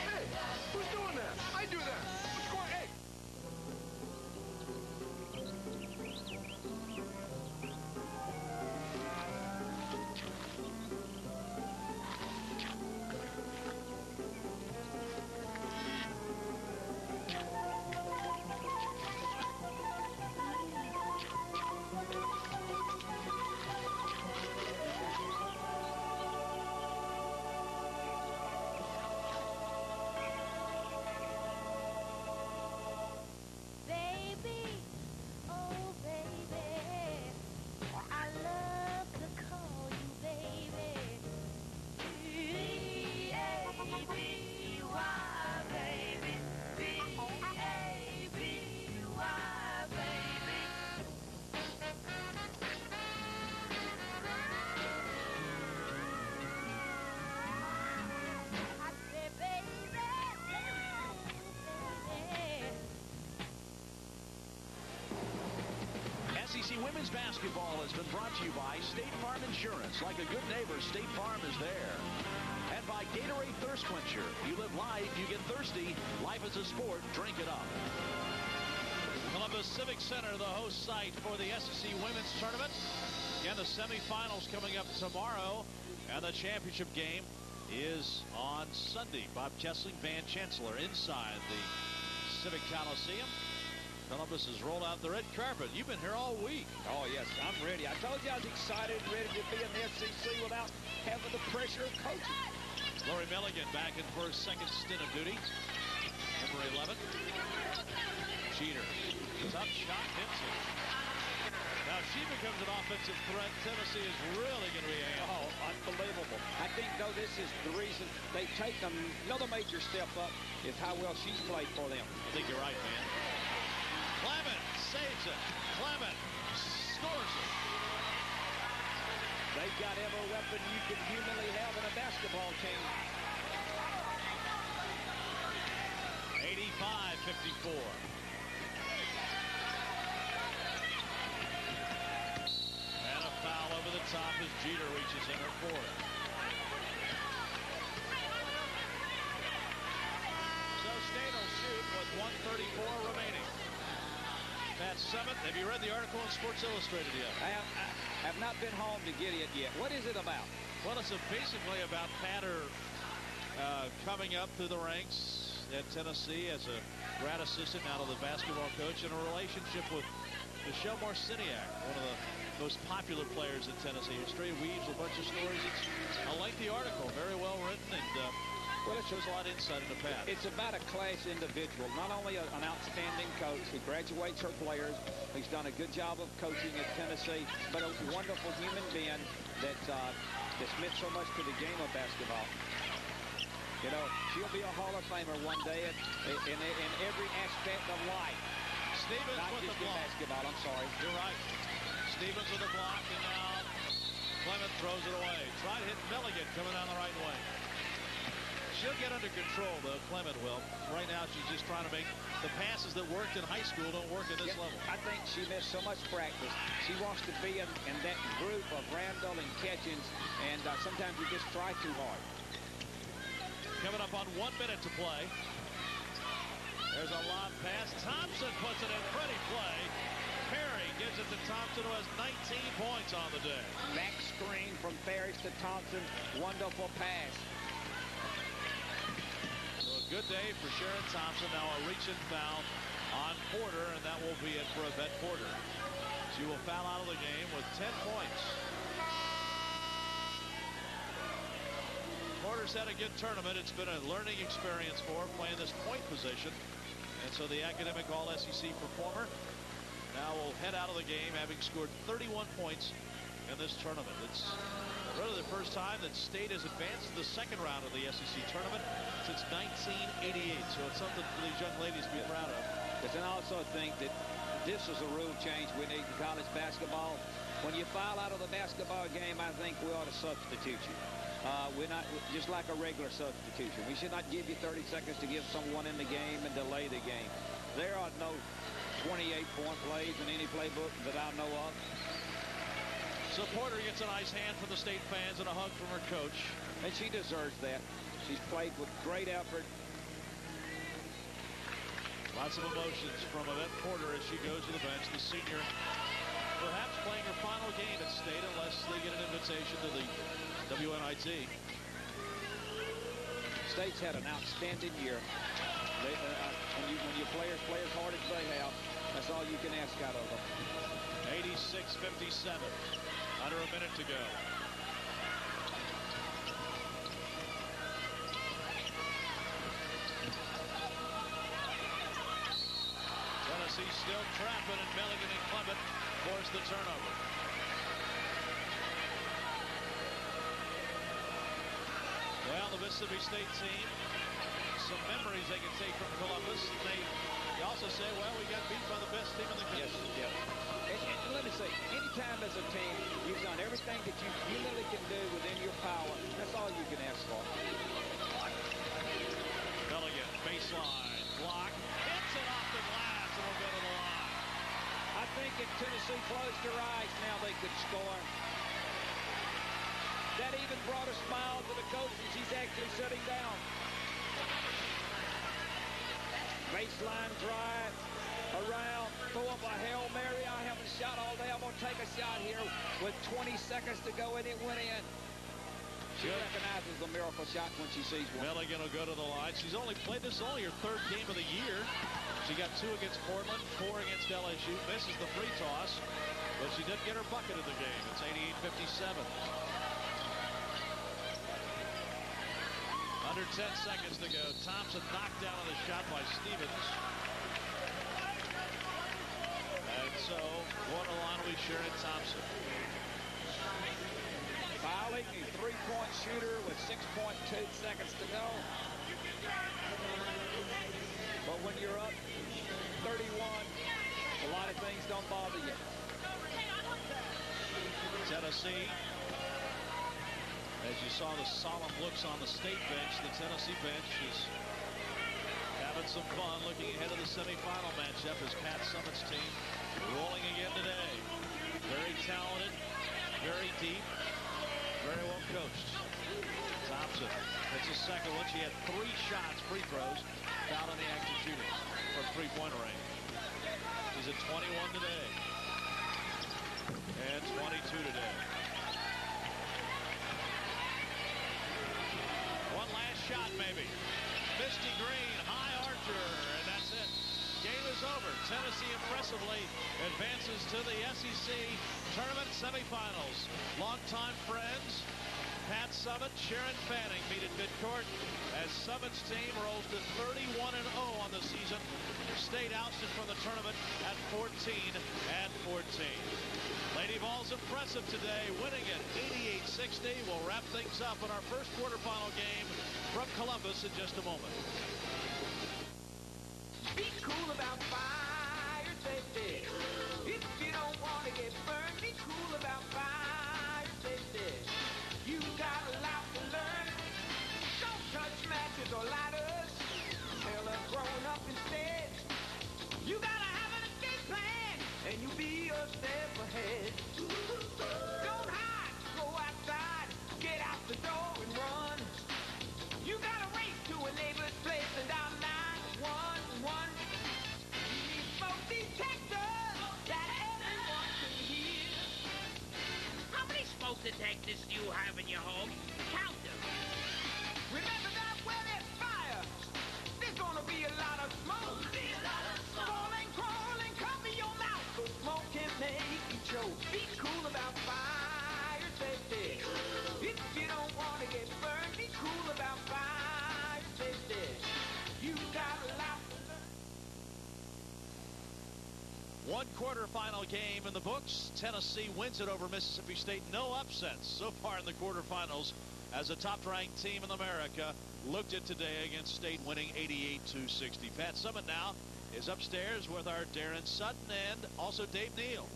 Hey, who's doing that? I do that. What's going on? Hey. SEC Women's Basketball has been brought to you by State Farm Insurance. Like a good neighbor, State Farm is there. And by Gatorade Thirst Quencher. You live life, you get thirsty. Life is a sport, drink it up. Columbus Civic Center, the host site for the SEC Women's Tournament. Again, the semifinals coming up tomorrow, and the championship game is on Sunday. Bob Kessling, Van Chancellor, inside the Civic Coliseum. Columbus has rolled out the red carpet. You've been here all week. Oh, yes, I'm ready. I told you I was excited and ready to be in the SEC without having the pressure of coaching. Lori Milligan back in for her second stint of duty. Number 11. Cheater. Tough shot, hits it. Now, if she becomes an offensive threat, Tennessee is really going to be Oh, unbelievable. I think, though, this is the reason they've taken another major step up is how well she's played for them. I think you're right, man. Clement saves it. Clement scores it. They've got every weapon you could humanly have in a basketball team. 85-54. And a foul over the top as Jeter reaches in her fourth. So State will shoot with 1:34 remaining. Pat Summitt, have you read the article in Sports Illustrated yet? I have not been home to get it yet. What is it about? Well, it's basically about Patter coming up through the ranks at Tennessee as a grad assistant, now to the basketball coach, and a relationship with Michelle Marciniak, one of the most popular players in Tennessee history. Weaves a bunch of stories. It's a lengthy article, very well written, and well, it shows a lot of insight into Pat. It's about a class individual, not only an outstanding coach who graduates her players, who's done a good job of coaching at Tennessee, but a wonderful human being that's meant so much to the game of basketball. You know, she'll be a Hall of Famer one day in every aspect of life. Stevens not with just the block. In basketball, I'm sorry. You're right. Stevens with the block, and now Clement throws it away. Try to hit Milligan coming down the right way. She'll get under control, though, Clement will. Right now, she's just trying to make the passes that worked in high school don't work at this level. I think she missed so much practice. She wants to be in that group of Randall and Catchings, and sometimes you just try too hard. Coming up on 1 minute to play. There's a lob pass. Thompson puts it in. Pretty play. Perry gives it to Thompson, who has 19 points on the day. Back screen from Ferris to Thompson. Wonderful pass. Good day for Sharon Thompson. Now a reach-in foul on Porter, and that will be it for Yvette Porter. She will foul out of the game with 10 points. Porter's had a good tournament. It's been a learning experience for her, playing this point position. And so the academic All-SEC performer now will head out of the game having scored 31 points in this tournament. It's really the first time that State has advanced to the second round of the SEC tournament since 1988. So it's something for these young ladies to be proud of. But then I also think that this is a rule change we need in college basketball. When you foul out of the basketball game, I think we ought to substitute you. We're not just like a regular substitution. We should not give you 30 seconds to give someone in the game and delay the game. There are no 28-point plays in any playbook that I know of. So Porter gets a nice hand from the State fans and a hug from her coach. And she deserves that. She's played with great effort. Lots of emotions from Yvette Porter as she goes to the bench. The senior perhaps playing her final game at State unless they get an invitation to the WNIT. State's had an outstanding year. When your players play as hard as they have, that's all you can ask out of them. 86-57. Under a minute to go. Tennessee still trapping, and Milligan and Clement force the turnover. Well, the Mississippi State team, some memories they can take from Columbus. They also say, well, we got beat by the best team in the country. Yes, yes. And let me say, anytime as a team, you've done everything that you humanly can do within your power. That's all you can ask for. Milligan, baseline, block, hits it off the glass, and will go to the line. I think if Tennessee closed their eyes now, they could score. That even brought a smile to the coach as he's actually sitting down. Baseline drive, around. throw up a Hail Mary. I haven't shot all day. I'm going to take a shot here with 20 seconds to go, and it went in. She recognizes the miracle shot when she sees one. Milligan will go to the line. She's only played this only her third game of the year. She got 2 against Portland, 4 against LSU. Misses the free toss, but she did get her bucket of the game. It's 88-57. Under 10 seconds to go. Thompson knocked down on the shot by Stevens. And so, going to the line will be Sharon Thompson. Fouling, a three-point shooter with 6.2 seconds to go. But when you're up 31, a lot of things don't bother you. Tennessee, as you saw the solemn looks on the state bench, the Tennessee bench is having some fun looking ahead of the semifinal matchup as Pat Summitt's team rolling again today. Very talented, very deep, very well coached. Thompson hits a second one. She had 3 shots, free throws, fouled in the act of shooting from three-point range. She's at 21 today. And 22 today. One last shot, maybe. Misty Green, high archer, and that's it. Game is over. Tennessee impressively advances to the SEC Tournament semifinals. Longtime friends Pat Summitt, Sharon Fanning meet at midcourt as Summitt's team rolls to 31-0 on the season. State ousted from the tournament at 14-14. Lady Vols impressive today, winning it 88-60. We'll wrap things up in our first quarterfinal game from Columbus in just a moment. Be cool about fire safety. If you don't want to get burned, be cool about fire safety. You got a lot to learn. Don't touch matches or lighters. Tell a grown up instead. You gotta have an escape plan, and you'll be a step ahead. Don't hide, go outside, get out the door and run. You gotta race to a neighbor's place and dial 911. You need smoke detectors that everyone can hear. How many smoke detectors do you have in your home? Count them. Remember that where there's fire, there's gonna be a lot of smoke. Falling, crawling, cover your mouth, so smoke can make you choke. Be cool about fire safety. If you don't want to get burned, be cool about fire safety. You got a lot to learn. One quarterfinal game in the books. Tennessee wins it over Mississippi State. No upsets so far in the quarterfinals as a top-ranked team in America looked at today against State, winning 88-60. Pat Summitt now is upstairs with our Darren Sutton and also Dave Neal.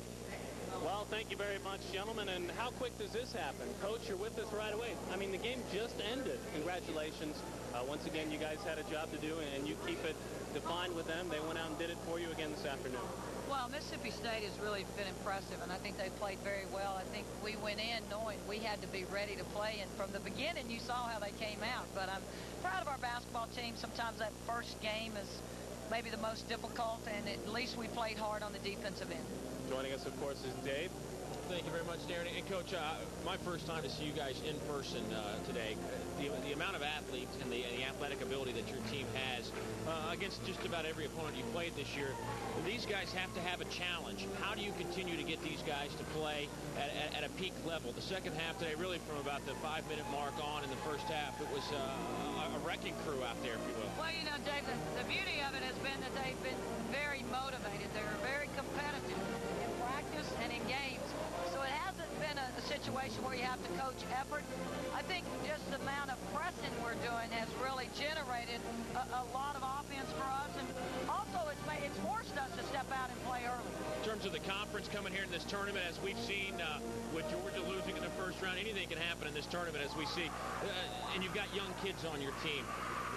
Well, thank you very much, gentlemen. And how quick does this happen? Coach, you're with us right away. I mean, the game just ended. Congratulations. Once again, you guys had a job to do, and you keep it defined with them. They went out and did it for you again this afternoon. Well, Mississippi State has really been impressive, and I think they played very well. I think we went in knowing we had to be ready to play, and from the beginning, you saw how they came out. But I'm proud of our basketball team. Sometimes that first game is maybe the most difficult, and at least we played hard on the defensive end. Joining us, of course, is Dave. Thank you very much, Darren. And, Coach, my first time to see you guys in person today. The amount of athletes and the athletic ability that your team has against just about every opponent you played this year, these guys have to have a challenge. How do you continue to get these guys to play at a peak level? The second half today, really from about the 5-minute mark on in the first half, it was a wrecking crew out there, if you will. Well, you know, Dave, the beauty of it has been that they've been very motivated. They're very competitive in practice and in games. So it hasn't been a situation where you have to coach effort. I think just the amount of pressing we're doing has really generated a lot of offense for us. And also it's forced us to step out and play early. In terms of the conference coming here in this tournament, as we've seen with Georgia losing in the first round, anything can happen in this tournament, as we see. And you've got young kids on your team.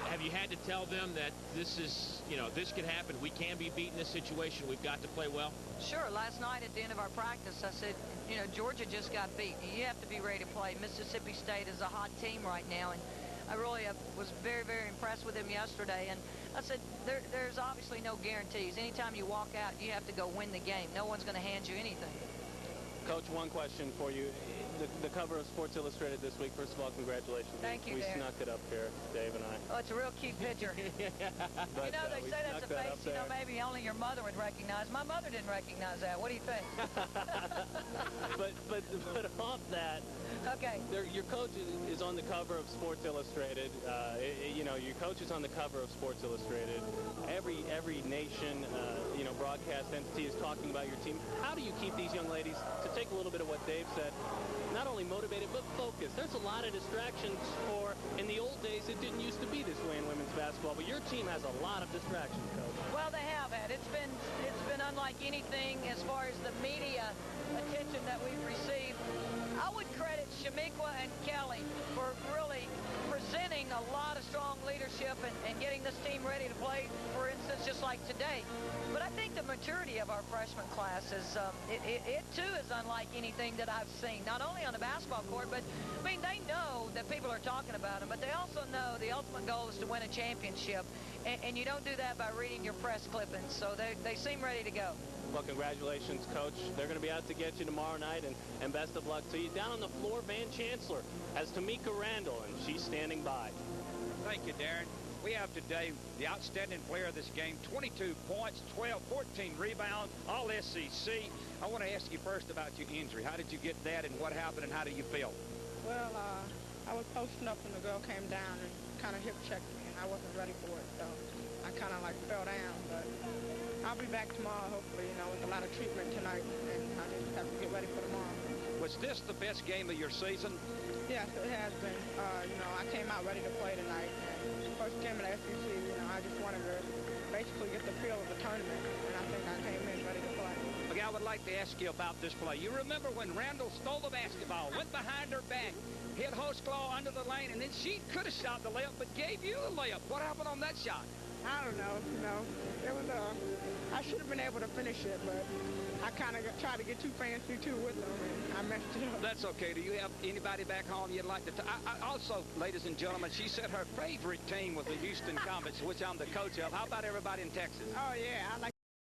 Have you had to tell them that this is, this could happen? We can be beat in this situation. We've got to play well? Sure. Last night at the end of our practice, I said, Georgia just got beat. You have to be ready to play. Mississippi State is a hot team right now, and I really was very, very impressed with him yesterday. And I said, there's obviously no guarantees. Anytime you walk out, you have to go win the game. No one's going to hand you anything. Coach, one question for you. The cover of Sports Illustrated this week, first of all, congratulations. Thank you, We Darren. snuck it up here, Dave and I. Oh, it's a real cute picture. But, you know, they say that's a face, you know, maybe only your mother would recognize. My mother didn't recognize that. What do you think? but off that, okay. Your coach is on the cover of Sports Illustrated. You know, your coach is on the cover of Sports Illustrated. Every nation, you know, broadcast entity is talking about your team. How do you keep these young ladies, to take a little bit of what Dave said, not only motivated but focused? There's a lot of distractions in the old days, it didn't used to be this way in women's basketball, but your team has a lot of distractions, Coach. Well, they have had. It's been unlike anything as far as the media attention that we've received. I would credit Shamiqua and Kelly for really presenting a lot of strong leadership and getting this team ready to play, for instance, just like today. But I think the maturity of our freshman class is, it too is unlike anything that I've seen, not only on the basketball court, but, I mean, they know that people are talking about them, but they also know the ultimate goal is to win a championship, and you don't do that by reading your press clippings, so they seem ready to go. Well, congratulations, Coach. They're going to be out to get you tomorrow night, and best of luck to you. Down on the floor, Van Chancellor has Tamika Randall, and she's standing by. Thank you, Darren. We have today the outstanding player of this game, 22 points, 14 rebounds, all SEC. I want to ask you first about your injury. How did you get that, and what happened, and how do you feel? Well, I was posting up when the girl came down and kind of hip checked me, and I wasn't ready for it, so I kind of like fell down, but I'll be back tomorrow, hopefully, you know, with a lot of treatment tonight, and I just have to get ready for tomorrow. Was this the best game of your season? Yes, it has been. You know, I came out ready to play tonight, and first game of the SEC, you know, I just wanted to basically get the feel of the tournament, and I think I came in ready to play. Okay, I would like to ask you about this play. You remember when Randall stole the basketball, went behind her back, hit Hostclaw under the lane, and then she could have shot the layup, but gave you the layup. What happened on that shot? I don't know, you know. It was, I should have been able to finish it, but I kind of tried to get too fancy, too, with them, and I messed it up. That's okay. Do you have anybody back home you'd like to also, ladies and gentlemen, she said her favorite team was the Houston Comets, which I'm the coach of. How about everybody in Texas? Oh, yeah. I like